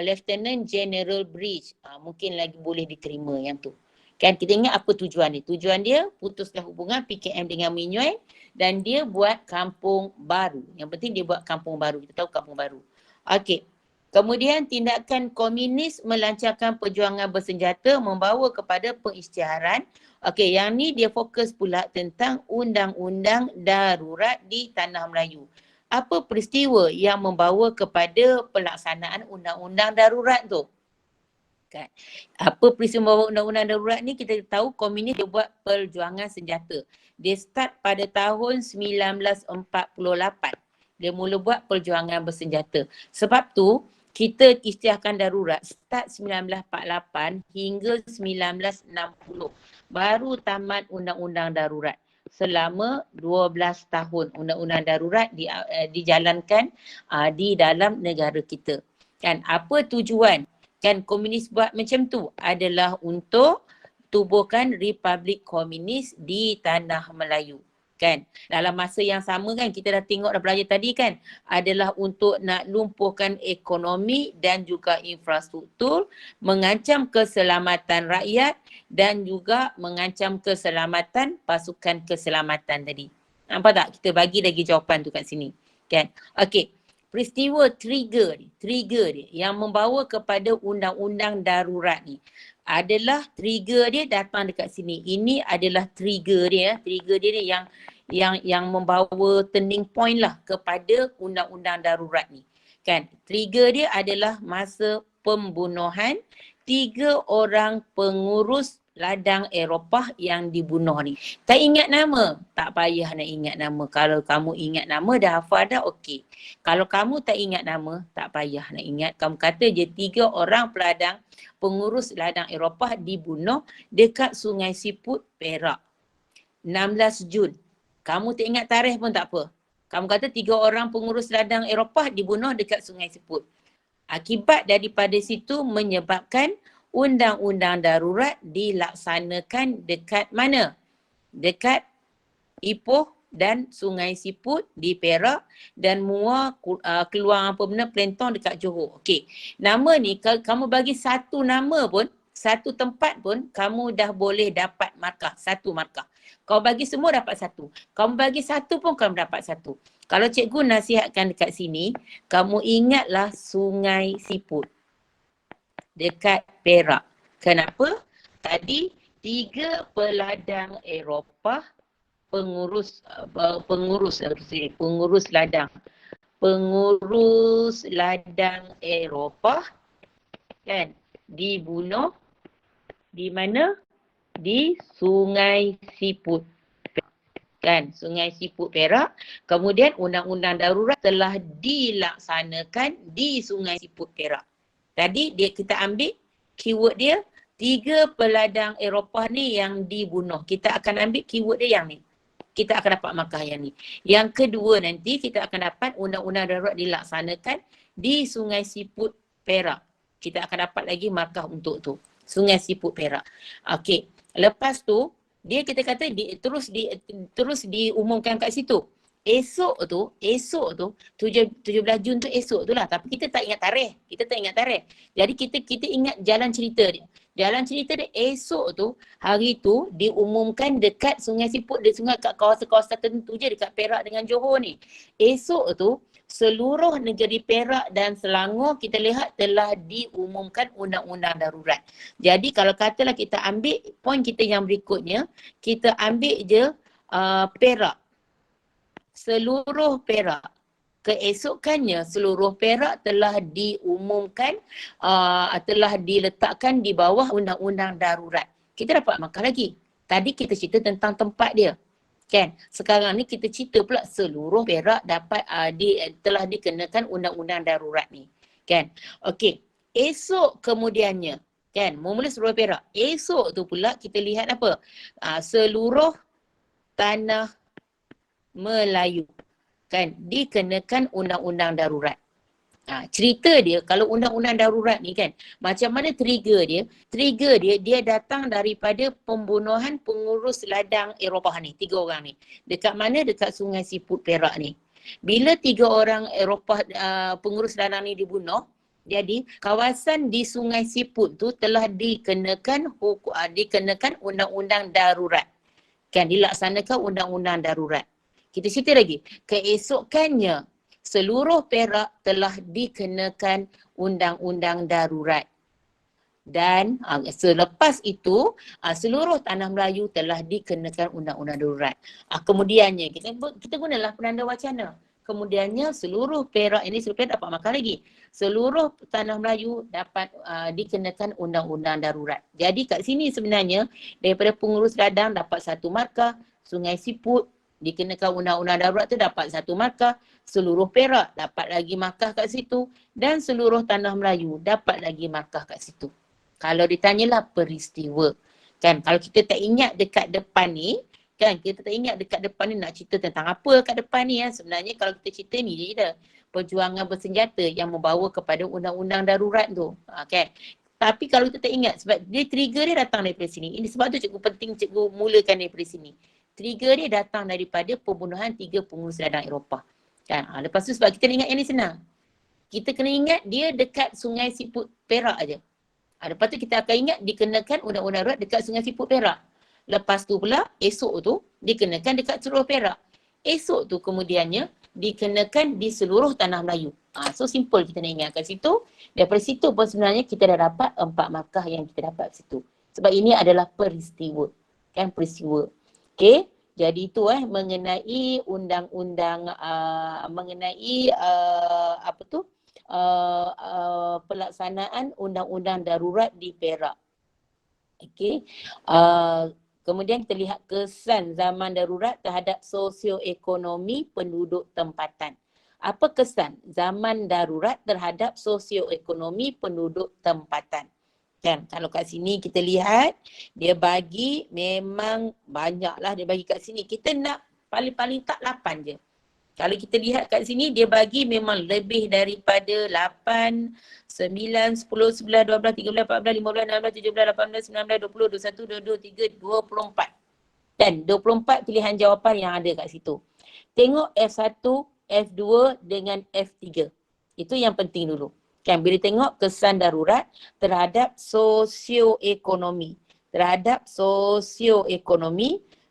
Lieutenant General Bridge, mungkin lagi boleh diterima yang tu. Kan kita ingat apa tujuan dia? Tujuan dia putuskan hubungan PKM dengan Menyuai dan dia buat kampung baru. Yang penting dia buat kampung baru. Kita tahu kampung baru. Okey. Kemudian tindakan komunis melancarkan perjuangan bersenjata membawa kepada pengisytiharan. Okey, yang ni dia fokus pula tentang undang-undang darurat di Tanah Melayu. Apa peristiwa yang membawa kepada pelaksanaan undang-undang darurat tu? Kan? Apa peristiwa undang-undang darurat ni kita tahu komunis dia buat perjuangan senjata. Dia start pada tahun 1948. Dia mula buat perjuangan bersenjata. Sebab tu kita isytiharkan darurat start 1948 hingga 1960. Baru tamat undang-undang darurat. Selama 12 tahun undang-undang darurat dijalankan di dalam negara kita. Kan? Apa tujuan? Kan komunis buat macam tu adalah untuk tubuhkan Republik Komunis di Tanah Melayu. Kan? Dalam masa yang sama kan kita dah tengok dah belajar tadi kan adalah untuk nak lumpuhkan ekonomi dan juga infrastruktur, mengancam keselamatan rakyat dan juga mengancam keselamatan pasukan keselamatan tadi. Nampak tak? Kita bagi lagi jawapan tu kat sini. Kan? Okey. Peristiwa trigger dia yang membawa kepada undang-undang darurat ni adalah trigger dia datang dekat sini. Ini adalah trigger dia. Trigger dia yang membawa turning point lah kepada undang-undang darurat ni. Kan? Trigger dia adalah masa pembunuhan 3 orang pengurus ladang Eropah yang dibunuh ni. Tak ingat nama? Tak payah nak ingat nama. Kalau kamu ingat nama dah hafal dah okey. Kalau kamu tak ingat nama, tak payah nak ingat. Kamu kata je 3 orang peladang pengurus ladang Eropah dibunuh dekat Sungai Siput, Perak. 16 Jun. Kamu tak ingat tarikh pun tak apa. Kamu kata 3 orang pengurus ladang Eropah dibunuh dekat Sungai Siput. Akibat daripada situ menyebabkan undang-undang darurat dilaksanakan dekat mana? Dekat Ipoh dan Sungai Siput di Perak dan Muar keluar Pelentong dekat Johor. Okey. Nama ni kamu bagi satu nama pun, satu tempat pun kamu dah boleh dapat markah, 1 markah. Kau bagi semua dapat 1. Kamu bagi 1 pun kamu dapat 1. Kalau cikgu nasihatkan dekat sini, kamu ingatlah Sungai Siput dekat Perak. Kenapa? Tadi 3 peladang Eropah pengurus ladang Eropah kan dibunuh di mana? Di Sungai Siput. Kan, Sungai Siput Perak. Kemudian undang-undang darurat telah dilaksanakan di Sungai Siput Perak. Tadi kita ambil keyword dia 3 peladang Eropah ni yang dibunuh. Kita akan ambil keyword dia yang ni. Kita akan dapat markah yang ni. Yang kedua nanti kita akan dapat undang-undang darurat dilaksanakan di Sungai Siput Perak. Kita akan dapat lagi markah untuk tu. Sungai Siput Perak. Okey. Lepas tu kita kata terus diumumkan kat situ. Esok tu 17 Jun tu esok tu lah. Tapi kita tak ingat tarikh. Jadi kita ingat jalan cerita dia. Jalan cerita dia esok tu, hari tu diumumkan dekat Sungai Siput, kat kawasan-kawasan tertentu je dekat Perak dengan Johor ni. Esok tu seluruh negeri Perak dan Selangor kita lihat telah diumumkan undang-undang darurat. Jadi kalau katalah kita ambil poin kita yang berikutnya, kita ambil je Perak. Seluruh Perak. keesokannya seluruh Perak telah diumumkan, telah diletakkan di bawah undang-undang darurat. Kita dapat makan lagi. Tadi kita cerita tentang tempat dia. Kan? Sekarang ni kita cerita pula seluruh Perak dapat telah dikenakan undang-undang darurat ni. Kan? Okey. Esok kemudiannya, kan, mula seluruh Perak. Esok tu pula kita lihat apa? Seluruh tanah Melayu, kan, dikenakan undang-undang darurat. Cerita dia kalau undang-undang darurat ni kan, macam mana trigger dia? Trigger dia datang daripada pembunuhan pengurus ladang Eropah ni, 3 orang ni. Dekat mana? Dekat Sungai Siput Perak ni. Bila 3 orang Eropah pengurus ladang ni dibunuh, jadi kawasan di Sungai Siput tu telah dikenakan undang-undang darurat. Kan, dilaksanakan undang-undang darurat. Kita cerita lagi, keesokannya seluruh Perak telah dikenakan undang-undang darurat. Dan selepas itu, seluruh tanah Melayu telah dikenakan undang-undang darurat. Kemudiannya, kita gunalah penanda wacana. Kemudiannya seluruh Perak ini, seluruh Perak dapat makan lagi. Seluruh tanah Melayu dapat dikenakan undang-undang darurat. Jadi kat sini sebenarnya, daripada pengurus ladang dapat 1 markah, Sungai Siput dikenakan undang-undang darurat tu dapat 1 markah, seluruh Perak dapat lagi markah kat situ, dan seluruh tanah Melayu dapat lagi markah kat situ. Kalau ditanyalah peristiwa, kan, kalau kita tak ingat dekat depan ni, kan, kita tak ingat dekat depan ni nak cerita tentang apa kat depan ni ya. Sebenarnya kalau kita cerita ni je dah, perjuangan bersenjata yang membawa kepada undang-undang darurat tu, kan. Tapi kalau kita tak ingat, sebab dia trigger dia datang daripada sini. Ini sebab tu cikgu penting cikgu mulakan daripada sini. Trigger dia datang daripada pembunuhan 3 pengurus ladang Eropah. Kan? Lepas tu sebab kita ingat yang ni senang. Kita kena ingat dia dekat Sungai Siput Perak aja. Lepas tu kita akan ingat dikenakan undang-undang darurat dekat Sungai Siput Perak. Lepas tu pula esok tu dikenakan dekat seluruh Perak. Esok tu kemudiannya dikenakan di seluruh tanah Melayu. So simple kita nak ingat kat situ. Daripada situ pun sebenarnya kita dah dapat 4 markah yang kita dapat kat situ. Sebab ini adalah peristiwa. Kan, peristiwa. Okey, jadi itu mengenai undang-undang mengenai pelaksanaan undang-undang darurat di Perak. Okey. Kemudian kita lihat kesan zaman darurat terhadap sosioekonomi penduduk tempatan. Apa kesan zaman darurat terhadap sosioekonomi penduduk tempatan? Kan, kalau kat sini kita lihat, dia bagi memang banyaklah dia bagi kat sini. Kita nak paling-paling tak 8 je. Kalau kita lihat kat sini, dia bagi memang lebih daripada 8, 9, 10, 11, 12, 13, 14, 15, 16, 17, 18, 19, 20, 21, 22, 23, 24. Dan 24 pilihan jawapan yang ada kat situ. Tengok F1, F2 dengan F3. Itu yang penting dulu. Kan, bila tengok kesan darurat terhadap sosioekonomi.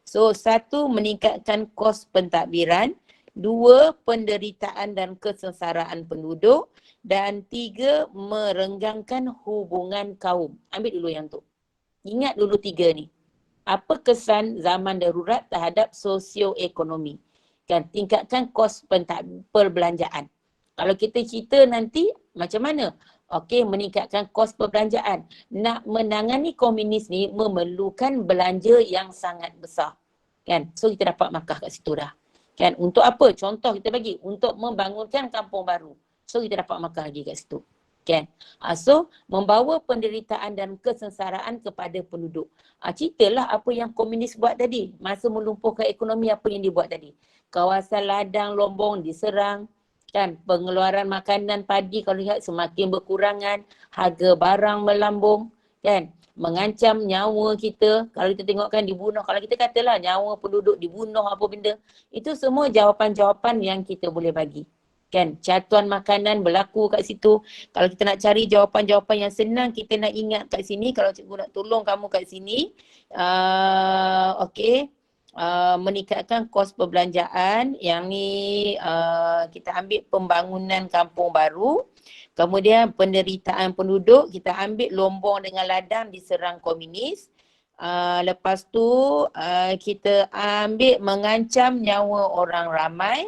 So, 1, meningkatkan kos pentadbiran. 2, penderitaan dan kesengsaraan penduduk. Dan 3, merenggangkan hubungan kaum. Ambil dulu yang tu. Ingat dulu 3 ni. Apa kesan zaman darurat terhadap sosioekonomi? Kan, tingkatkan kos perbelanjaan. Kalau kita cerita nanti macam mana? Okey, meningkatkan kos perbelanjaan. Nak menangani komunis ni memerlukan belanja yang sangat besar. Kan? So kita dapat markah kat situ dah. Kan? Untuk apa? Contoh kita bagi untuk membangunkan kampung baru. So kita dapat markah lagi kat situ. Kan? So membawa penderitaan dan kesengsaraan kepada penduduk. Ceritalah apa yang komunis buat tadi. Masa melumpuhkan ekonomi, apa yang dia buat tadi. Kawasan ladang Lombong diserang. Kan, pengeluaran makanan padi kalau lihat semakin berkurangan, harga barang melambung, kan, mengancam nyawa kita. Kalau kita tengokkan dibunuh, kalau kita katalah nyawa penduduk dibunuh apa benda, itu semua jawapan-jawapan yang kita boleh bagi. Kan, catuan makanan berlaku kat situ. Kalau kita nak cari jawapan-jawapan yang senang, kita nak ingat kat sini. Kalau cikgu nak tolong kamu kat sini, okey. Meningkatkan kos perbelanjaan, yang ni kita ambil pembangunan kampung baru. Kemudian penderitaan penduduk, kita ambil Lombong dengan ladang diserang komunis. Lepas tu kita ambil mengancam nyawa orang ramai.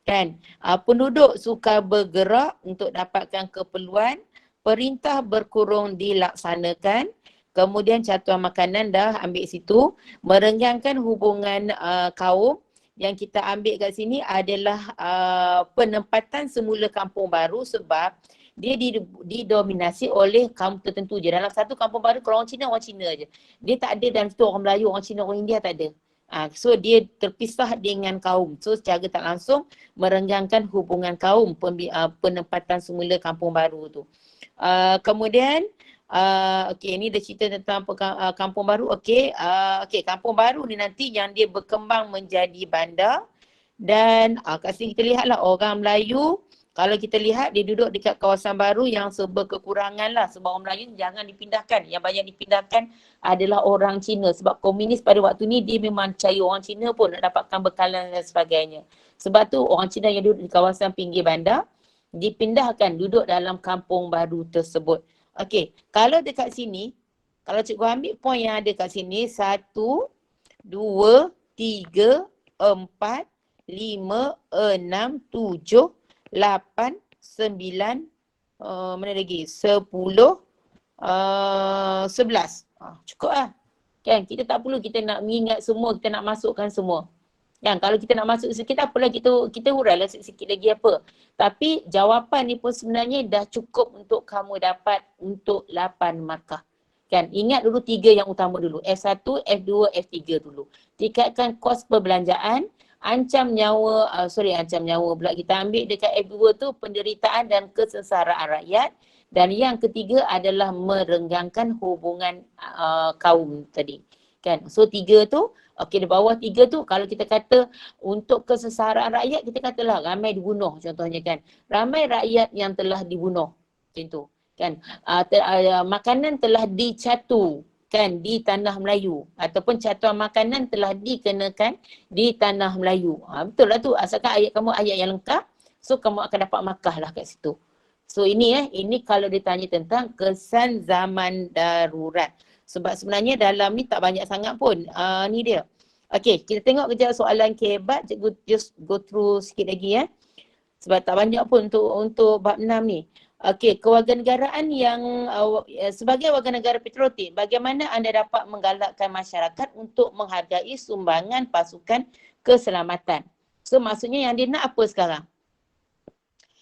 Kan? Penduduk sukar bergerak untuk dapatkan keperluan, perintah berkurung dilaksanakan, kemudian catuan makanan dah ambil situ, merenggangkan hubungan kaum. Yang kita ambil kat sini adalah penempatan semula kampung baru sebab dia didominasi oleh kaum tertentu je. Dalam satu kampung baru kalau orang Cina je. Dia tak ada dalam situ orang Melayu, orang Cina, orang India tak ada. So dia terpisah dengan kaum. So secara tak langsung merenggangkan hubungan kaum penempatan semula kampung baru tu. Kemudian okey, ni dah cerita tentang kampung baru. Okey, kampung baru ni nanti yang dia berkembang menjadi bandar dan kat sini kita lihatlah orang Melayu. Kalau kita lihat dia duduk dekat kawasan baru yang serba kekurangan lah sebab orang Melayu jangan dipindahkan. Yang banyak dipindahkan adalah orang Cina sebab komunis pada waktu ni dia memang cari orang Cina pun nak dapatkan bekalan dan sebagainya. Sebab tu orang Cina yang duduk di kawasan pinggir bandar dipindahkan duduk dalam kampung baru tersebut. Okey, kalau dekat sini, kalau cikgu ambil poin yang ada kat sini, 1, 2, 3, 4, 5, 6, 7, 8, 9, mana lagi? 10, 11. Cukup lah. Kan? Kita tak perlu kita nak mengingat semua, kita nak masukkan semua. Kan? Kalau kita nak masuk sikit apalah kita hurailah sikit lagi apa. Tapi jawapan ni pun sebenarnya dah cukup untuk kamu dapat untuk 8 markah. Kan? Ingat dulu 3 yang utama dulu. F1, F2, F3 dulu. Tingkatkan kos perbelanjaan, ancam nyawa pula kita ambil dekat F2 tu penderitaan dan kesengsaraan rakyat. Dan yang ketiga adalah merenggangkan hubungan kaum tadi. Kan? So 3 tu, okey di bawah 3 tu kalau kita kata untuk kesengsaraan rakyat kita katalah ramai dibunuh contohnya kan. Ramai rakyat yang telah dibunuh. Macam tu. Kan? Makanan telah dicatu kan di tanah Melayu ataupun catuan makanan telah dikenakan di tanah Melayu. Betul lah tu, asalkan ayat kamu ayat yang lengkap, so kamu akan dapat markah lah kat situ. So ini kalau ditanya tentang kesan zaman darurat. Sebab sebenarnya dalam ni tak banyak sangat pun. Ni dia. Okey, kita tengok kejap soalan kehebat. Cikgu just go through sikit lagi ya. Sebab tak banyak pun untuk bab 6 ni. Okey, kewarganegaraan yang sebagai warga negara patriotik, bagaimana anda dapat menggalakkan masyarakat untuk menghargai sumbangan pasukan keselamatan? So maksudnya yang dia nak apa sekarang?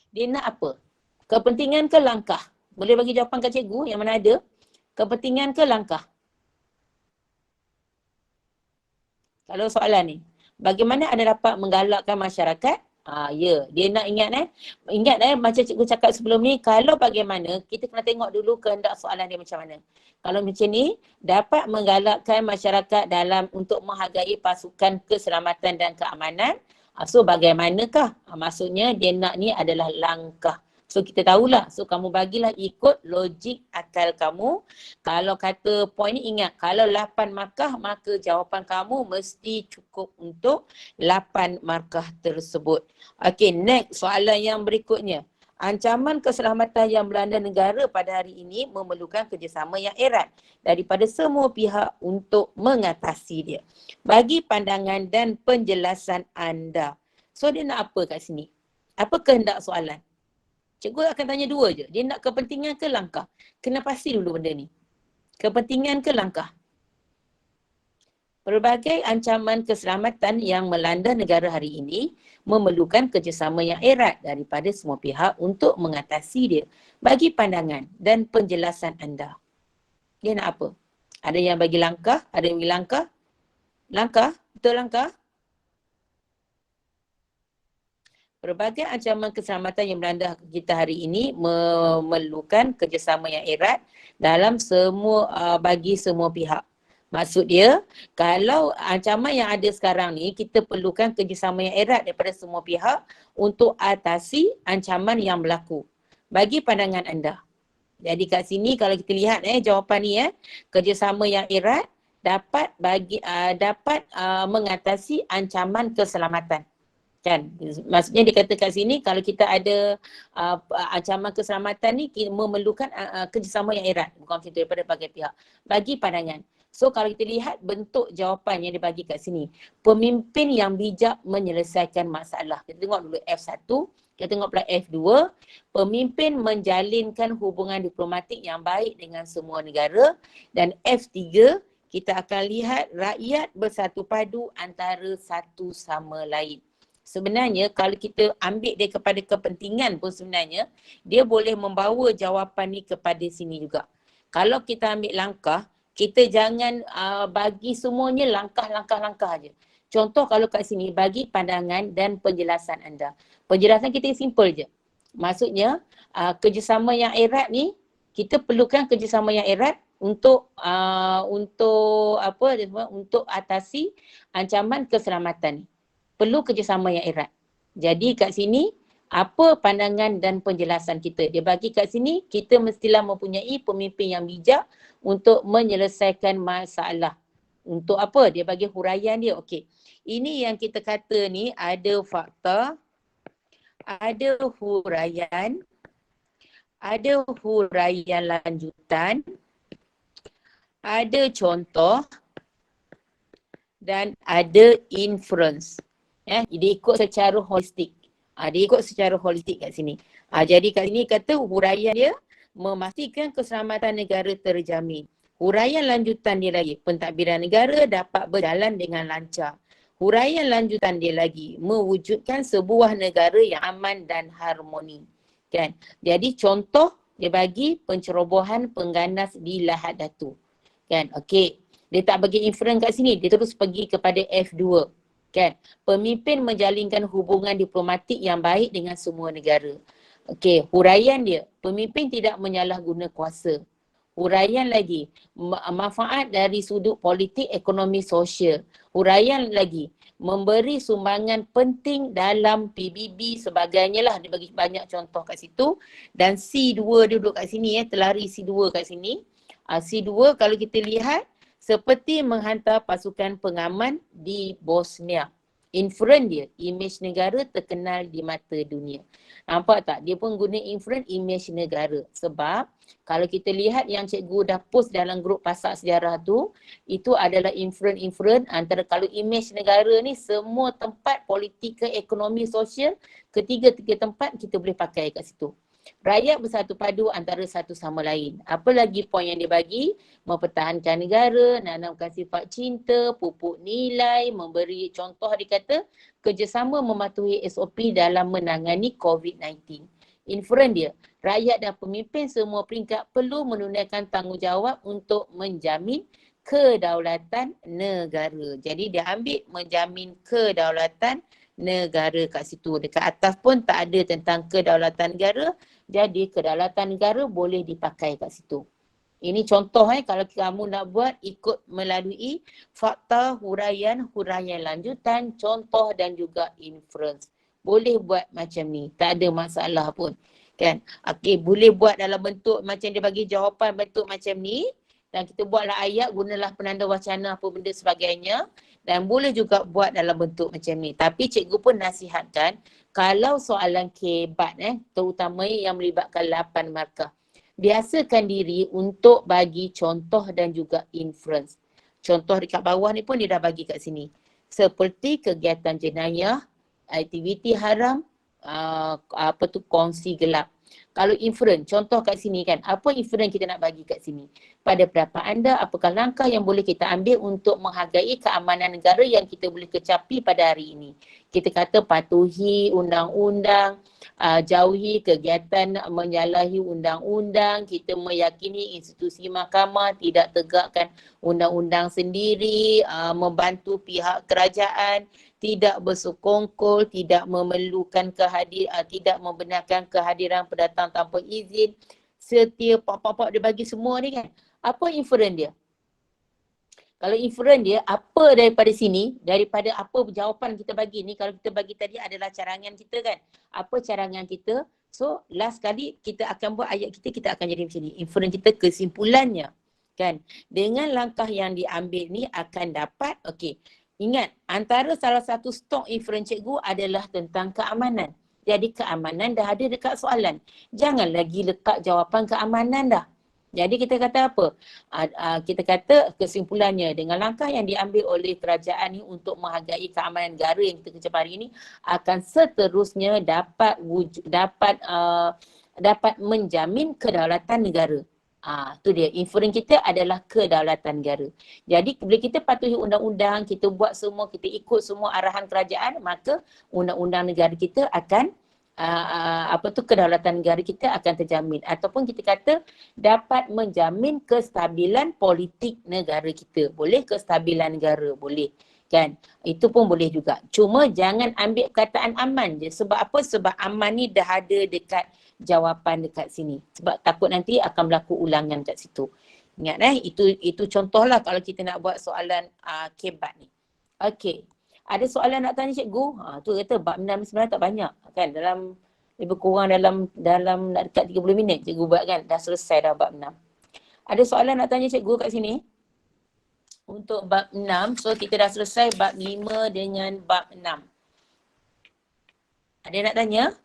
Dia nak apa? Kepentingan ke langkah? Boleh bagi jawapan kat cikgu yang mana ada? Kepentingan ke langkah? Kalau soalan ni, bagaimana anda dapat menggalakkan masyarakat? Ya, dia nak ingat macam cikgu cakap sebelum ni, kalau bagaimana, kita kena tengok dulu kehendak soalan dia macam mana. Kalau macam ni, dapat menggalakkan masyarakat dalam untuk menghargai pasukan keselamatan dan keamanan. So bagaimanakah? Maksudnya dia nak ni adalah langkah. So kita tahulah, so kamu bagilah ikut logik akal kamu. Kalau kata poin ni ingat, kalau 8 markah maka jawapan kamu mesti cukup untuk 8 markah tersebut. Okey, next soalan yang berikutnya. Ancaman keselamatan yang melanda negara pada hari ini memerlukan kerjasama yang erat daripada semua pihak untuk mengatasi dia. Bagi pandangan dan penjelasan anda. So dia nak apa kat sini? Apa kehendak soalan? Cikgu akan tanya 2 je. Dia nak kepentingan ke langkah? Kena pasti dulu benda ni. Kepentingan ke langkah? Pelbagai ancaman keselamatan yang melanda negara hari ini memerlukan kerjasama yang erat daripada semua pihak untuk mengatasi dia. Bagi pandangan dan penjelasan anda. Dia nak apa? Ada yang bagi langkah? Ada yang bagi langkah? Langkah? Betul langkah? Pelbagai ancaman keselamatan yang melanda kita hari ini memerlukan kerjasama yang erat dalam bagi semua pihak. Maksud dia, kalau ancaman yang ada sekarang ni, kita perlukan kerjasama yang erat daripada semua pihak untuk atasi ancaman yang berlaku. Bagi pandangan anda. Jadi kat sini kalau kita lihat jawapan ni kerjasama yang erat dapat mengatasi ancaman keselamatan. Kan? Maksudnya dia kata kat sini kalau kita ada ancaman keselamatan ni memerlukan kerjasama yang erat. Bukan macam tu daripada berbagai pihak. Bagi pandangan. So kalau kita lihat bentuk jawapan yang dibagi kat sini, pemimpin yang bijak menyelesaikan masalah. Kita tengok dulu F1, kita tengok pula F2, pemimpin menjalinkan hubungan diplomatik yang baik dengan semua negara, dan F3 kita akan lihat rakyat bersatu padu antara satu sama lain. Sebenarnya kalau kita ambil dia kepada kepentingan pun sebenarnya dia boleh membawa jawapan ni kepada sini juga. Kalau kita ambil langkah, kita jangan bagi semuanya langkah-langkah je. Contoh kalau kat sini bagi pandangan dan penjelasan anda. Penjelasan kita simple je. Maksudnya kerjasama yang erat ni, kita perlukan kerjasama yang erat untuk untuk atasi ancaman keselamatan ni. Perlu kerjasama yang erat. Jadi kat sini apa pandangan dan penjelasan kita. Dia bagi kat sini, kita mestilah mempunyai pemimpin yang bijak untuk menyelesaikan masalah. Untuk apa? Dia bagi huraian dia. Okey. Ini yang kita kata ni ada fakta, ada huraian lanjutan, ada contoh dan ada inference. Dia ikut secara holistik. Dia ikut secara holistik kat sini. Jadi kat sini kata huraian dia memastikan keselamatan negara terjamin. Huraian lanjutan dia lagi, pentadbiran negara dapat berjalan dengan lancar. Huraian lanjutan dia lagi, mewujudkan sebuah negara yang aman dan harmoni. Kan? Jadi contoh dia bagi pencerobohan pengganas di Lahad Datu. Kan? Okey. Dia tak bagi inference kat sini, dia terus pergi kepada F2. Kan? Pemimpin menjalinkan hubungan diplomatik yang baik dengan semua negara. Okey, huraian dia, pemimpin tidak menyalahguna kuasa. Huraian lagi, manfaat dari sudut politik, ekonomi, sosial. Huraian lagi, memberi sumbangan penting dalam PBB sebagainya lah. Dia bagi banyak contoh kat situ. Dan C2 dia duduk kat sini, telari C2 kat sini. C2 kalau kita lihat, seperti menghantar pasukan pengaman di Bosnia. Inference dia, imej negara terkenal di mata dunia. Nampak tak? Dia pun guna inference imej negara. Sebab kalau kita lihat yang cikgu dah post dalam grup pasak sejarah tu, itu adalah inference antara kalau imej negara ni semua tempat politik ke ekonomi sosial, ketiga-tiga tempat kita boleh pakai kat situ. Rakyat bersatu padu antara satu sama lain. Apa lagi poin yang dia bagi? Mempertahankan negara, nanamkan sifat cinta, pupuk nilai, memberi contoh dia kata kerjasama mematuhi SOP dalam menangani COVID-19. Inference dia, rakyat dan pemimpin semua peringkat perlu menunaikan tanggungjawab untuk menjamin kedaulatan negara. Jadi dia ambil menjamin kedaulatan negara kat situ. Dekat atas pun tak ada tentang kedaulatan negara. Jadi kedaulatan negara boleh dipakai kat situ. Ini contoh kalau kamu nak buat ikut melalui fakta, huraian lanjutan, contoh dan juga inference. Boleh buat macam ni. Tak ada masalah pun. Kan? Okey, boleh buat dalam bentuk macam dia bagi jawapan bentuk macam ni. Dan kita buatlah ayat, gunalah penanda wacana apa benda sebagainya. Dan boleh juga buat dalam bentuk macam ni. Tapi cikgu pun nasihatkan, kalau soalan kebat, terutama yang melibatkan 8 markah, biasakan diri untuk bagi contoh dan juga inference. Contoh dekat bawah ni pun dia dah bagi kat sini. Seperti kegiatan jenayah, aktiviti haram, kongsi gelap. Kalau inference, contoh kat sini kan, apa inference kita nak bagi kat sini? Pada pendapat anda, apakah langkah yang boleh kita ambil untuk menghargai keamanan negara yang kita boleh kecapi pada hari ini? Kita kata patuhi undang-undang, jauhi kegiatan menyalahi undang-undang, kita meyakini institusi mahkamah tidak tegakkan undang-undang sendiri, membantu pihak kerajaan, tidak bersekongkol, tidak memerlukan tidak membenarkan kehadiran pendatang tanpa izin, setia, pak-pak dia bagi semua ni kan. Apa inference dia? Kalau inference dia, apa daripada sini, daripada apa jawapan kita bagi ni, kalau kita bagi tadi adalah carangan kita kan. Apa carangan kita? So last kali kita akan buat ayat kita akan jadi macam ni. Inference kita kesimpulannya kan. Dengan langkah yang diambil ni akan dapat, okey. Ingat, antara salah satu stok inference cikgu adalah tentang keamanan. Jadi keamanan dah ada dekat soalan. Jangan lagi letak jawapan keamanan dah. Jadi kita kata apa? Kita kata kesimpulannya dengan langkah yang diambil oleh kerajaan ni untuk menghargai keamanan negara yang kita kecap hari ini akan seterusnya dapat menjamin kedaulatan negara. Tu dia. Inference kita adalah kedaulatan negara. Jadi bila kita patuhi undang-undang, kita buat semua, kita ikut semua arahan kerajaan, maka undang-undang negara kita akan kedaulatan negara kita akan terjamin, ataupun kita kata dapat menjamin kestabilan politik negara kita. Boleh kestabilan negara, boleh kan, itu pun boleh juga. Cuma jangan ambil perkataan aman je. Sebab apa? Sebab aman ni dah ada dekat jawapan dekat sini, sebab takut nanti akan berlaku ulangan kat situ. Ingat itu contohlah kalau kita nak buat soalan kebat ni. Okey. Ada soalan nak tanya cikgu? Tu kata bab 6 sebenarnya tak banyak kan, dalam lebih kurang dalam nak dekat 30 minit cikgu buat kan, dah selesai dah bab 6. Ada soalan nak tanya cikgu kat sini? Untuk bab 6, so kita dah selesai bab 5 dengan bab 6. Ada nak tanya?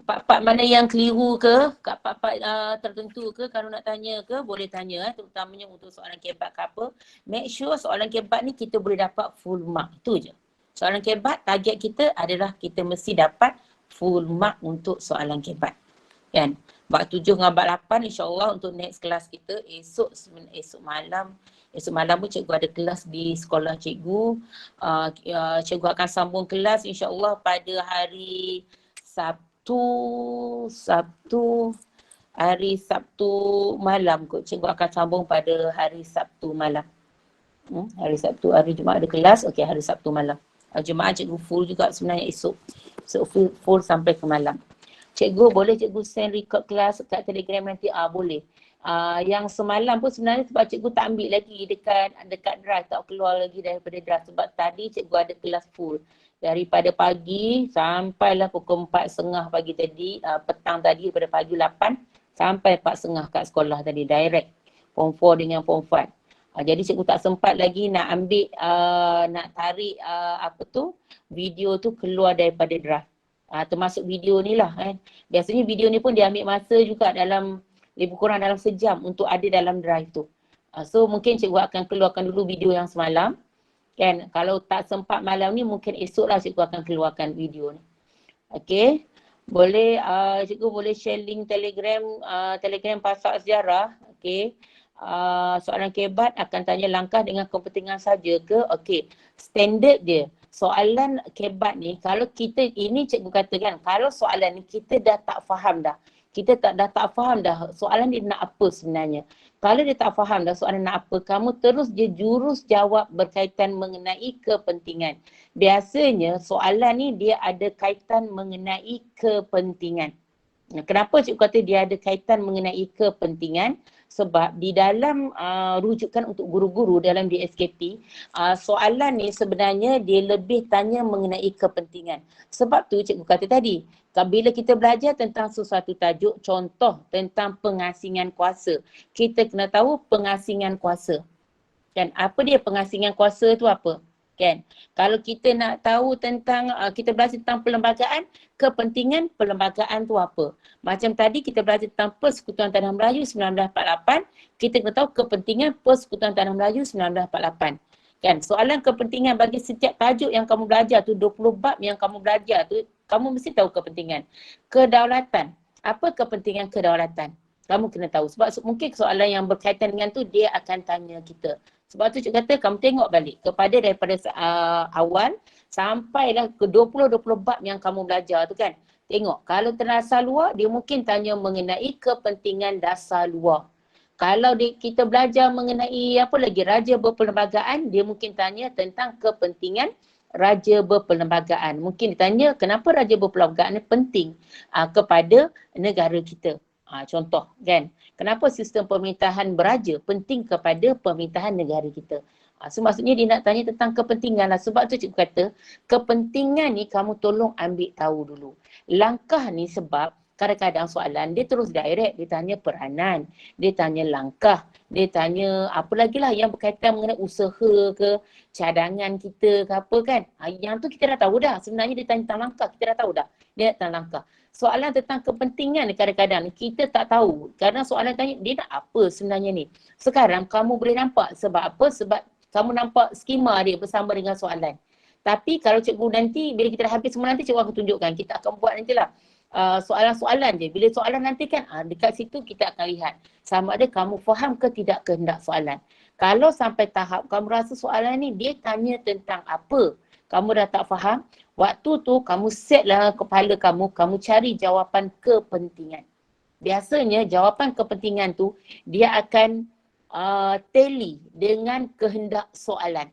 Part-part mana yang keliru ke, kat part-part tertentu ke, kalau nak tanya ke, boleh tanya terutamanya untuk soalan kebat ke apa. Make sure soalan kebat ni kita boleh dapat full mark, itu je. Soalan kebat, target kita adalah kita mesti dapat full mark untuk soalan kebat. Kan? Bab 7 dengan bab 8 insyaAllah untuk next kelas kita esok malam. Esok malam pun cikgu ada kelas di sekolah cikgu. Cikgu akan sambung kelas insyaAllah pada hari hari Sabtu malam kot. Cikgu akan sambung pada hari Sabtu malam. Hari Sabtu, hari Jumaat ada kelas, okey hari Sabtu malam. Jumaat cikgu full juga sebenarnya esok. So full sampai ke malam. Cikgu boleh cikgu send record kelas kat Telegram nanti? Boleh. Yang semalam pun sebenarnya sebab cikgu tak ambil lagi dekat drive, tak keluar lagi daripada drive sebab tadi cikgu ada kelas full. Daripada pagi sampailah pukul 4.30 pagi tadi, petang tadi daripada pagi 8 sampai 4.30 kat sekolah tadi, direct form 4 dengan form 5. Jadi cikgu tak sempat lagi nak ambil, nak tarik video tu keluar daripada drive. Termasuk video ni lah kan. Biasanya video ni pun dia ambil masa juga dalam lebih kurang dalam sejam untuk ada dalam drive tu. So mungkin cikgu akan keluarkan dulu video yang semalam. Kan, kalau tak sempat malam ni mungkin esok lah cikgu akan keluarkan video ni. Okey. Boleh, cikgu boleh share link Telegram Pasak Sejarah. Okey. Soalan kebat akan tanya langkah dengan kepentingan saja ke? Okey. Standard dia. Soalan kebat ni, kalau kita, ini cikgu katakan, kalau soalan ni kita dah tak faham dah. Kita dah tak faham dah soalan dia nak apa sebenarnya. Kalau dia tak faham dah soalan nak apa, kamu terus je jurus jawab berkaitan mengenai kepentingan. Biasanya soalan ni dia ada kaitan mengenai kepentingan. Kenapa cikgu kata dia ada kaitan mengenai kepentingan? Sebab di dalam rujukan untuk guru-guru dalam DSKP, soalan ni sebenarnya dia lebih tanya mengenai kepentingan. Sebab tu cikgu kata tadi, bila kita belajar tentang sesuatu tajuk, contoh tentang pengasingan kuasa, kita kena tahu pengasingan kuasa. Kan, apa dia pengasingan kuasa tu apa? Kan, kalau kita nak tahu tentang, kita belajar tentang perlembagaan, kepentingan perlembagaan tu apa? Macam tadi kita belajar tentang Persekutuan Tanah Melayu 1948, kita kena tahu kepentingan Persekutuan Tanah Melayu 1948. Kan, soalan kepentingan bagi setiap tajuk yang kamu belajar tu, 20 bab yang kamu belajar tu, kamu mesti tahu kepentingan. Kedaulatan, apa kepentingan kedaulatan? Kamu kena tahu. Sebab mungkin soalan yang berkaitan dengan tu dia akan tanya kita. Sebab tu cikgu kata kamu tengok balik daripada awal sampailah ke 20 bab yang kamu belajar tu kan. Tengok, kalau terasal luar dia mungkin tanya mengenai kepentingan dasar luar. Kalau kita belajar mengenai apa lagi, raja berperlembagaan, dia mungkin tanya tentang kepentingan raja berperlembagaan. Mungkin ditanya kenapa raja berperlembagaan ni penting kepada negara kita. Contoh kan, kenapa sistem pemerintahan beraja penting kepada pemerintahan negara kita. So maksudnya dia nak tanya tentang kepentingan lah. Sebab tu cikgu kata kepentingan ni kamu tolong ambil tahu dulu. Langkah ni sebab kadang-kadang soalan dia terus direct, dia tanya peranan, dia tanya langkah, dia tanya apa lagi lah yang berkaitan mengenai usaha ke, cadangan kita ke apa kan. Yang tu kita dah tahu dah, sebenarnya dia tanya tentang langkah, kita dah tahu dah dia tentang langkah. Soalan tentang kepentingan ni kadang-kadang kita tak tahu, kerana soalan tanya dia nak apa sebenarnya ni. Sekarang kamu boleh nampak sebab apa? Sebab kamu nampak skema dia bersama dengan soalan. Tapi kalau cikgu nanti, bila kita dah habis semua nanti, cikgu akan tunjukkan. Kita akan buat nantilah soalan-soalan je. Bila soalan nanti kan, dekat situ kita akan lihat sama ada kamu faham ke tidak kehendak soalan. Kalau sampai tahap kamu rasa soalan ni dia tanya tentang apa, kamu dah tak faham, waktu tu kamu set lah kepala kamu, kamu cari jawapan kepentingan. Biasanya jawapan kepentingan tu dia akan tally dengan kehendak soalan.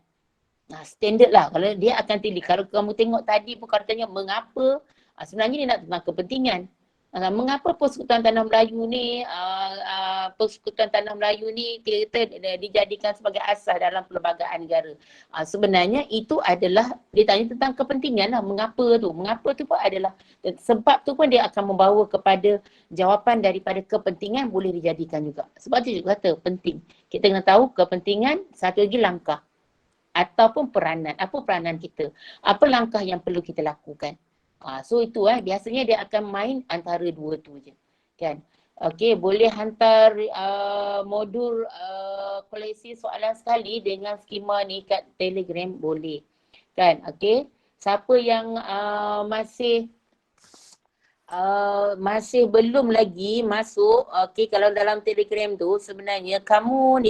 Standard lah kalau dia akan tally. Kalau kamu tengok tadi pun katanya mengapa, sebenarnya dia nak tentang kepentingan. Mengapa Persekutuan Tanah Melayu ni Persekutuan Tanah Melayu ni kita dijadikan sebagai asas dalam perlembagaan negara. Sebenarnya itu adalah dia tanya tentang kepentingan lah. Mengapa tu pun adalah sebab tu pun dia akan membawa kepada jawapan daripada kepentingan boleh dijadikan juga. Sebab tu juga kata penting. Kita kena tahu kepentingan, satu lagi langkah ataupun peranan. Apa peranan kita? Apa langkah yang perlu kita lakukan? So itu biasanya dia akan main antara dua tu je. Kan? Okey, boleh hantar modul koleksi soalan sekali dengan skema ni kat Telegram boleh. Kan? Okey. Siapa yang masih belum lagi masuk, okey, kalau dalam Telegram tu sebenarnya kamu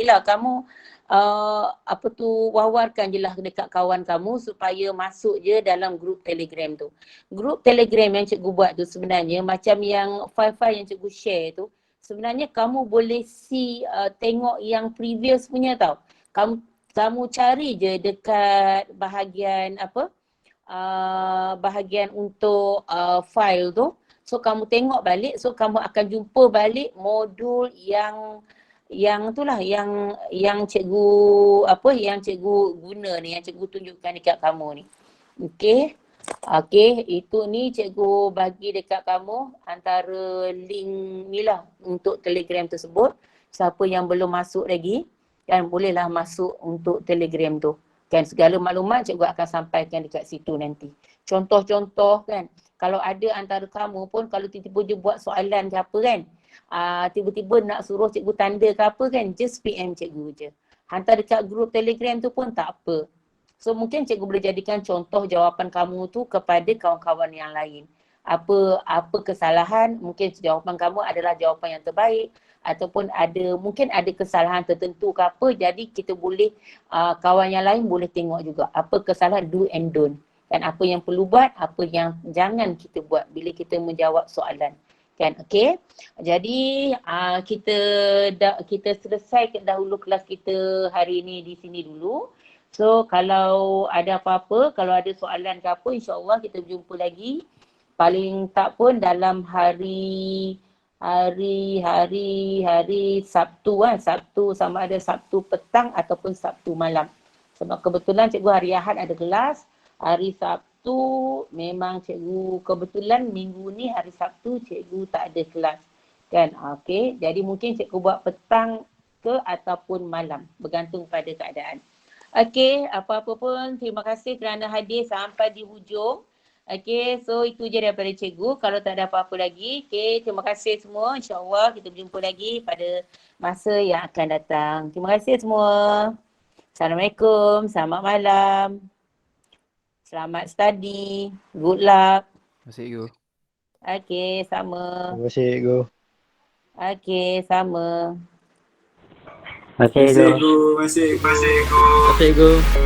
wawarkan je lah dekat kawan kamu supaya masuk je dalam grup Telegram tu. Grup Telegram yang cikgu buat tu sebenarnya macam yang file-file yang cikgu share tu, sebenarnya kamu boleh tengok yang previous punya tau. Kamu cari je dekat bahagian bahagian untuk file tu. So kamu tengok balik, so kamu akan jumpa balik modul yang itulah yang cikgu guna ni, yang cikgu tunjukkan dekat kamu ni. Okey, itu ni cikgu bagi dekat kamu antara link ni lah untuk Telegram tersebut. Siapa yang belum masuk lagi kan bolehlah masuk untuk Telegram tu. Kan segala maklumat cikgu akan sampaikan dekat situ nanti. Contoh-contoh kan, kalau ada antara kamu pun kalau tiba-tiba je buat soalan ke apa kan, tiba-tiba nak suruh cikgu tanda ke apa kan, just PM cikgu je. Hantar dekat grup Telegram tu pun tak apa. So mungkin cikgu boleh jadikan contoh jawapan kamu tu kepada kawan-kawan yang lain. Apa kesalahan, mungkin jawapan kamu adalah jawapan yang terbaik ataupun mungkin ada kesalahan tertentu ke apa, jadi kita boleh kawan yang lain boleh tengok juga apa kesalahan do and don't. Dan apa yang perlu buat, apa yang jangan kita buat bila kita menjawab soalan. Kan, okey. Jadi kita selesai dahulu kelas kita hari ini di sini dulu. So kalau ada apa-apa, kalau ada soalan ke apa, insya-Allah kita berjumpa lagi. Paling tak pun dalam hari Sabtu Sabtu sama ada Sabtu petang ataupun Sabtu malam. Sebab kebetulan cikgu hari Ahad ada kelas. Hari Sabtu memang cikgu kebetulan minggu ni hari Sabtu cikgu tak ada kelas. Kan? Okey, jadi mungkin cikgu buat petang ke ataupun malam bergantung pada keadaan. Okey, apa-apa pun terima kasih kerana hadir sampai di hujung. Okey, so itu je daripada cikgu. Kalau tak ada apa-apa lagi, okey, terima kasih semua. InsyaAllah kita berjumpa lagi pada masa yang akan datang. Terima kasih semua. Assalamualaikum, selamat malam. Selamat study. Good luck. Terima kasih, Cikgu. Okey, sama. Terima kasih, Cikgu. Okey, sama. Terima kasih, Cikgu. Terima kasih, Cikgu.